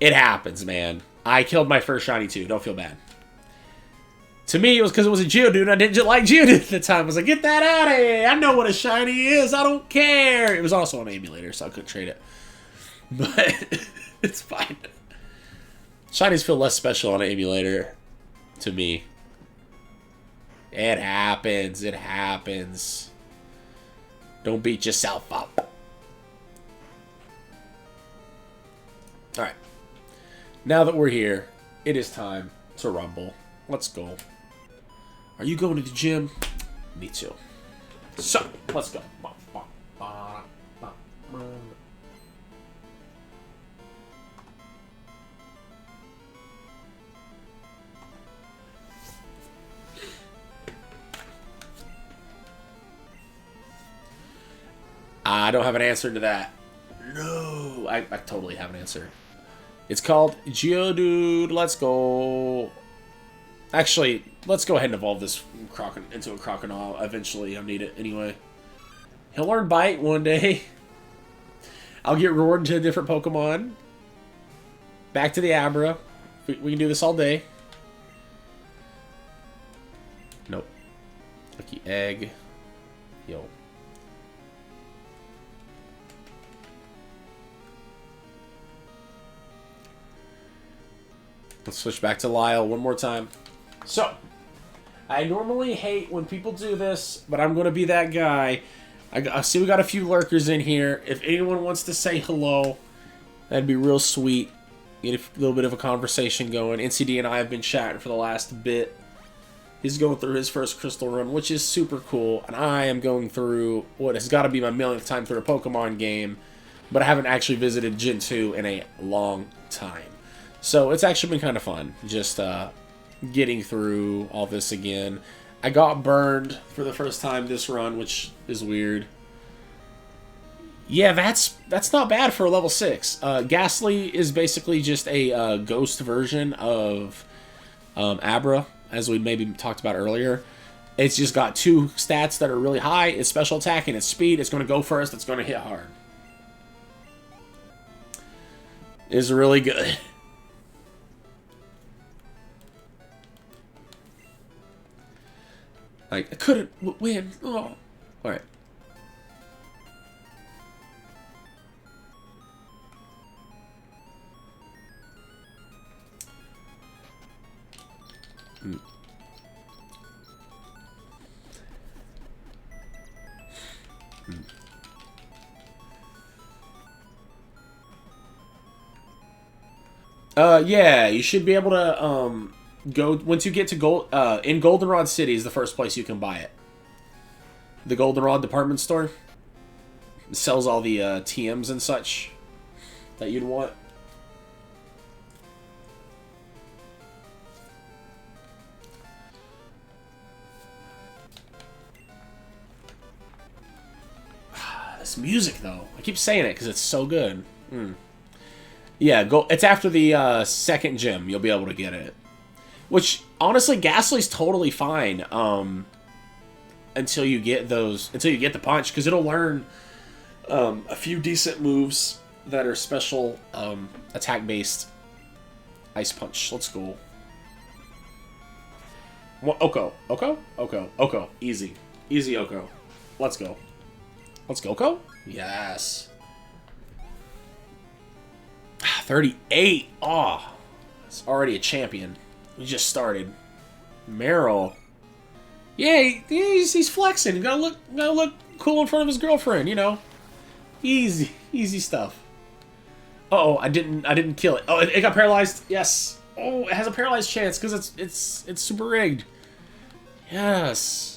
It happens, man. I killed my first shiny too. Don't feel bad. To me, it was because it was a Geodude and I didn't like Geodude at the time. I was like, get that out of here. I know what a shiny is. I don't care. It was also an emulator, so I couldn't trade it. But it's fine. Shinies feel less special on an emulator to me. It happens. It happens. Don't beat yourself up. Alright. Now that we're here, it is time to rumble. Let's go. Are you going to the gym? Me too. So, let's go. I don't have an answer to that. No, I totally have an answer. It's called Geodude. Let's go. Actually, let's go ahead and evolve this into a Crocodile. Eventually, I'll need it anyway. He'll learn Bite one day. I'll get rewarded to a different Pokemon. Back to the Abra. We can do this all day. Nope. Lucky Egg. Yo. Let's switch back to Lyle one more time. So, I normally hate when people do this, but I'm going to be that guy. I see we got a few lurkers in here. If anyone wants to say hello, that'd be real sweet. Get a little bit of a conversation going. NCD and I have been chatting for the last bit. He's going through his first crystal run, which is super cool. And I am going through what has got to be my millionth time through a Pokemon game. But I haven't actually visited Gen 2 in a long time. So it's actually been kind of fun, just getting through all this again. I got burned for the first time this run, which is weird. Yeah, that's not bad for a level 6. Ghastly is basically just a ghost version of Abra, as we maybe talked about earlier. It's just got 2 stats that are really high. It's special attack and its speed. It's going to go first. It's going to hit hard. It's really good. Like, I couldn't win. Oh. Alright. Yeah, you should be able to, go, once you get to in Goldenrod City is the first place you can buy it. The Goldenrod department store. It sells all the, TMs and such that you'd want. This music, though. I keep saying it because it's so good. Yeah, go. It's after the second gym. You'll be able to get it. Which, honestly, Ghastly's totally fine. Until you get the punch, because it'll learn a few decent moves that are special attack based. Ice punch. Let's go. Oko. Easy Oko. Let's go. Let's go, Oko. Yes. 38. Oh, it's already a champion. We just started. Meryl. Yeah, he's flexing. Gotta look cool in front of his girlfriend. You know, easy stuff. Uh oh, I didn't kill it. Oh, it got paralyzed. Yes. Oh, it has a paralyzed chance because it's super rigged. Yes.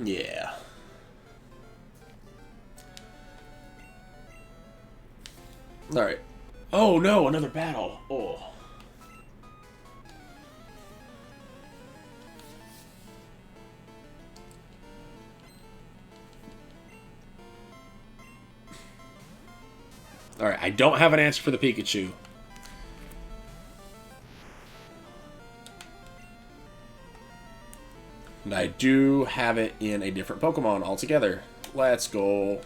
Yeah. Alright. Oh no, another battle. Oh. Alright, I don't have an answer for the Pikachu. And I do have it in a different Pokemon altogether. Let's go.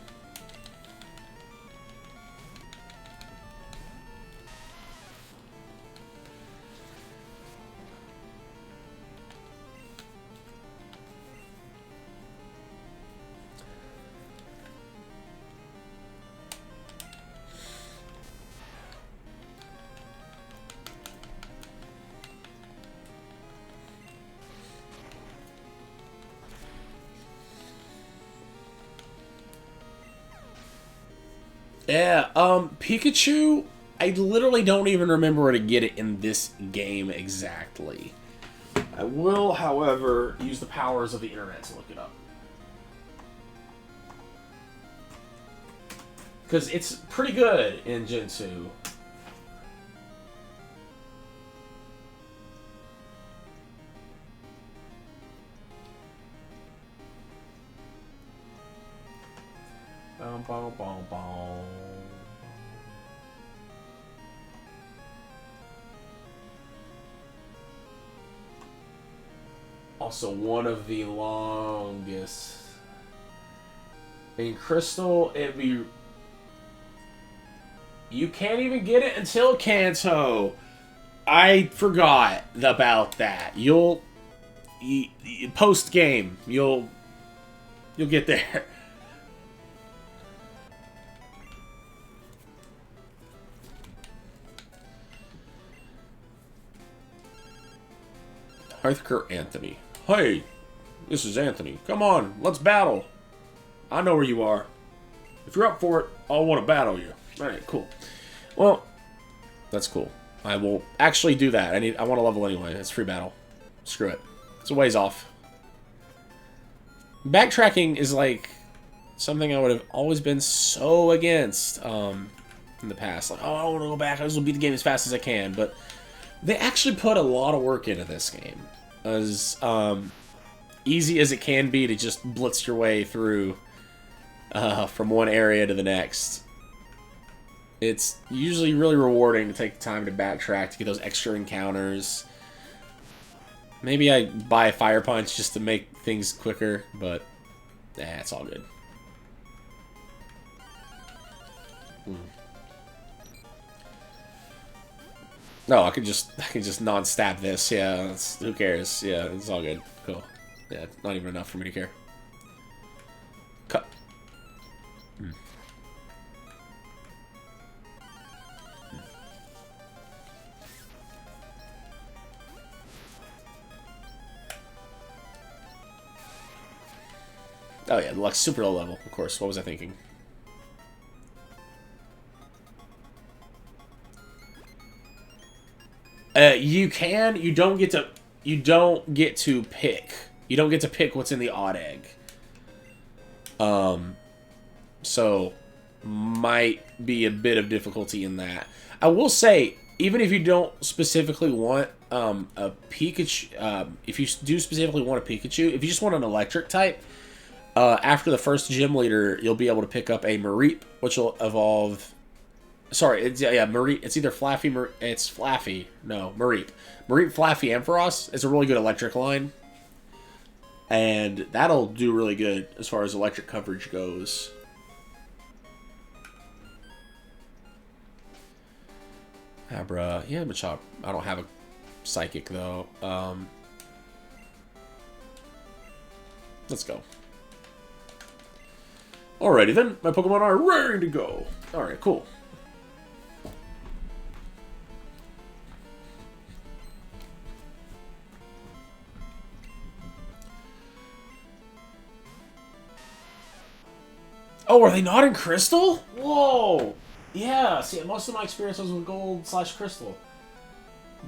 Yeah, Pikachu, I literally don't even remember where to get it in this game exactly. I will, however, use the powers of the internet to look it up. Because it's pretty good in Gen 2. Bow, bow, bow, bow. Also, one of the longest. In Crystal, it'd be. You can't even get it until Kanto. I forgot about that. You'll post game. You'll get there. Hearthker Anthony. Hey, this is Anthony. Come on, let's battle. I know where you are. If you're up for it, I'll want to battle you. Alright, cool. Well, that's cool. I will actually do that. I want to level anyway. It's free battle. Screw it. It's a ways off. Backtracking is like something I would have always been so against in the past. Like, oh, I want to go back. I just will beat the game as fast as I can. But they actually put a lot of work into this game. As easy as it can be to just blitz your way through from one area to the next. It's usually really rewarding to take the time to backtrack to get those extra encounters. Maybe I buy a Fire Punch just to make things quicker, but it's all good. No, I can just non-stab this. Yeah, who cares? Yeah, it's all good. Cool. Yeah, not even enough for me to care. Cut. Oh yeah, like super low level, of course. What was I thinking? You can. You don't get to. You don't get to pick. You don't get to pick what's in the odd egg. So might be a bit of difficulty in that. I will say, even if you don't specifically want a Pikachu, if you do specifically want a Pikachu, if you just want an electric type, after the first gym leader, you'll be able to pick up a Mareep, which will evolve. Sorry, it's, yeah, Mareep. It's either Flaffy, it's Flaffy. No, Mareep. Mareep, Flaffy, Ampharos is a really good electric line. And that'll do really good as far as electric coverage goes. Abra. Yeah, Machop. I don't have a Psychic, though. Let's go. Alrighty then. My Pokemon are ready to go. Alright, cool. Oh, are they not in Crystal? Whoa! Yeah, see, most of my experience was with Gold/Crystal.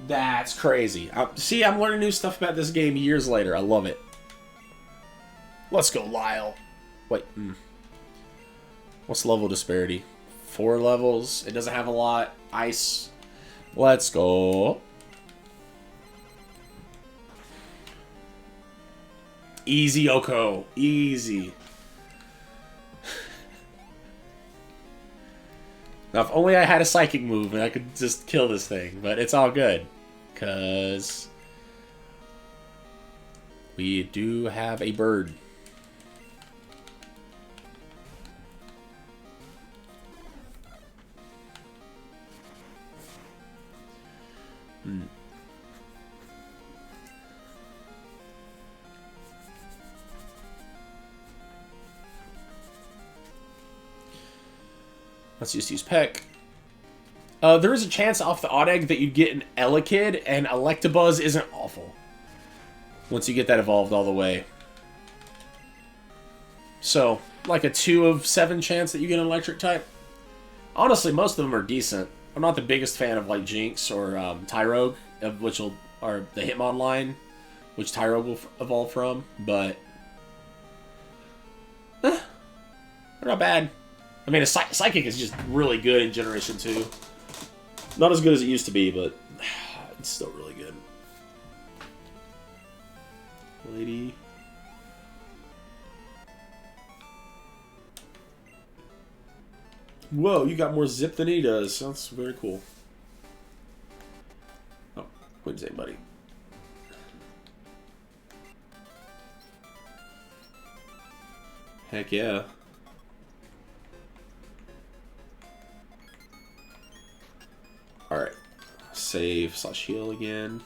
That's crazy. See, I'm learning new stuff about this game years later. I love it. Let's go, Lyle. Wait, what's level disparity? 4 levels. It doesn't have a lot. Ice. Let's go. Easy, Oko. Easy. Now, if only I had a Psychic move and I could just kill this thing. But it's all good. Because we do have a bird. Let's just use Peck. There is a chance off the odd egg that you'd get an Elekid, and Electabuzz isn't awful once you get that evolved all the way. So, like a 2 of 7 chance that you get an electric type. Honestly, most of them are decent. I'm not the biggest fan of like Jinx or Tyrogue, which are the Hitmon line, which Tyrogue will evolve from, but they're not bad. I mean, a Psychic is just really good in Generation 2. Not as good as it used to be, but it's still really good. Lady. Whoa, you got more zip than he does. That's very cool. Oh, what'd you say, buddy? Heck yeah. Alright. Save/heal again.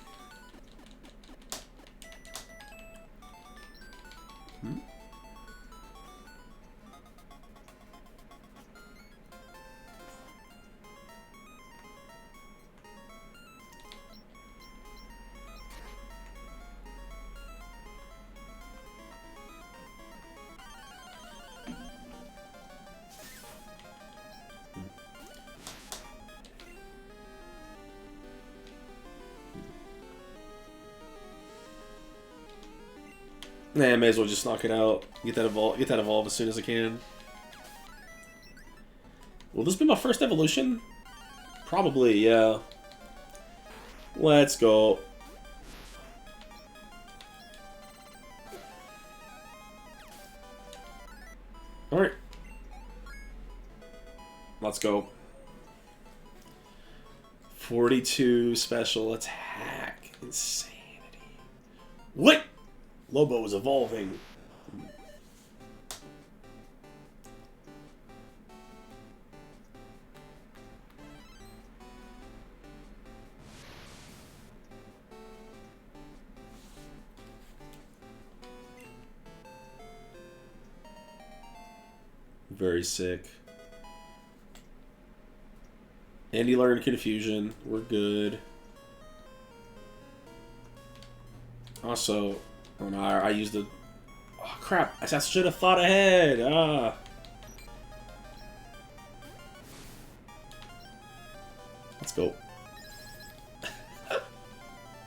Nah, may as well just knock it out. Get that evolve as soon as I can. Will this be my first evolution? Probably, yeah. Let's go. Alright. Let's go. 42 special attack. Insanity. What? Lobo is evolving. Very sick. Andy learned Confusion. We're good. Also, oh no, I used the... Oh, crap. I should have thought ahead. Ah. Let's go.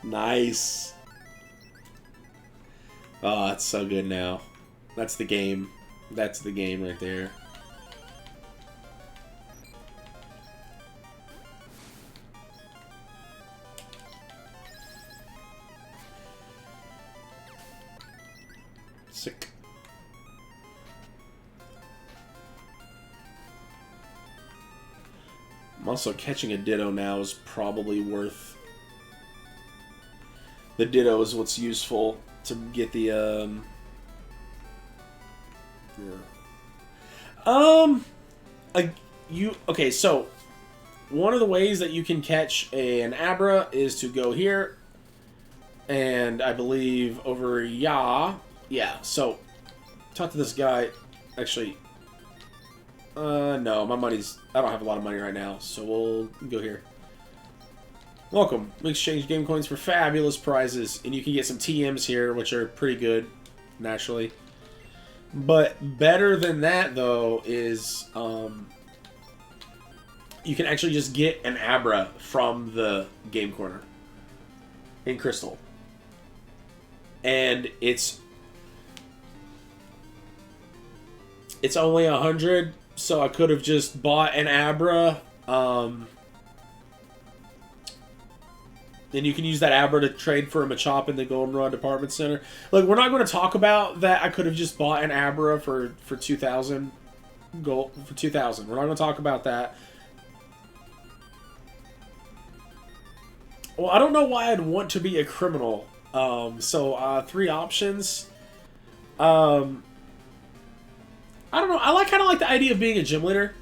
Nice. Oh, that's so good now. That's the game. That's the game right there. Sick. I'm also catching a Ditto now is probably worth... The Ditto is what's useful to get the, okay, so one of the ways that you can catch an Abra is to go here, and I believe over yeah, so talk to this guy, actually, no, I don't have a lot of money right now, so we'll go here. Welcome. We exchange game coins for fabulous prizes, and you can get some TMs here, which are pretty good, naturally. But better than that, though, is you can actually just get an Abra from the game corner in Crystal. And it's only 100, so I could have just bought an Abra. Then you can use that Abra to trade for a Machop in the Goldenrod Department Center. Like, we're not going to talk about that. I could have just bought an Abra for 2,000 gold for 2,000. We're not going to talk about that. Well, I don't know why I'd want to be a criminal. So 3 options. I don't know. I kind of like the idea of being a gym leader.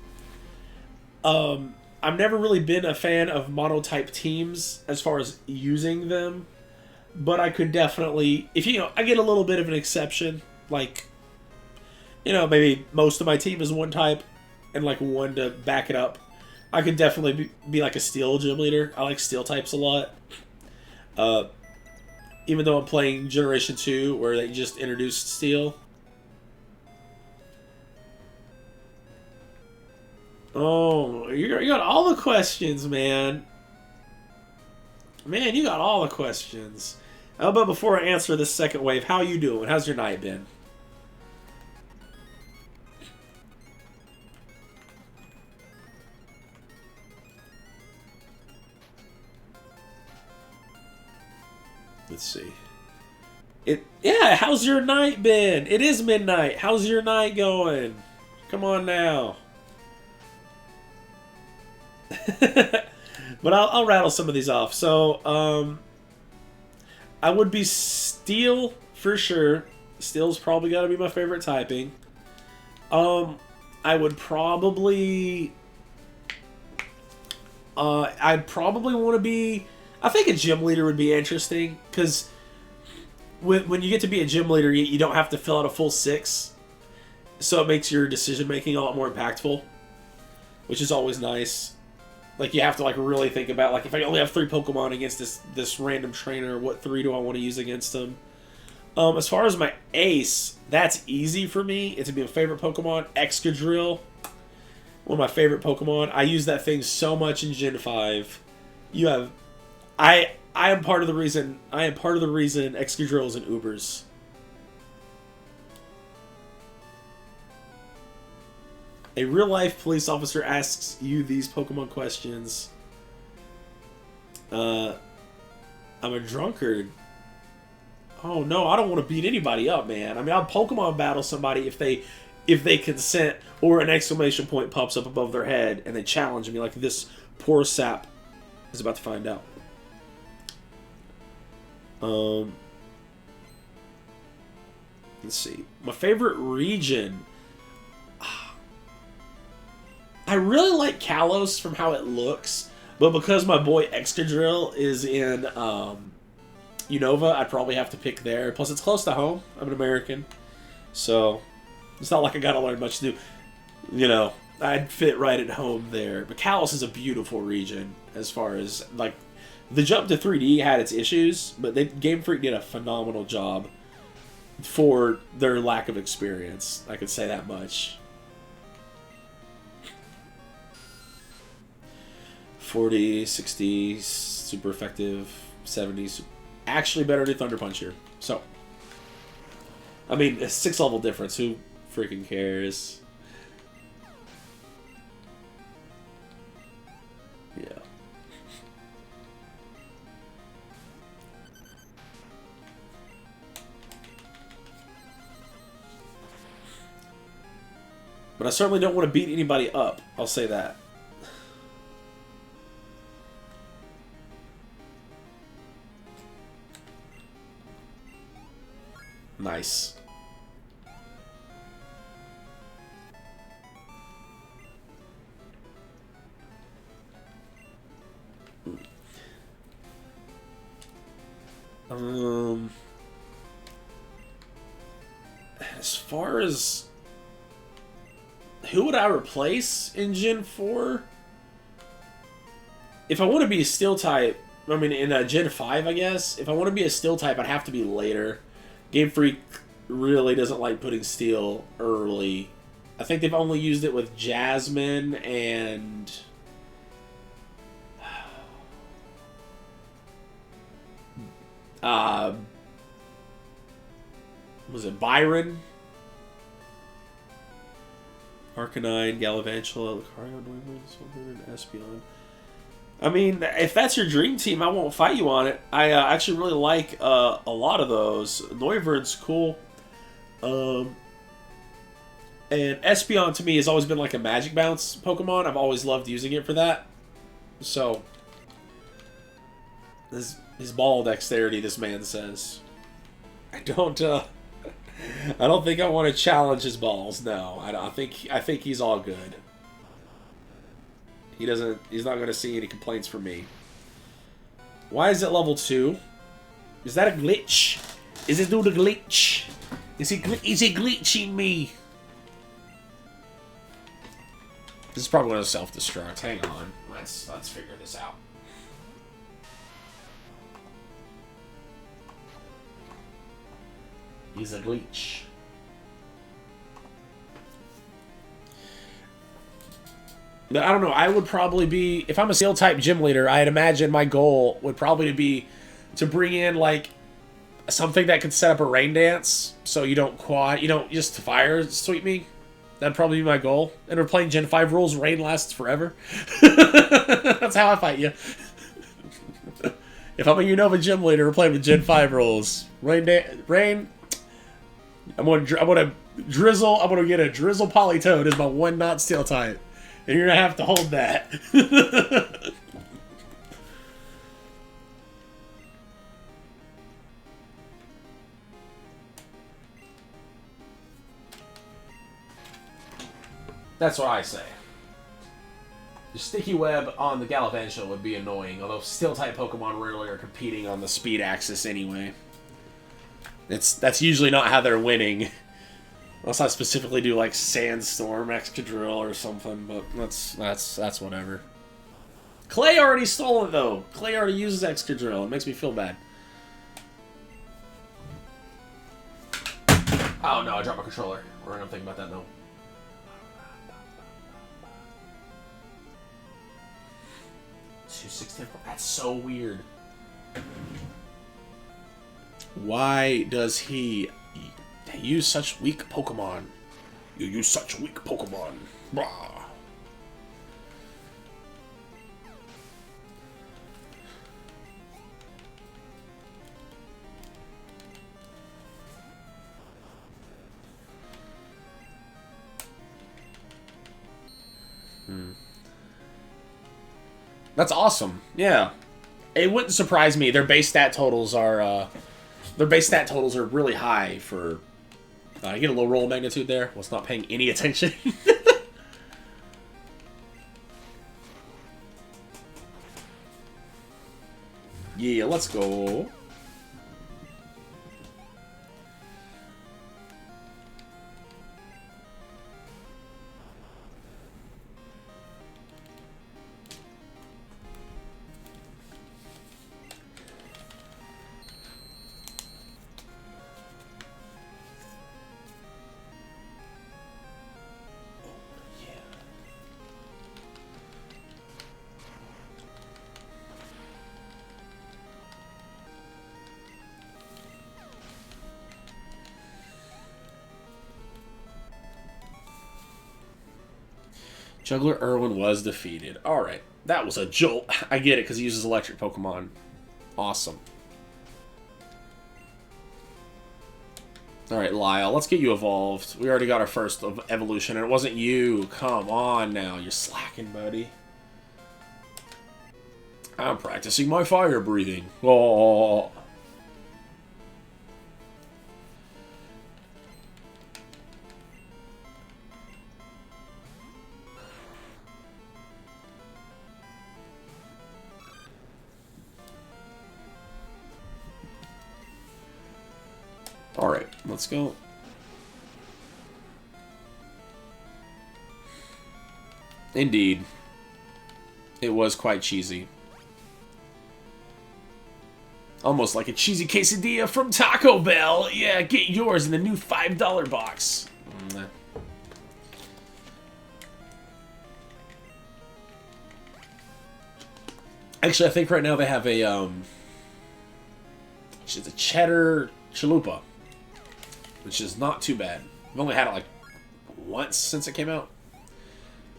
I've never really been a fan of monotype teams as far as using them, but I could definitely, if I get a little bit of an exception, like, maybe most of my team is one type and like one to back it up. I could definitely be like a steel gym leader. I like steel types a lot. Even though I'm playing Generation 2 where they just introduced steel. Oh, you got all the questions, man. Man, you got all the questions. How about before I answer this second wave, how you doing? How's your night been? Let's see. Yeah, how's your night been? It is midnight. How's your night going? Come on now. But I'll rattle some of these off. So, I would be Steel for sure. Steel's probably got to be my favorite typing. I would probably... I'd probably want to be... I think a gym leader would be interesting, because when you get to be a gym leader, you don't have to fill out a full 6. So it makes your decision-making a lot more impactful, which is always nice. Like, you have to, like, really think about, like, if I only have 3 Pokemon against this random trainer, what 3 do I want to use against them? As far as my ace, that's easy for me. It's my favorite Pokemon, Excadrill. One of my favorite Pokemon. I use that thing so much in Gen 5. You have... I am part of the reason Excadrill is in Ubers. A real-life police officer asks you these Pokemon questions. I'm a drunkard. Oh no, I don't want to beat anybody up, man. I mean, I'll Pokemon battle somebody if they consent, or an exclamation point pops up above their head and they challenge me, like this poor sap is about to find out. Let's see. My favorite region. I really like Kalos from how it looks, but because my boy Excadrill is in Unova, I'd probably have to pick there. Plus, it's close to home. I'm an American, so it's not like I gotta learn much to do. You know, I'd fit right at home there. But Kalos is a beautiful region as far as, like, the jump to 3D had its issues, but Game Freak did a phenomenal job for their lack of experience. I could say that much. 40, 60, super effective, 70s. Actually better than Thunder Punch here. So, I mean, a 6 level difference. Who freaking cares? Yeah. But I certainly don't want to beat anybody up. I'll say that. Nice. As far as who would I replace in Gen 4? If I want to be a Steel type, I mean, in Gen 5, I guess. If I want to be a Steel type, I'd have to be later. Game Freak really doesn't like putting Steel early. I think they've only used it with Jasmine and... was it Byron? Arcanine, Galvantula, Lucario, Noivern, and Espeon. I mean, if that's your dream team, I won't fight you on it. I actually really like a lot of those. Noivern's cool. And Espeon, to me, has always been like a Magic Bounce Pokemon. I've always loved using it for that. So, his ball dexterity, this man says. I don't think I want to challenge his balls. No, I think he's all good. He's not going to see any complaints from me. Why is it level 2? Is that a glitch? Is it due to glitch? Is he glitching me? This is probably going to self-destruct. Hang on. Let's figure this out. He's a glitch. I don't know. I would probably be, if I'm a Steel type gym leader, I'd imagine my goal would probably be to bring in like something that could set up a rain dance, so you don't just fire sweep me. That'd probably be my goal. And we're playing Gen 5 rules. Rain lasts forever. That's how I fight you. If I'm a Unova gym leader, we're playing with Gen 5 rules. Rain. I'm gonna drizzle. I'm gonna get a drizzle Polytoad as my one not Steel type, and you're gonna have to hold that. That's what I say. The sticky web on the Galvantula would be annoying, although Steel type Pokemon rarely are competing on the speed axis anyway. That's usually not how they're winning. Unless I specifically do like Sandstorm, Excadrill, or something, but that's whatever. Clay already stole it though. Clay already uses Excadrill. It makes me feel bad. Oh no, I dropped my controller. We're gonna think about that though. That's so weird. Why does he use such weak Pokemon? You use such weak Pokemon. Blah. That's awesome. Yeah. It wouldn't surprise me. Their base stat totals are really high for you get a little roll magnitude there. Well, it's not paying any attention. Yeah, let's go. Juggler Irwin was defeated. Alright. That was a jolt. I get it, because he uses electric Pokemon. Awesome. Alright, Lyle, let's get you evolved. We already got our first evolution, and it wasn't you. Come on now. You're slacking, buddy. I'm practicing my fire breathing. Oh. Alright, let's go. Indeed. It was quite cheesy. Almost like a cheesy quesadilla from Taco Bell. Yeah, get yours in the new $5 box. Actually, I think right now they have a, it's a cheddar chalupa, which is not too bad. I've only had it like once since it came out.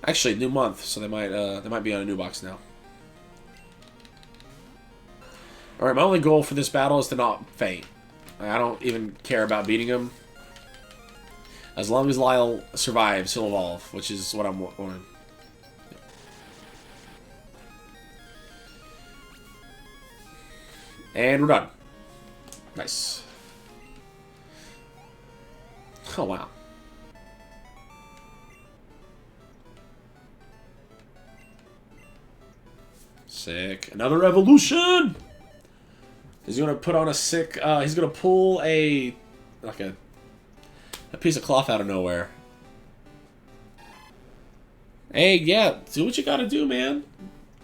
Actually, new month, so they might be on a new box now. All right, my only goal for this battle is to not faint. I don't even care about beating him. As long as Lyle survives, he'll evolve, which is what I'm wanting. And we're done. Nice. Oh, wow. Sick. Another evolution! He's gonna put on a sick, he's gonna pull a piece of cloth out of nowhere. Hey, yeah, do what you gotta do, man.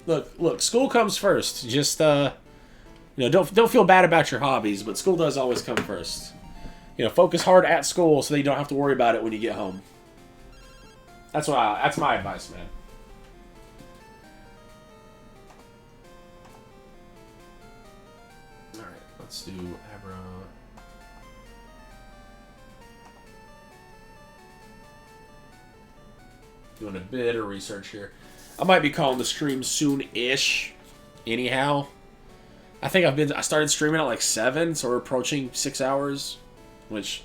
Look, school comes first. Just, you know, don't feel bad about your hobbies, but school does always come first. You know, focus hard at school so that you don't have to worry about it when you get home. That's my advice, man. All right, let's do Abra. Doing a bit of research here. I might be calling the stream soon-ish. Anyhow, I think I started streaming at like 7, so we're approaching 6 hours. Which,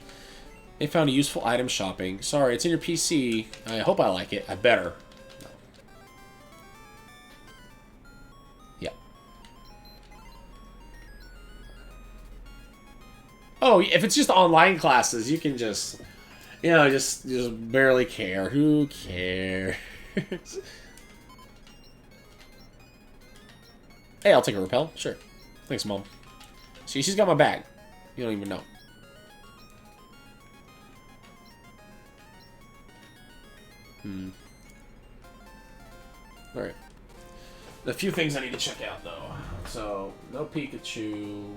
they found a useful item shopping. Sorry, it's in your PC. I hope I like it. I better. No. Yeah. Oh, if it's just online classes, you can just, you know, just barely care. Who cares? Hey, I'll take a repel. Sure. Thanks, Mom. See, she's got my bag. You don't even know. Alright. A few things I need to check out, though. So, no Pikachu.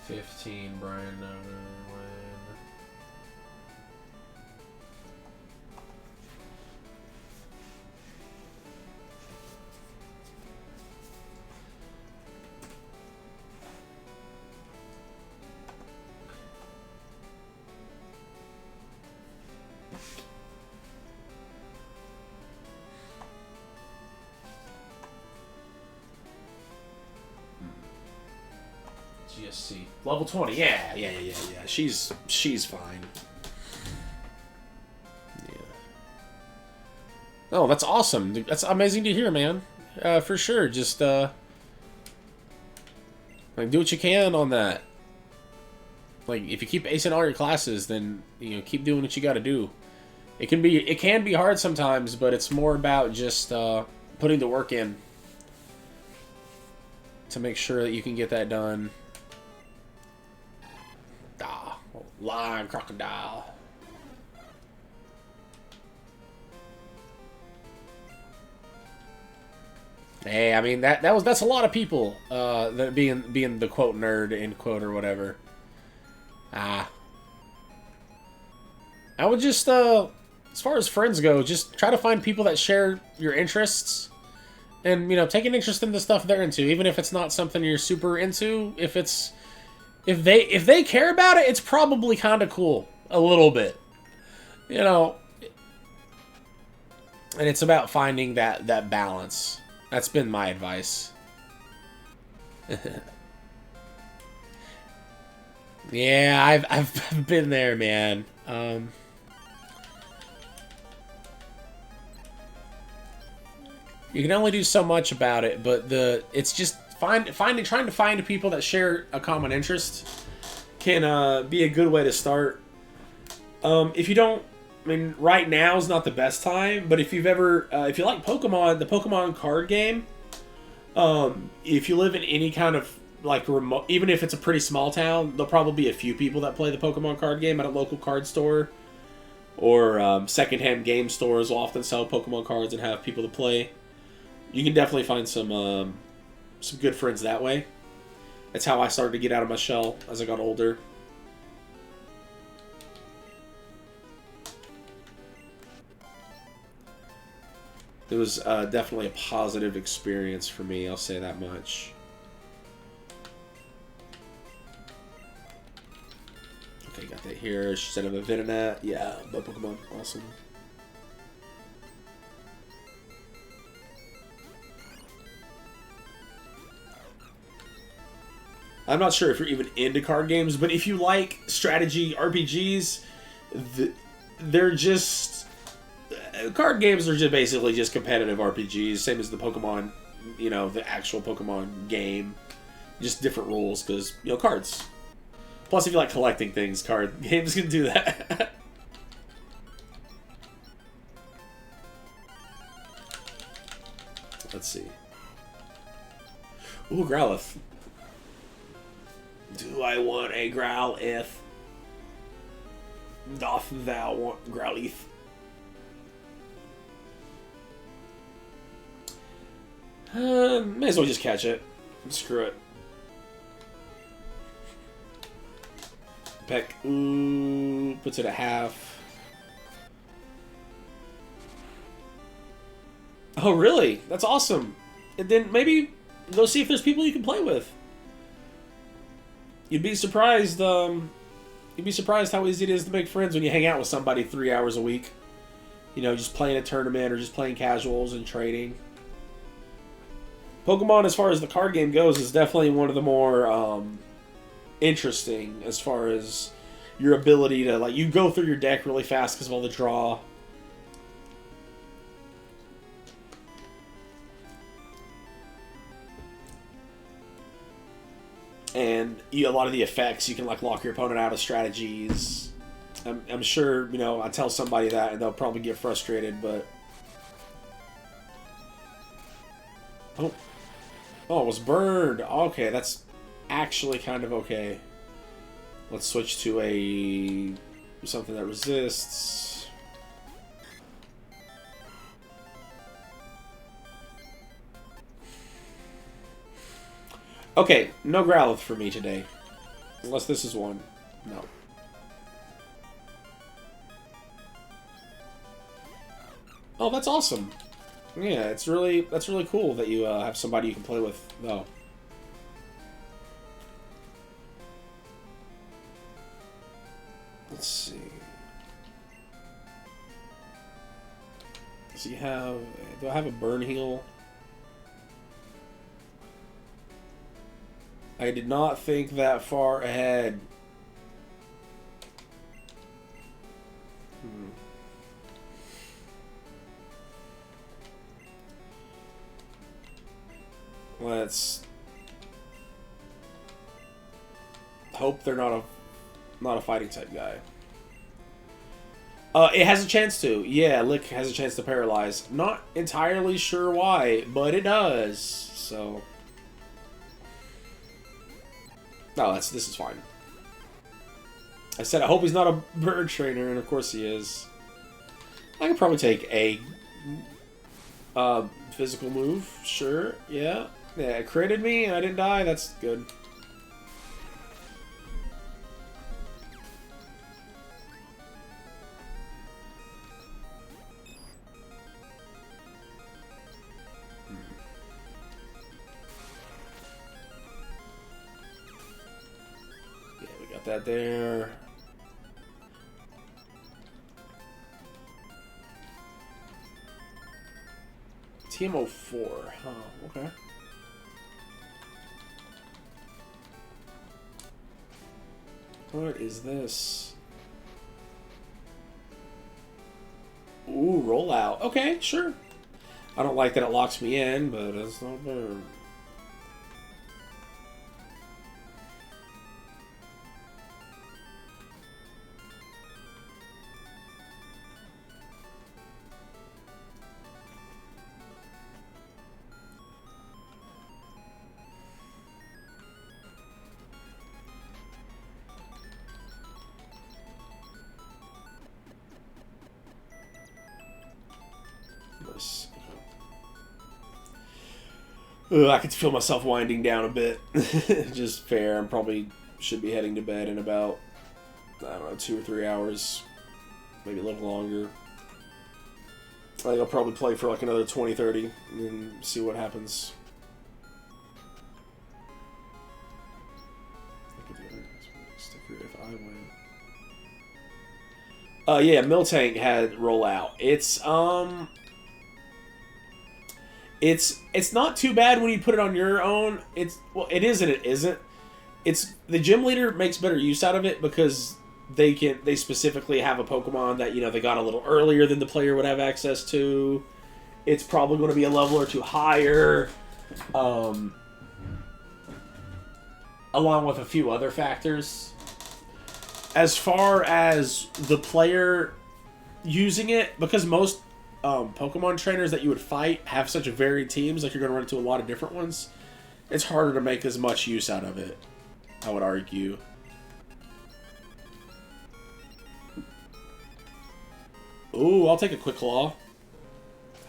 $15, Brian Nolan. GSC. Level 20. Yeah. She's fine. Yeah. Oh, that's awesome. That's amazing to hear, man. For sure. Just, like, do what you can on that. Like, if you keep acing all your classes, then, you know, keep doing what you gotta do. It can be hard sometimes, but it's more about just, putting the work in to make sure that you can get that done. Lion, crocodile. Hey, I mean that's a lot of people. That being the quote nerd in quote or whatever. I would just as far as friends go, just try to find people that share your interests, and you know, take an interest in the stuff they're into, even if it's not something you're super into. If they care about it, it's probably kind of cool. A little bit. You know, and it's about finding that balance. That's been my advice. Yeah, I've been there, man. You can only do so much about it, but it's just trying to find people that share a common interest can be a good way to start. If you don't, I mean, right now is not the best time, but if you've ever, if you like Pokemon, the Pokemon card game, if you live in any kind of like remote, even if it's a pretty small town, there'll probably be a few people that play the Pokemon card game at a local card store, or secondhand game stores will often sell Pokemon cards and have people to play. You can definitely find some good friends that way. That's how I started to get out of my shell as I got older. It was definitely a positive experience for me, I'll say that much. Okay, got that here. She said I'm a Venonat. Yeah, but Pokemon. Awesome. I'm not sure if you're even into card games, but if you like strategy RPGs, they're just... Card games are just basically just competitive RPGs, same as the Pokemon, you know, the actual Pokemon game. Just different rules, because, you know, cards. Plus, if you like collecting things, card games can do that. Let's see. Ooh, Growlithe. Do I want a Growlithe? Doth thou want Growlithe? May as well just catch it. Screw it. Peck. Ooh, puts it at half. Oh, really? That's awesome. And then maybe go see if there's people you can play with. You'd be surprised. You'd be surprised how easy it is to make friends when you hang out with somebody 3 hours a week. You know, just playing a tournament or just playing casuals and trading. Pokemon, as far as the card game goes, is definitely one of the more interesting as far as your ability to, like, you go through your deck really fast because of all the draw. And a lot of the effects, you can, like, lock your opponent out of strategies. I'm sure, you know, I tell somebody that and they'll probably get frustrated, but... Oh. Oh, it was burned. Okay, that's actually kind of okay. Let's switch to a... something that resists. Okay, no Growlithe for me today. Unless this is one. No. Oh, that's awesome. Yeah, that's really cool that you have somebody you can play with, though. Let's see. Does he have... Do I have a burn heal? I did not think that far ahead. Let's hope they're not a fighting type guy. It has a chance to. Yeah, Lick has a chance to paralyze. Not entirely sure why, but it does. So, no, this is fine. I said I hope he's not a bird trainer, and of course he is. I could probably take a physical move. Sure, yeah. Yeah, it critted me and I didn't die. That's good. Yeah, we got that there. TMO4. Huh, okay. What is this? Ooh, rollout. Okay, sure. I don't like that it locks me in, but it's not bad. Ugh, I could feel myself winding down a bit. Just fair. I probably should be heading to bed in about, I don't know, 2 or 3 hours. Maybe a little longer. I think I'll probably play for like another 20, 30 and see what happens. Look at the other sticker if I win. Yeah, Miltank had rollout. It's not too bad when you put it on your own. Well, it is and it isn't. It's the gym leader makes better use out of it because they specifically have a Pokemon that they got a little earlier than the player would have access to. It's probably going to be a level or two higher, along with a few other factors. As far as the player using it, because most Pokemon trainers that you would fight have such varied teams, like you're going to run into a lot of different ones, it's harder to make as much use out of it, I would argue. Ooh, I'll take a Quick Claw.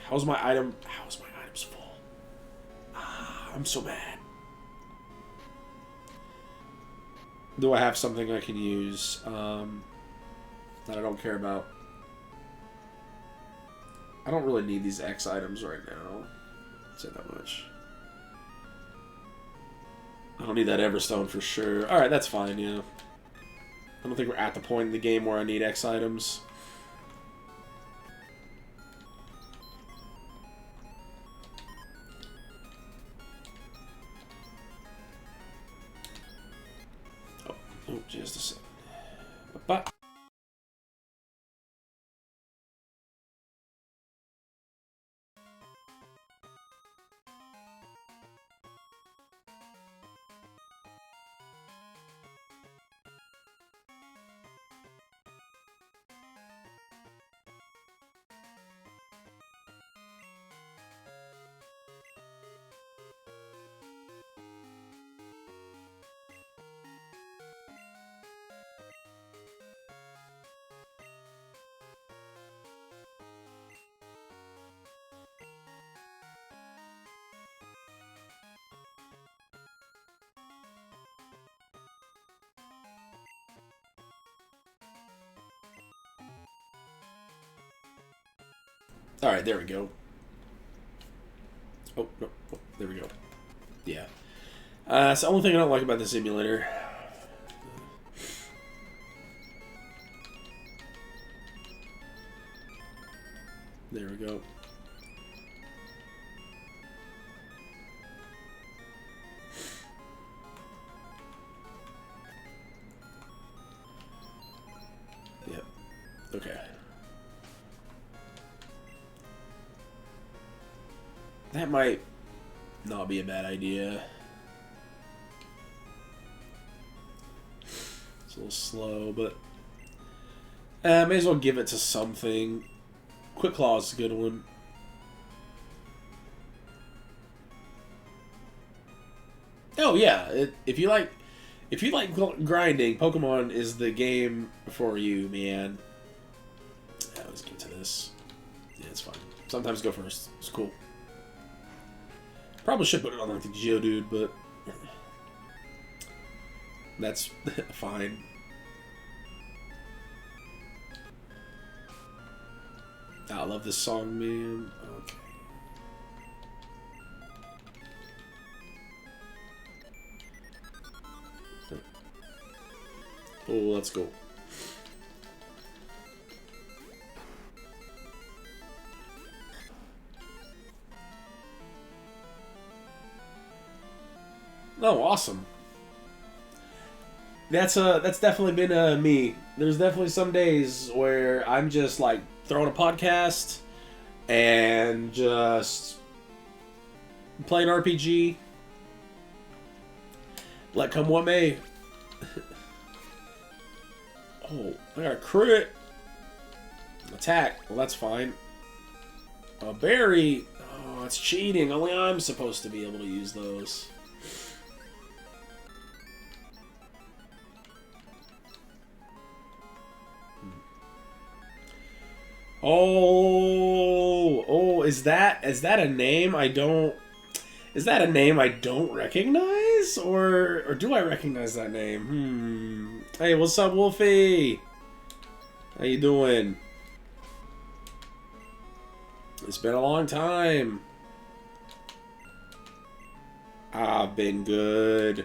How's my items full? Ah, I'm so mad. Do I have something I can use that I don't care about? I don't really need these X items right now. I'll say that much. I don't need that Everstone for sure. Alright, that's fine, yeah. I don't think we're at the point in the game where I need X items. Oh, just a second. But alright, there we go. Oh, no. Oh, there we go. Yeah. It's the only thing I don't like about the simulator. There we go. Yep. Okay. That might not be a bad idea. It's a little slow, but may as well give it to something. Quick Claw is a good one. Oh yeah, if you like grinding, Pokemon is the game for you, man. Yeah, let's get to this. Yeah, it's fine. Sometimes go first. It's cool. Probably should put it on like the Geodude, but that's fine. I love this song, man. Okay. Oh, let's go. Oh, awesome. That's definitely been me. There's definitely some days where I'm just like throwing a podcast and just playing RPG. Let come what may. Oh, I got a crit. Attack. Well, that's fine. A berry. Oh, it's cheating. Only I'm supposed to be able to use those. Oh, is that a name I don't? Is that a name I don't recognize, or do I recognize that name? Hey, what's up, Wolfie? How you doing? It's been a long time. I've been good.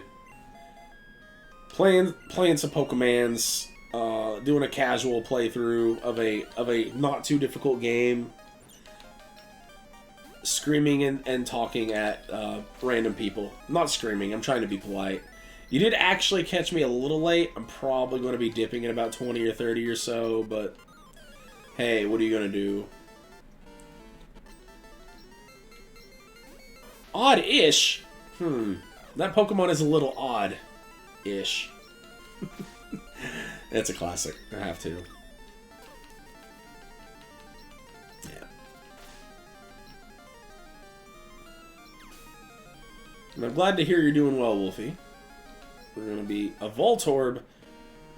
Playing some Pokemons. Doing a casual playthrough of a not too difficult game. Screaming and talking at random people. Not screaming. I'm trying to be polite. You did actually catch me a little late. I'm probably going to be dipping in about 20 or 30 or so, but hey, what are you going to do? Odd-ish? That Pokemon is a little odd-ish. It's a classic. I have to. Yeah. And I'm glad to hear you're doing well, Wolfie. We're going to be a Voltorb.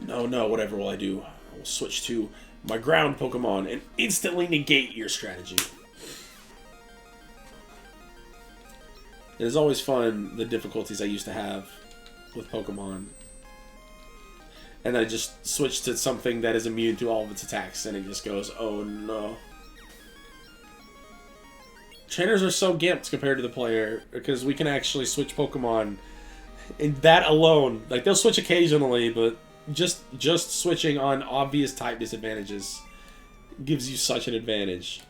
No, whatever will I do? I will switch to my ground Pokemon and instantly negate your strategy. It is always fun, the difficulties I used to have with Pokemon. And then I just switch to something that is immune to all of its attacks, and it just goes, oh no. Trainers are so gimped compared to the player, because we can actually switch Pokemon. And that alone, like, they'll switch occasionally, but just switching on obvious type disadvantages gives you such an advantage.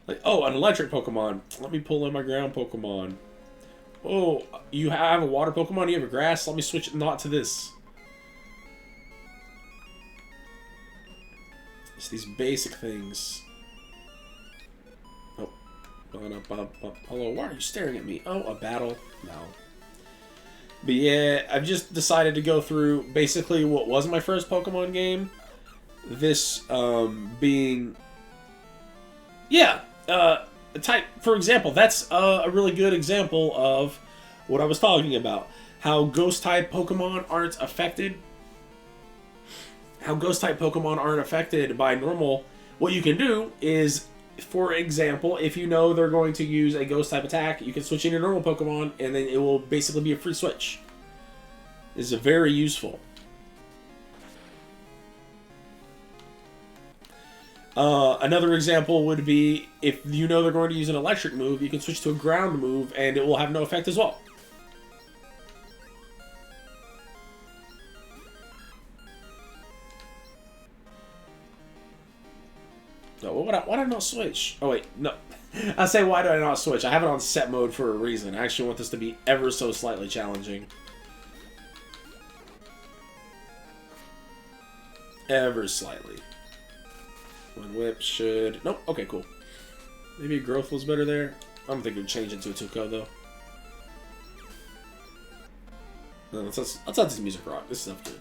Like, oh, an electric Pokemon. Let me pull in my ground Pokemon. Oh, you have a water Pokemon, you have a grass? Let me switch it not to this. It's these basic things. Oh. Hello, why are you staring at me? Oh, a battle? No. But yeah, I've just decided to go through basically what was my first Pokemon game. This being... Yeah, type, for example, that's a really good example of what I was talking about. How Ghost-type Pokemon aren't affected. How Ghost-type Pokemon aren't affected by normal. What you can do is, for example, if you know they're going to use a Ghost-type attack, you can switch in your normal Pokemon, and then it will basically be a free switch. This is very useful. Another example would be, if you know they're going to use an electric move, you can switch to a ground move, and it will have no effect as well. No, why did I not switch? Oh wait, no. I say, why did I not switch? I have it on set mode for a reason. I actually want this to be ever so slightly challenging. Ever slightly. One whip should... Nope, okay, cool. Maybe growth was better there. I don't think it would change into a Tuco, though. No, let's let this music rock. This stuff good.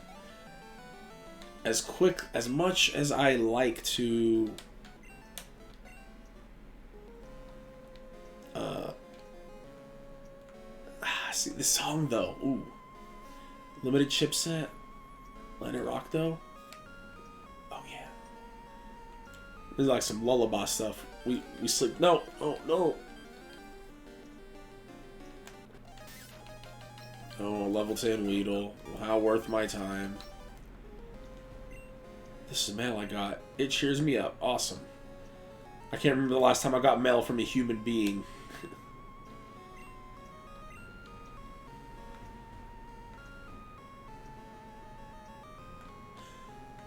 As much as I like to... see, this song, though. Ooh. Limited chipset. Let it rock, though. Oh, yeah. This is like some lullaby stuff. We sleep. No. Oh, no. Oh, level 10 Weedle. How worth my time. This is mail I got. It cheers me up. Awesome. I can't remember the last time I got mail from a human being.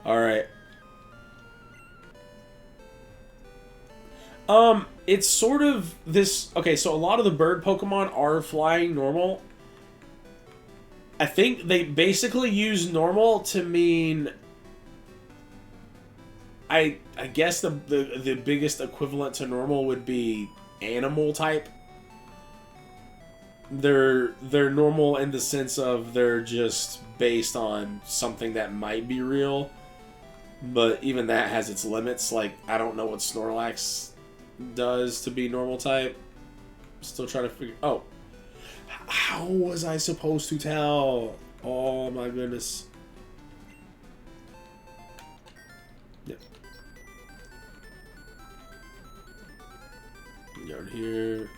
Alright. It's sort of this... Okay, so a lot of the bird Pokemon are flying normal. I think they basically use normal to mean. I guess the biggest equivalent to normal would be animal type. They're normal in the sense of they're just based on something that might be real, but even that has its limits. Like, I don't know what Snorlax does to be normal type. Still trying to figure. Oh, how was I supposed to tell? Oh my goodness. Yep. Down here.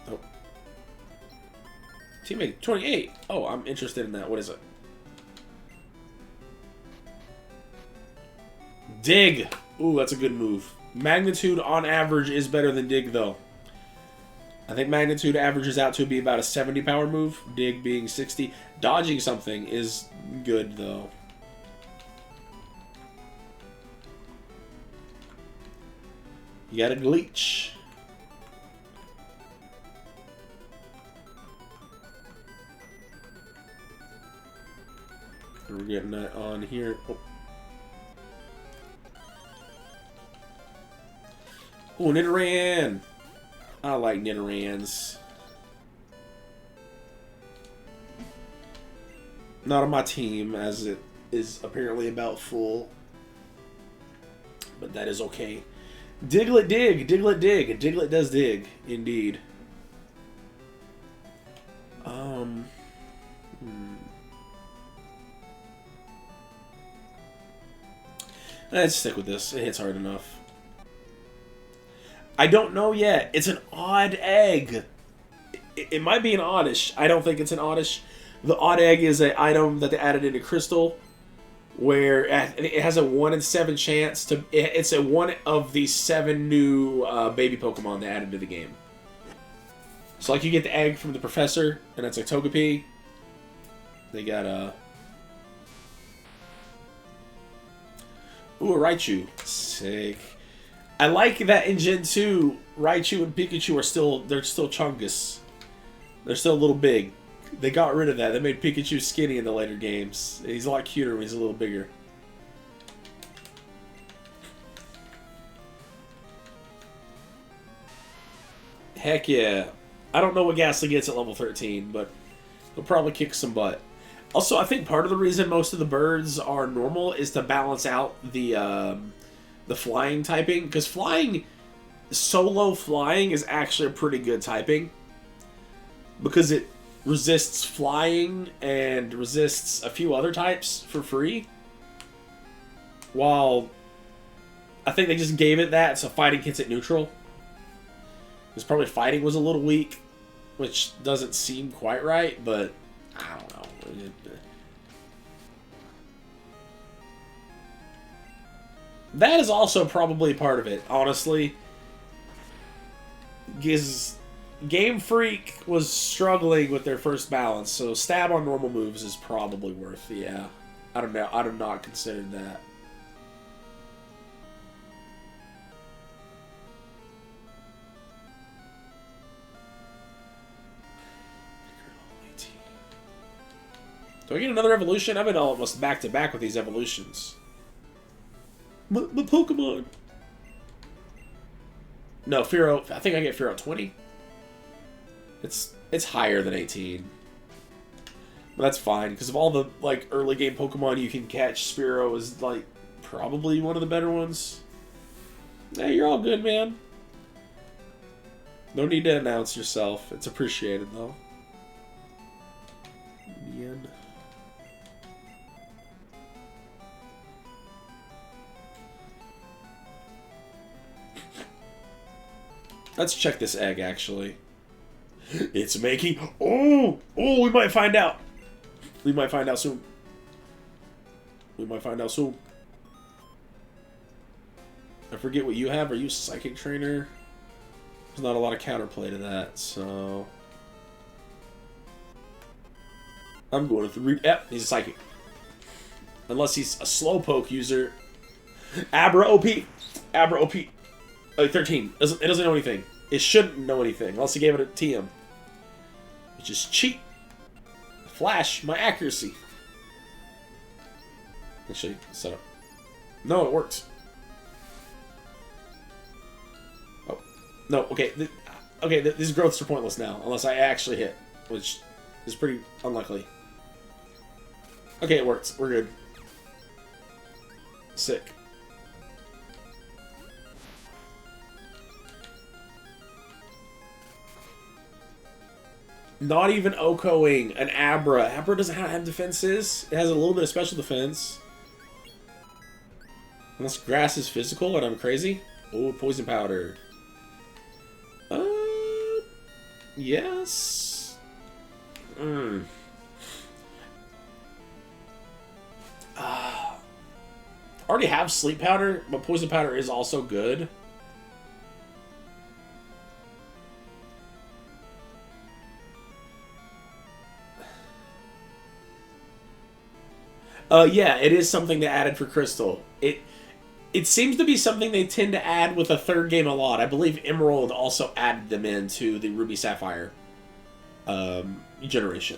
Oh. Teammate 28. Oh, I'm interested in that. What is it? Dig. Ooh, that's a good move. Magnitude on average is better than Dig, though. I think Magnitude averages out to be about a 70 power move. Dig being 60. Dodging something is good, though. You got a Gleech. We're getting that on here. Oh. Oh, Nidoran! I like Nidorans. Not on my team, as it is apparently about full. But that is okay. Diglett dig! Diglett dig! Diglett does dig, indeed. Let's stick with this. It hits hard enough. I don't know yet. It's an odd egg. It might be an oddish. I don't think it's an oddish. The odd egg is an item that they added into Crystal, where it has a 1 in 7 chance to. It's a one of the 7 new baby Pokemon they added to the game. So, like, you get the egg from the professor, and that's a Togepi. They got a. Ooh, a Raichu. Sick. I like that in Gen 2, Raichu and Pikachu are still Chungus. They're still a little big. They got rid of that. They made Pikachu skinny in the later games. He's a lot cuter when he's a little bigger. Heck yeah. I don't know what Ghastly gets at level 13, but he'll probably kick some butt. Also, I think part of the reason most of the birds are normal is to balance out the flying typing, because solo flying is actually a pretty good typing, because it resists flying and resists a few other types for free, while I think they just gave it that so fighting hits it neutral, because probably fighting was a little weak, which doesn't seem quite right, but I don't know. That is also probably part of it, honestly. Because Game Freak was struggling with their first balance, so stab on normal moves is probably worth, yeah. I don't know, I have not considered that. Do I get another evolution? I've been almost back-to-back with these evolutions. My Pokemon! No, Fearow. I think I get Fearow 20. It's higher than 18. But that's fine, because of all the like early game Pokemon you can catch, Spearow is like probably one of the better ones. Hey, you're all good, man. No need to announce yourself. It's appreciated, though. Man. Let's check this egg, actually. It's making... Oh! Oh, we might find out. We might find out soon. We might find out soon. I forget what you have. Are you Psychic Trainer? There's not a lot of counterplay to that, so... I'm going to read... Yep, he's a Psychic. Unless he's a Slowpoke user. Abra OP! Abra OP! 13. It doesn't know anything. It shouldn't know anything, unless he gave it a TM. which is cheat. Flash my accuracy. Actually, set up. No, it works. Oh. No, okay. These growths are pointless now, unless I actually hit, which is pretty unlikely. Okay, it works. We're good. Sick. Not even Okoing, an Abra. Abra doesn't have defenses. It has a little bit of special defense. Unless grass is physical and I'm crazy. Oh, poison powder. Yes. Already have sleep powder, but poison powder is also good. Yeah, it is something they added for Crystal. It seems to be something they tend to add with a third game a lot. I believe Emerald also added them into the Ruby Sapphire generation.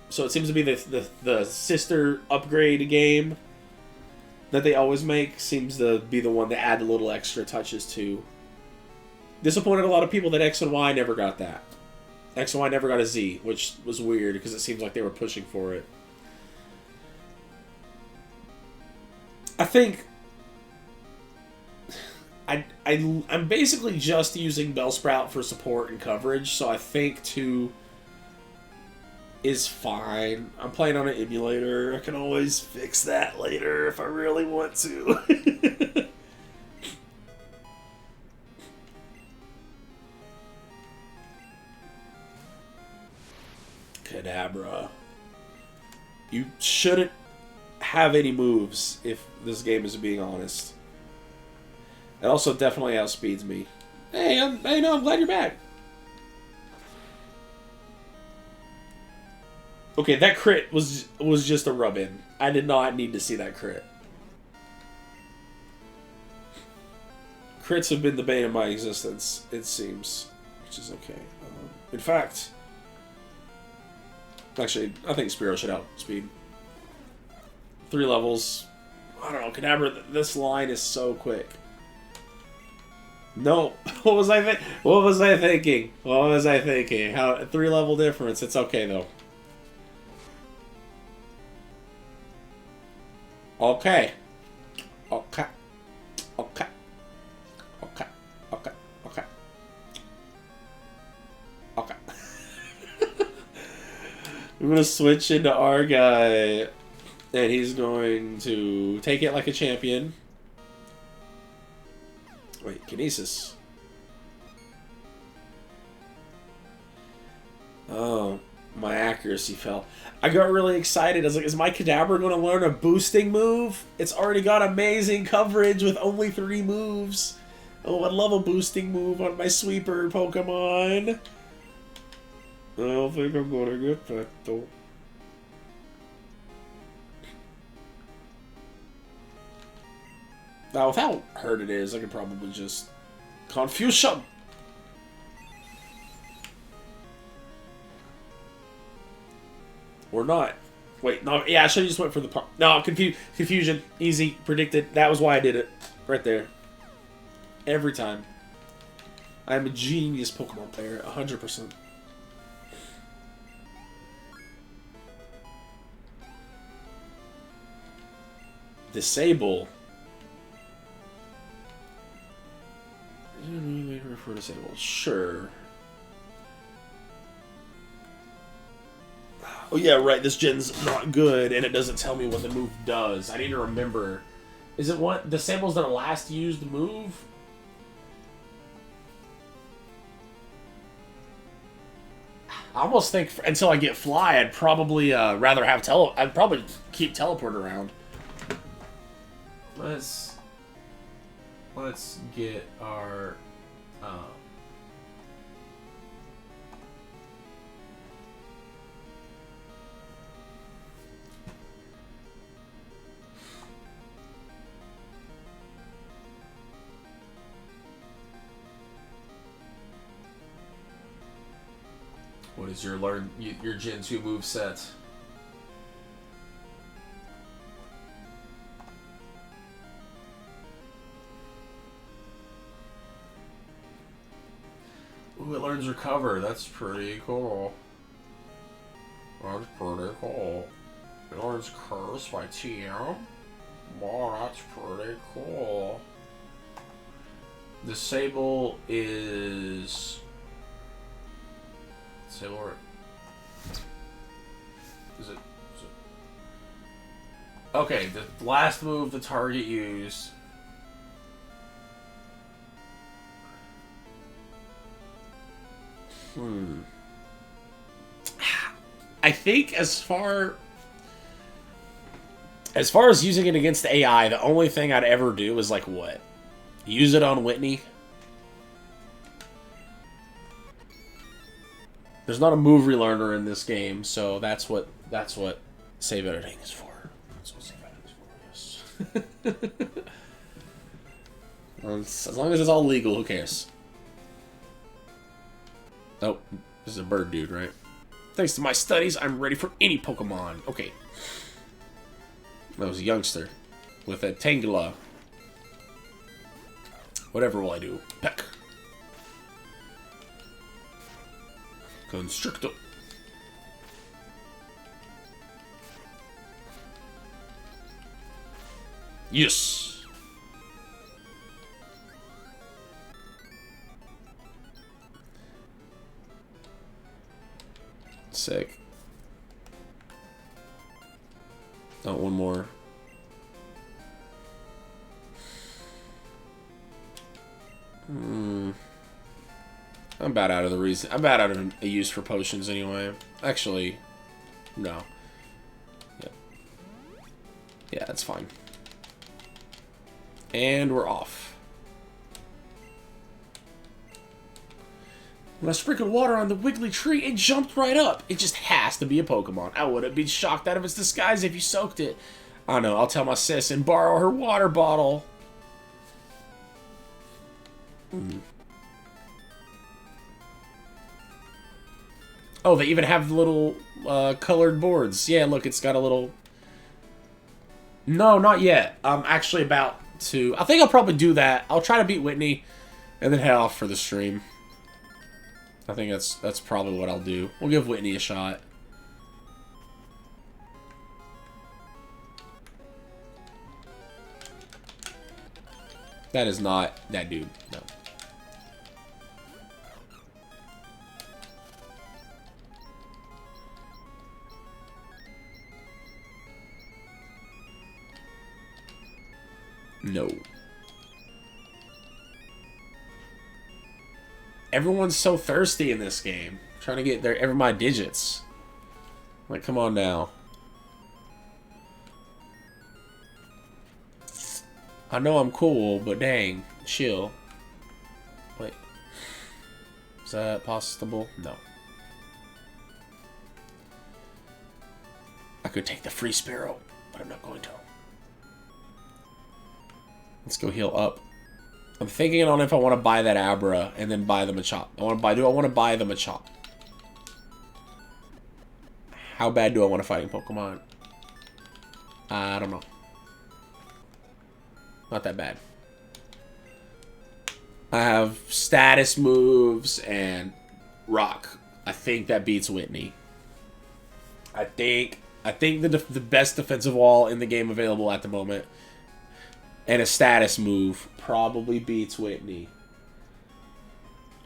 So it seems to be the sister upgrade game that they always make. Seems to be the one that add the little extra touches to. Disappointed a lot of people that X and Y never got that. X and Y never got a Z, which was weird because it seems like they were pushing for it. I think I'm basically just using Bellsprout for support and coverage, so I think 2 is fine. I'm playing on an emulator. I can always fix that later if I really want to. Kadabra. You shouldn't have any moves if this game is being honest. It also definitely outspeeds me. Hey, I'm glad you're back. Okay, that crit was just a rub-in. I did not need to see that crit. Crits have been the bane of my existence, it seems, which is okay. In fact, actually, I think Spearow should outspeed. 3 levels. I don't know, Kadabra, this line is so quick. No. What was I thinking? What was I thinking? How 3-level difference. It's okay though. Okay. Okay. Okay. Okay. Okay. Okay. Okay. I'm gonna switch into our guy. And he's going to take it like a champion. Wait, Kinesis. Oh, my accuracy fell. I got really excited. I was like, is my Kadabra going to learn a boosting move? It's already got amazing coverage with only 3 moves. Oh, I'd love a boosting move on my sweeper Pokemon. I don't think I'm going to get that, though. Now, with how hurt it is, I could probably just... Confusion! Or not. Wait, no, yeah, I should've just went for the... No, confusion. Easy. Predicted. That was why I did it. Right there. Every time. I'm a genius Pokemon player. 100%. Disable... For disable, sure. Oh yeah, right. This gen's not good, and it doesn't tell me what the move does. I need to remember. Is it what disable's their last used move? I almost think until I get Fly, I'd probably rather have I'd probably keep Teleport around. Let's get our what is your Gen 2 move set? Ooh, it learns Recover. That's pretty cool. That's pretty cool. It learns Curse by TM. Wow, that's pretty cool. Disable is... Disable... Is it... Okay, the last move the target used... I think as far as using it against the AI, the only thing I'd ever do is like what? Use it on Whitney. There's not a move relearner in this game, so that's what save editing is for. That's what save editing is for, yes. As long as it's all legal, who cares? Oh, this is a bird dude, right? Thanks to my studies, I'm ready for any Pokemon. Okay. That was a youngster with a Tangela. Whatever will I do? Peck. Constrictor. Yes. Sick. Oh, one more. I'm about out of the reason. I'm about out of a use for potions anyway. Actually, no. Yeah, that's fine. And we're off. When I sprinkled water on the wiggly tree, it jumped right up. It just has to be a Pokemon. I wouldn't be shocked out of its disguise if you soaked it. I know, I'll tell my sis and borrow her water bottle. Oh, they even have little colored boards. Yeah, look, it's got a little... No, not yet. I'm actually about to... I think I'll probably do that. I'll try to beat Whitney and then head off for the stream. I think that's probably what I'll do. We'll give Whitney a shot. That is not that dude. No. No. Everyone's so thirsty in this game. Trying to get every my digits. Like, come on now. I know I'm cool, but dang, chill. Wait. Is that possible? No. I could take the free Sparrow, but I'm not going to. Let's go heal up. I'm thinking on if I want to buy that Abra and then buy the Machop. Do I want to buy the Machop? How bad do I want to fight in Pokemon? I don't know. Not that bad. I have status moves and rock. I think that beats Whitney. I think the best defensive wall in the game available at the moment and a status move probably beats Whitney.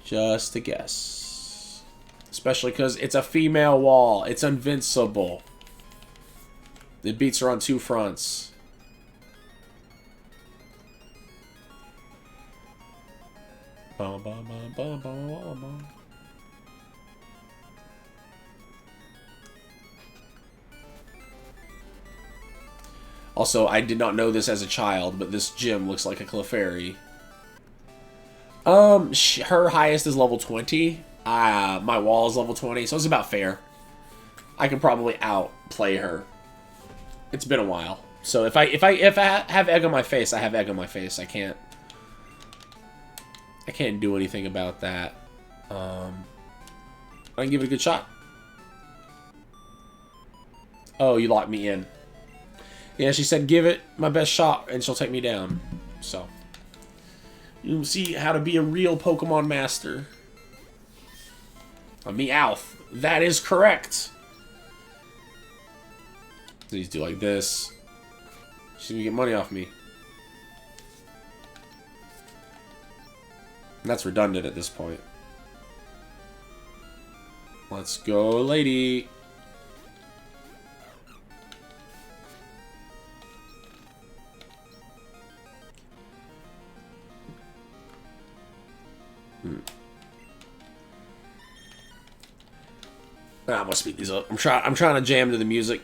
Just a guess. Especially because it's a female wall. It's invincible. It beats her on two fronts. Bum, bum, bum, bum, bum, bum. Also, I did not know this as a child, but this gym looks like a Clefairy. Her highest is level 20. My wall is level 20, so it's about fair. I can probably outplay her. It's been a while. So if I have egg on my face, I have egg on my face. I can't do anything about that. I can give it a good shot. Oh, you locked me in. Yeah, she said give it my best shot and she'll take me down. So, you'll see how to be a real Pokemon master. A Meowth. That is correct. Please do like this. She's gonna get money off me. And that's redundant at this point. Let's go, lady. I'm gonna speed these up. I'm trying to jam to the music,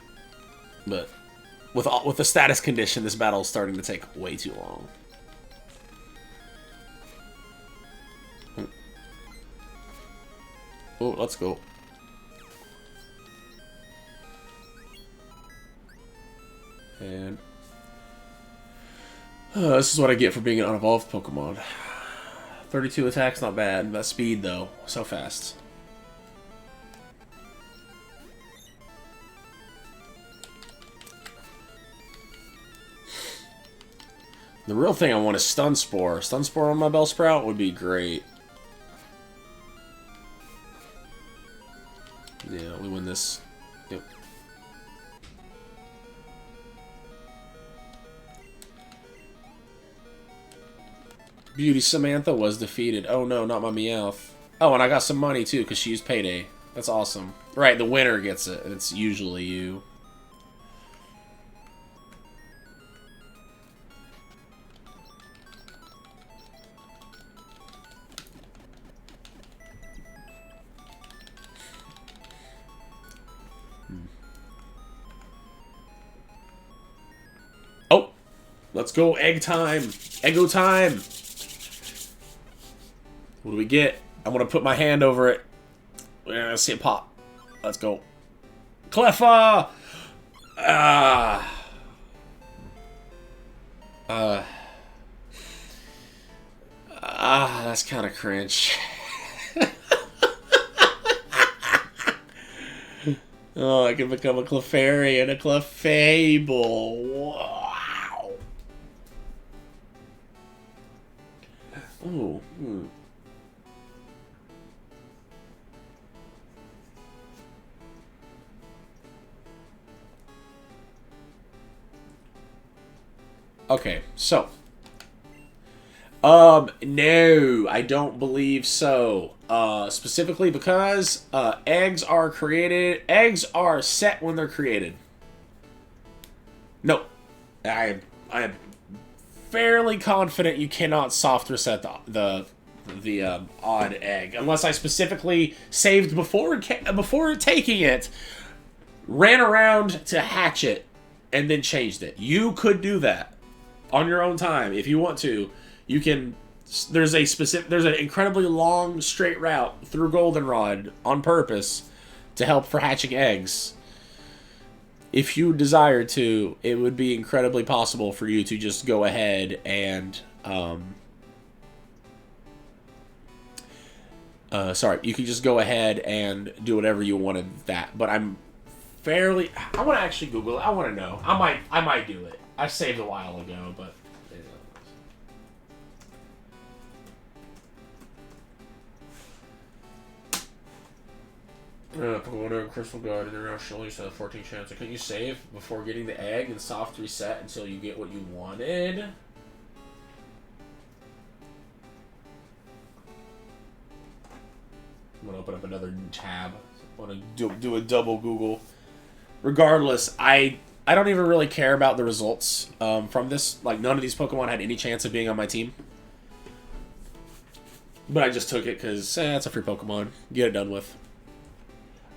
but with the status condition, this battle is starting to take way too long. Oh, let's go. And this is what I get for being an unevolved Pokemon. 32 attacks, not bad. That speed, though, so fast. The real thing I want is Stun Spore. Stun Spore on my Bellsprout would be great. Yeah, we win this. Yep. Beauty Samantha was defeated. Oh no, not my Meowth. Oh, and I got some money too, because she used Payday. That's awesome. Right, the winner gets it, and it's usually you. Oh! Let's go, egg time! Eggo time! What do we get? I'm gonna put my hand over it. We're gonna see it pop. Let's go. Cleffa! That's kind of cringe. Oh, I can become a Clefairy and a Clefable. Wow. Ooh. Okay, so. No, I don't believe so. Specifically because, eggs are set when they're created. No. I am fairly confident you cannot soft reset the odd egg. Unless I specifically saved before taking it, ran around to hatch it, and then changed it. You could do that on your own time if you want to. You can. There's an incredibly long straight route through Goldenrod on purpose to help for hatching eggs. If you desire to, it would be incredibly possible for you to just go ahead and you could just go ahead and do whatever you wanted with that. But I want to actually Google it. I want to know. I might do it. I saved a while ago, but. Pokemon Crystal Guard International, you said a 14 chance. Can you save before getting the egg and soft reset until you get what you wanted? I'm gonna open up another tab. I want to do a double Google. Regardless, I don't even really care about the results from this. Like, none of these Pokemon had any chance of being on my team. But I just took it because it's a free Pokemon. Get it done with.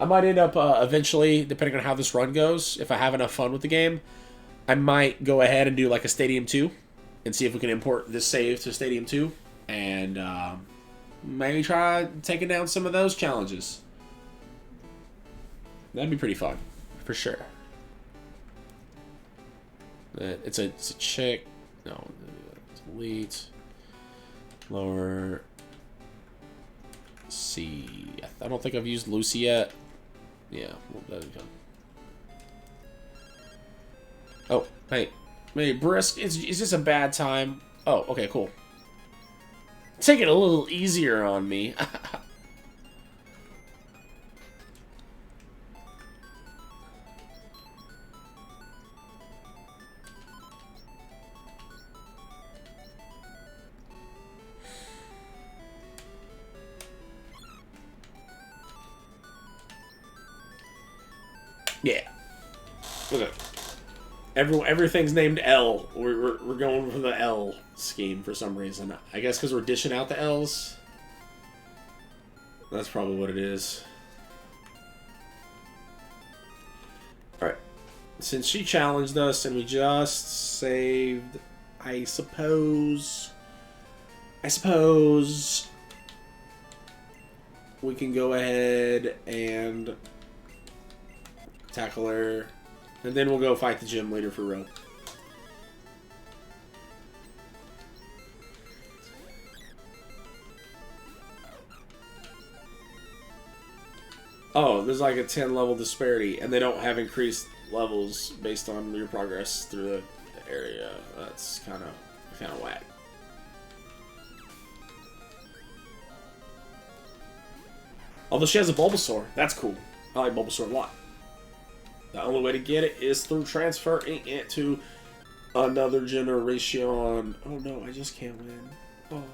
I might end up eventually, depending on how this run goes, if I have enough fun with the game, I might go ahead and do like a Stadium 2 and see if we can import this save to Stadium 2 and maybe try taking down some of those challenges. That'd be pretty fun, for sure. It's a chick. No, it's elite. Lower. C. I don't think I've used Lucy yet. Yeah, well, there we go. Oh, hey. Hey, Brisk, is this a bad time? Oh, okay, cool. Take it a little easier on me. Yeah. Okay. Everything's named L. We're going for the L scheme for some reason. I guess because we're dishing out the L's. That's probably what it is. Alright. Since she challenged us and we just saved, I suppose we can go ahead and tackle her. And then we'll go fight the gym leader for real. Oh, there's like a 10 level disparity, and they don't have increased levels based on your progress through the area. That's kind of whack. Although she has a Bulbasaur. That's cool. I like Bulbasaur a lot. The only way to get it is through transferring it to another generation. Oh no, I just can't win. Oh.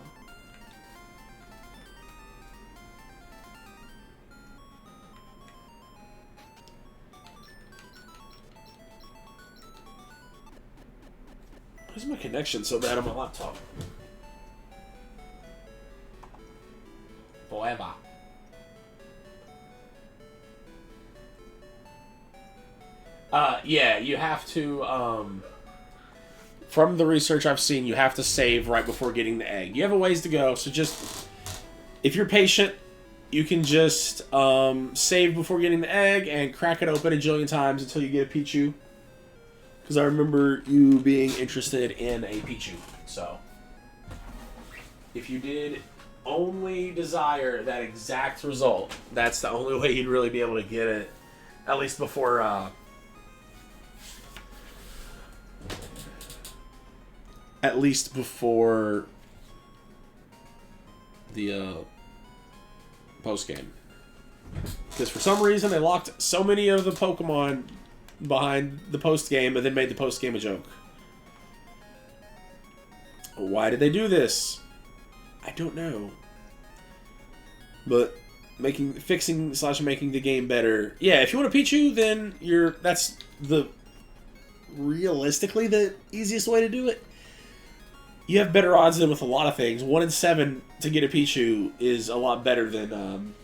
Why is my connection so bad on my laptop? Forever. Yeah, you have to, from the research I've seen, you have to save right before getting the egg. You have a ways to go, so just, if you're patient, you can just, save before getting the egg and crack it open a jillion times until you get a Pichu. Because I remember you being interested in a Pichu, so. If you did only desire that exact result, that's the only way you'd really be able to get it. At least before, the post game, because for some reason they locked so many of the Pokemon behind the post game, and then made the post game a joke. Why did they do this? I don't know. But fixing / making the game better. Yeah, if you want a Pichu, then that's realistically the easiest way to do it. You have better odds than with a lot of things. 1 in 7 to get a Pichu is a lot better than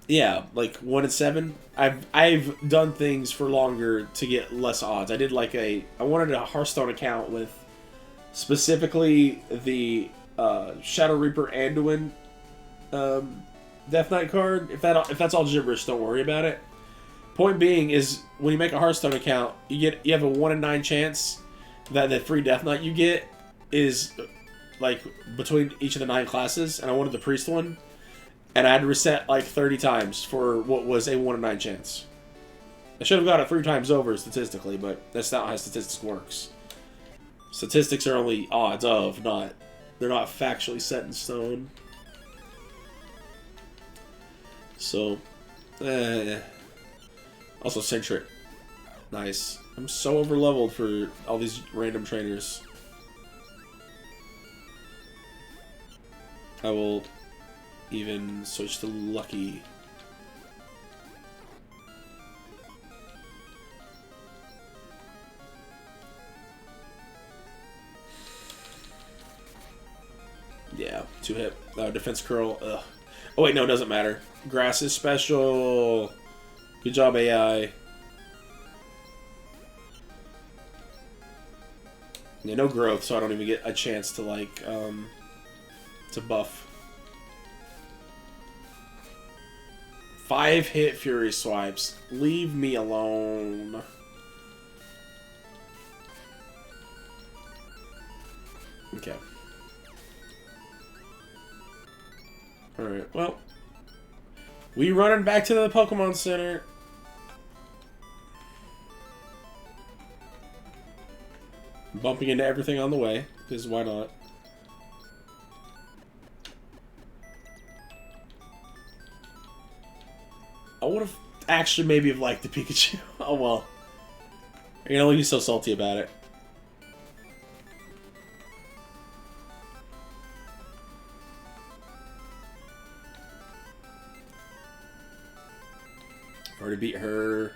yeah, like 1 in 7. I've done things for longer to get less odds. I did I wanted a Hearthstone account with specifically the Shadow Reaper Anduin Death Knight card. If that's all gibberish, don't worry about it. Point being is, when you make a Hearthstone account, you have a 1 in 9 chance that the free Death Knight you get is like between each of the 9 classes, and I wanted the Priest one, and I had to reset like 30 times for what was a 1 in 9 chance. I should have got it 3 times over statistically, but that's not how statistics works. Statistics are only odds of, they're not factually set in stone. So, also Centric. Nice. I'm so over-leveled for all these random trainers. I will even switch to Lucky. Yeah, 2-hit. Defense curl. Ugh. Oh wait, no, it doesn't matter. Grass is special. Good job, AI. Yeah, no growth, so I don't even get a chance to to buff. 5-hit Fury Swipes. Leave me alone. Okay. Alright, well. We running back to the Pokemon Center. Bumping into everything on the way, because why not? I would have actually maybe have liked the Pikachu. Oh well. You know, he's so salty about it. Already beat her.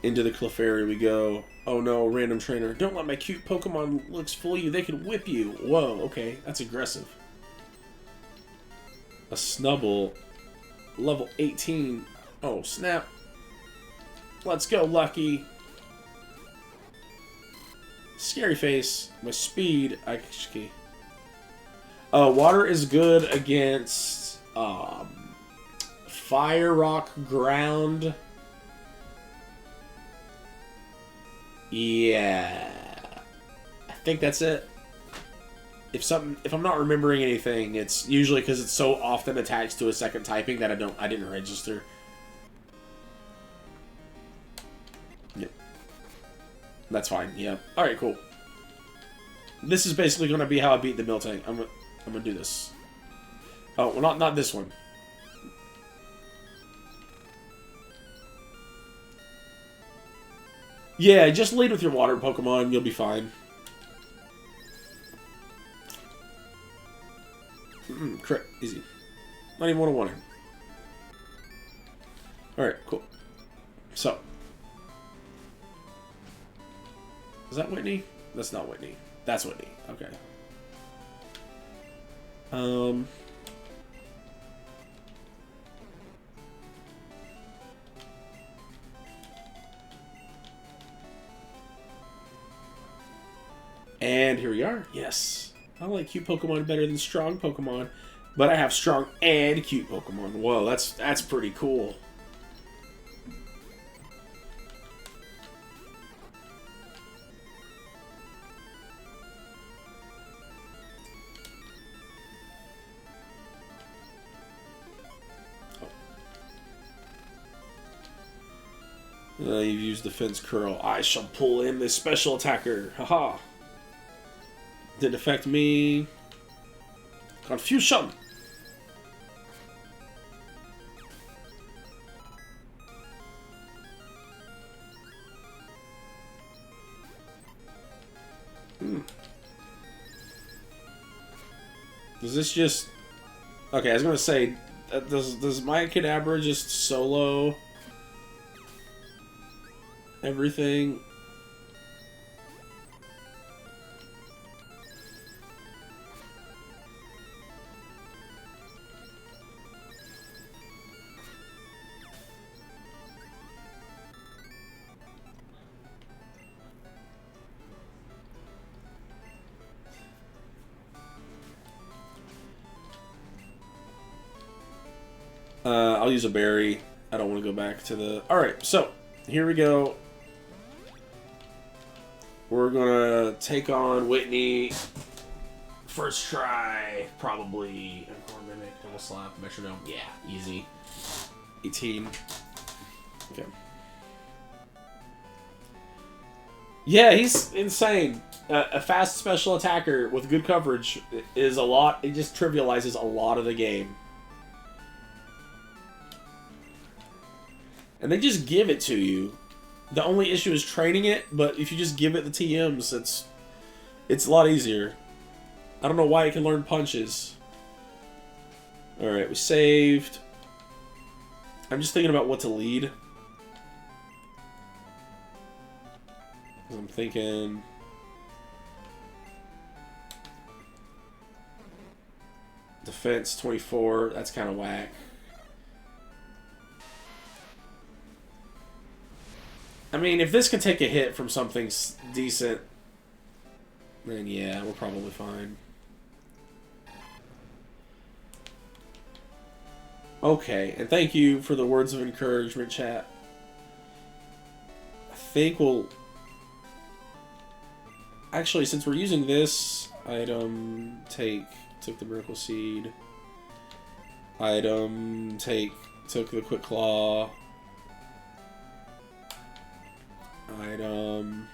Into the Clefairy we go. Oh no, random trainer. Don't let my cute Pokemon looks fool you. They can whip you. Whoa, okay. That's aggressive. A Snubble. Level 18. Oh, snap. Let's go, Lucky. Scary Face. My speed. Water is good against Fire, Rock, Ground. Yeah. I think that's it. If I'm not remembering anything, it's usually because it's so often attached to a second typing that I didn't register. Yep. That's fine. Yeah. All right. Cool. This is basically going to be how I beat the Miltank. I'm gonna do this. Oh, well, not this one. Yeah, just lead with your water Pokemon. You'll be fine. Crit. Easy. Not even 101. Alright, cool. So. Is that Whitney? That's not Whitney. That's Whitney. Okay. And here we are. Yes. I like cute Pokemon better than strong Pokemon. But I have strong and cute Pokemon. Whoa, that's pretty cool. You've used Defense Curl. I shall pull in this special attacker. Haha. Didn't affect me. Confusion. Does this just... Okay, I was going to say, does my Kadabra just solo everything? I'll use a berry. I don't want to go back to the... Alright, so, here we go. We're going to take on Whitney. First try, probably. Mimic, double slap, metronome. Yeah, easy. 18. Okay. Yeah, he's insane. A fast special attacker with good coverage is a lot... It just trivializes a lot of the game. And they just give it to you. The only issue is training it, but if you just give it the TMs, it's a lot easier. I don't know why it can learn punches. Alright, we saved. I'm just thinking about what to lead. I'm thinking... Defense 24, that's kind of whack. I mean, if this can take a hit from something decent, then yeah, we're probably fine. Okay, and thank you for the words of encouragement, chat. I think we'll... Actually, since we're using this item, took the Miracle Seed. Item, took the Quick Claw. Item,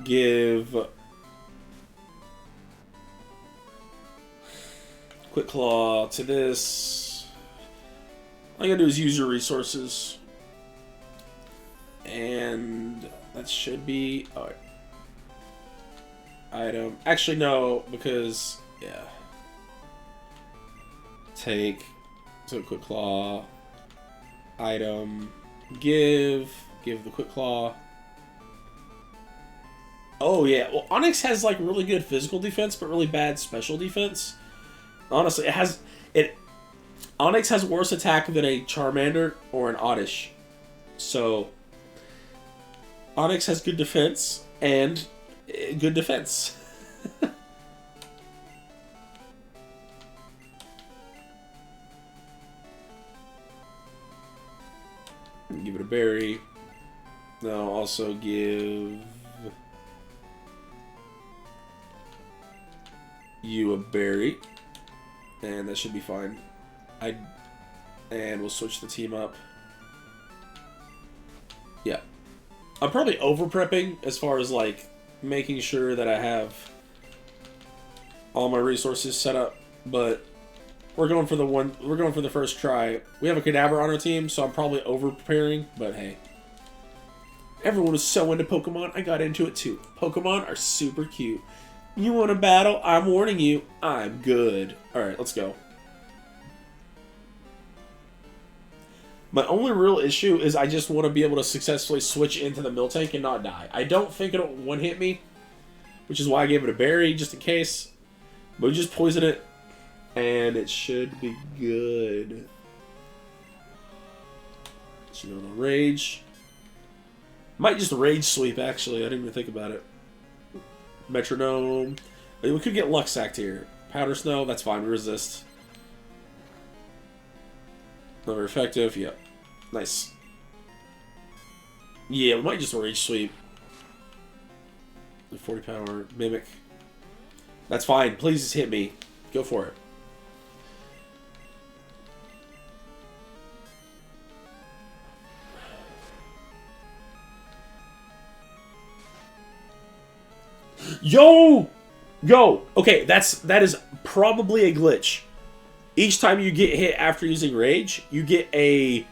give Quick Claw to this. All I gotta do is use your resources. And that should be... Alright. Item. Actually, no, because... Yeah. Take Quick Claw. Item. Give the Quick Claw. Oh, yeah. Well, Onyx has, like, really good physical defense, but really bad special defense. Honestly, Onyx has worse attack than a Charmander or an Oddish. So, Onyx has good defense and good defense. Give it a berry. Then I'll also give you a berry. And that should be fine. And we'll switch the team up. Yeah. I'm probably over-prepping as far as, like, making sure that I have all my resources set up, but we're going for the first try. We have a Kadabra on our team, so I'm probably over-preparing, but hey. Everyone is so into Pokemon, I got into it too. Pokemon are super cute. You want a battle? I'm warning you, I'm good. Alright, let's go. My only real issue is I just want to be able to successfully switch into the Miltank and not die. I don't think it'll one-hit me, which is why I gave it a berry, just in case. But we just poison it, and it should be good. So no rage. Might just rage sweep, actually. I didn't even think about it. Metronome. We could get Luck Sacked here. Powder Snow, that's fine. We resist. Not very effective. Yep. Nice. Yeah, we might just Rage Sweep. The 40 power. Mimic. That's fine. Please just hit me. Go for it. Yo! Go! Okay, that is probably a glitch. Each time you get hit after using Rage, you get a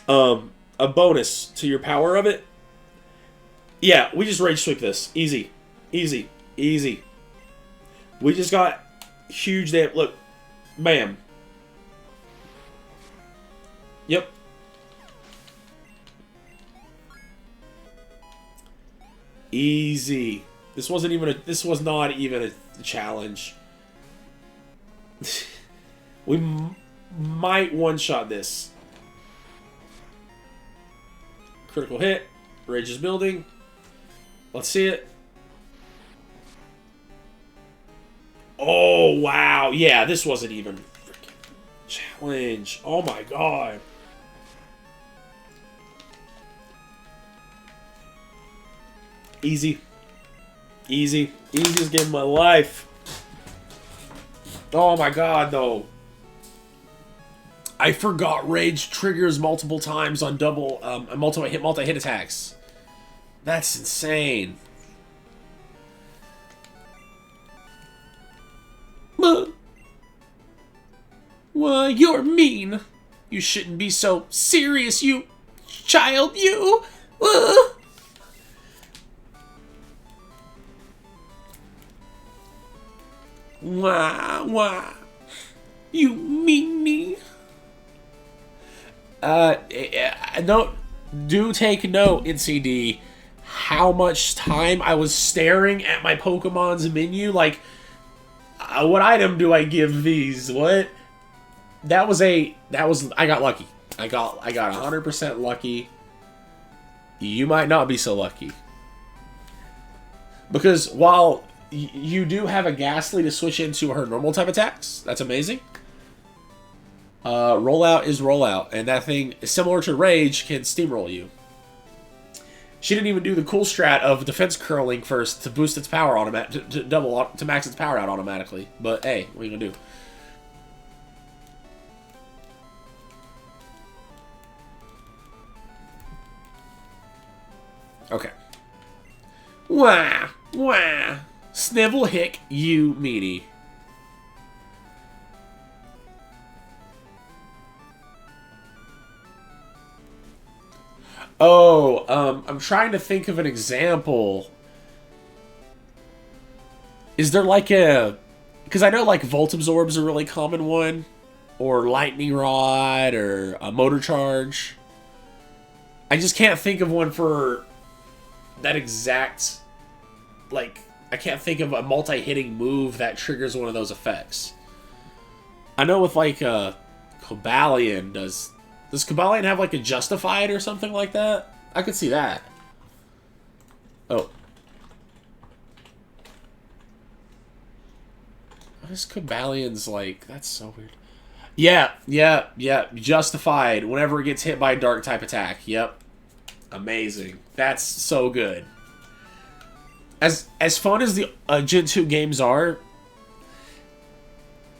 bonus to your power of it. Yeah, we just Rage Sweep this. Easy. Easy. Easy. We just got huge damage. Look. Bam. Yep. Easy. This was not even a challenge. We might one-shot this. Critical hit. Rage is building. Let's see it. Oh, wow. Yeah, this wasn't even freaking challenge. Oh, my God. Easy. Easy. Easiest game of my life. Oh, my God, though. I forgot Rage triggers multiple times on multi-hit attacks. That's insane. Why, you're mean. You shouldn't be so serious, you child, you. Why? You mean me? Do take note, NCD, how much time I was staring at my Pokemon's menu. Like, what item do I give these? What? I got lucky. I got 100% lucky. You might not be so lucky. Because while you do have a Ghastly to switch into her normal type attacks, that's amazing. Rollout is rollout, and that thing, similar to Rage, can steamroll you. She didn't even do the cool strat of defense curling first to boost its power to max its power out automatically. But hey, what are you gonna do? Okay. Wah! Wah! Snivel hick, you meaty. Oh, I'm trying to think of an example. Is there like a... Because I know like Volt Absorb's a really common one. Or Lightning Rod, or a Motor Charge. I just can't think of one for that exact... Like, I can't think of a multi-hitting move that triggers one of those effects. I know with like Cobalion does... Does Cobalion have like a Justified or something like that? I could see that. Oh. What is Cobalion's like? That's so weird. Yeah. Justified. Whenever it gets hit by a dark type attack. Yep. Amazing. That's so good. As fun as the Gen 2 games are,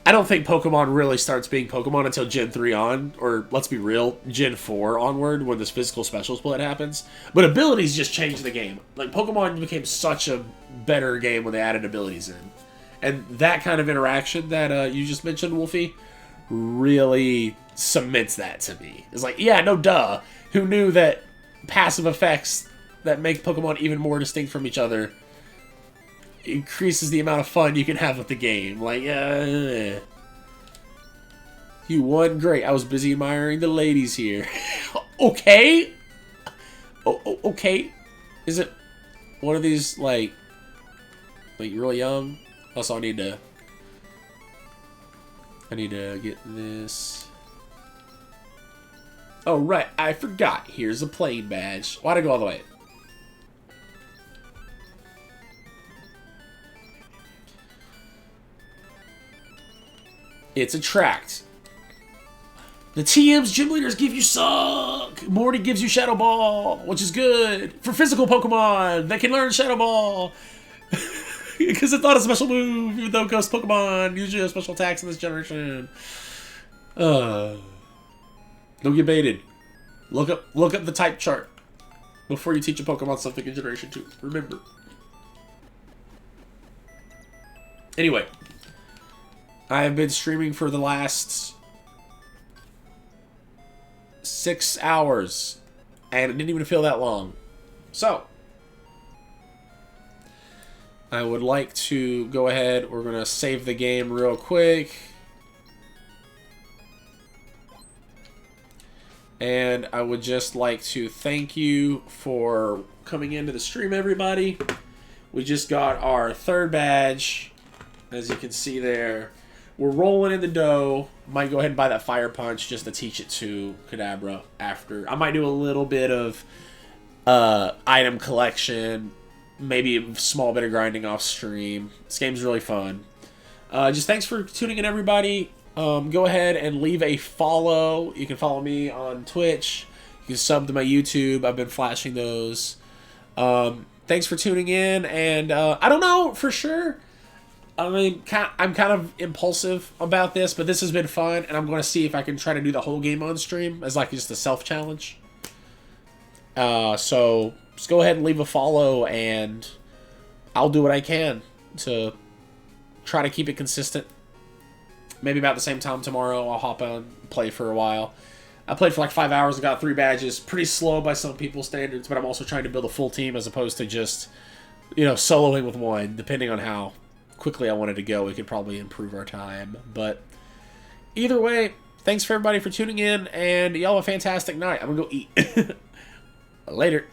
I don't think Pokemon really starts being Pokemon until Gen 3 on, or let's be real, Gen 4 onward, when this physical special split happens. But abilities just changed the game. Like, Pokemon became such a better game when they added abilities in. And that kind of interaction that you just mentioned, Wolfie, really cements that to me. It's like, yeah, no duh. Who knew that passive effects that make Pokemon even more distinct from each other increases the amount of fun you can have with the game. Like, you won? Great. I was busy admiring the ladies here. Okay? Okay. Is it one of these, like really young? Also, I need to get this. Oh, right. I forgot. Here's a plane badge. Why'd I go all the way? It's attract. The TM's gym leaders give you Suck. Morty gives you Shadow Ball, which is good for physical Pokemon that can learn Shadow Ball. Because it's not a special move, even though Ghost Pokemon usually have special attacks in this generation. Don't get baited. Look up the type chart before you teach a Pokemon something in Generation 2. Remember. Anyway. I have been streaming for the last 6 hours, and it didn't even feel that long. So, I would like to go ahead. We're going to save the game real quick. And I would just like to thank you for coming into the stream, everybody. We just got our 3rd badge, as you can see there. We're rolling in the dough. Might go ahead and buy that Fire Punch just to teach it to Kadabra after. I might do a little bit of item collection. Maybe a small bit of grinding off stream. This game's really fun. Just thanks for tuning in, everybody. Go ahead and leave a follow. You can follow me on Twitch. You can sub to my YouTube. I've been flashing those. Thanks for tuning in. And I don't know for sure. I mean, I'm kind of impulsive about this, but this has been fun, and I'm going to see if I can try to do the whole game on stream as like just a self-challenge. So just go ahead and leave a follow, and I'll do what I can to try to keep it consistent. Maybe about the same time tomorrow, I'll hop on and play for a while. I played for like 5 hours and got 3 badges. Pretty slow by some people's standards, but I'm also trying to build a full team as opposed to just, soloing with one, depending on how quickly I wanted to go. We could probably improve our time. But either way, thanks for everybody for tuning in, and y'all have a fantastic night. I'm going to go eat. Later.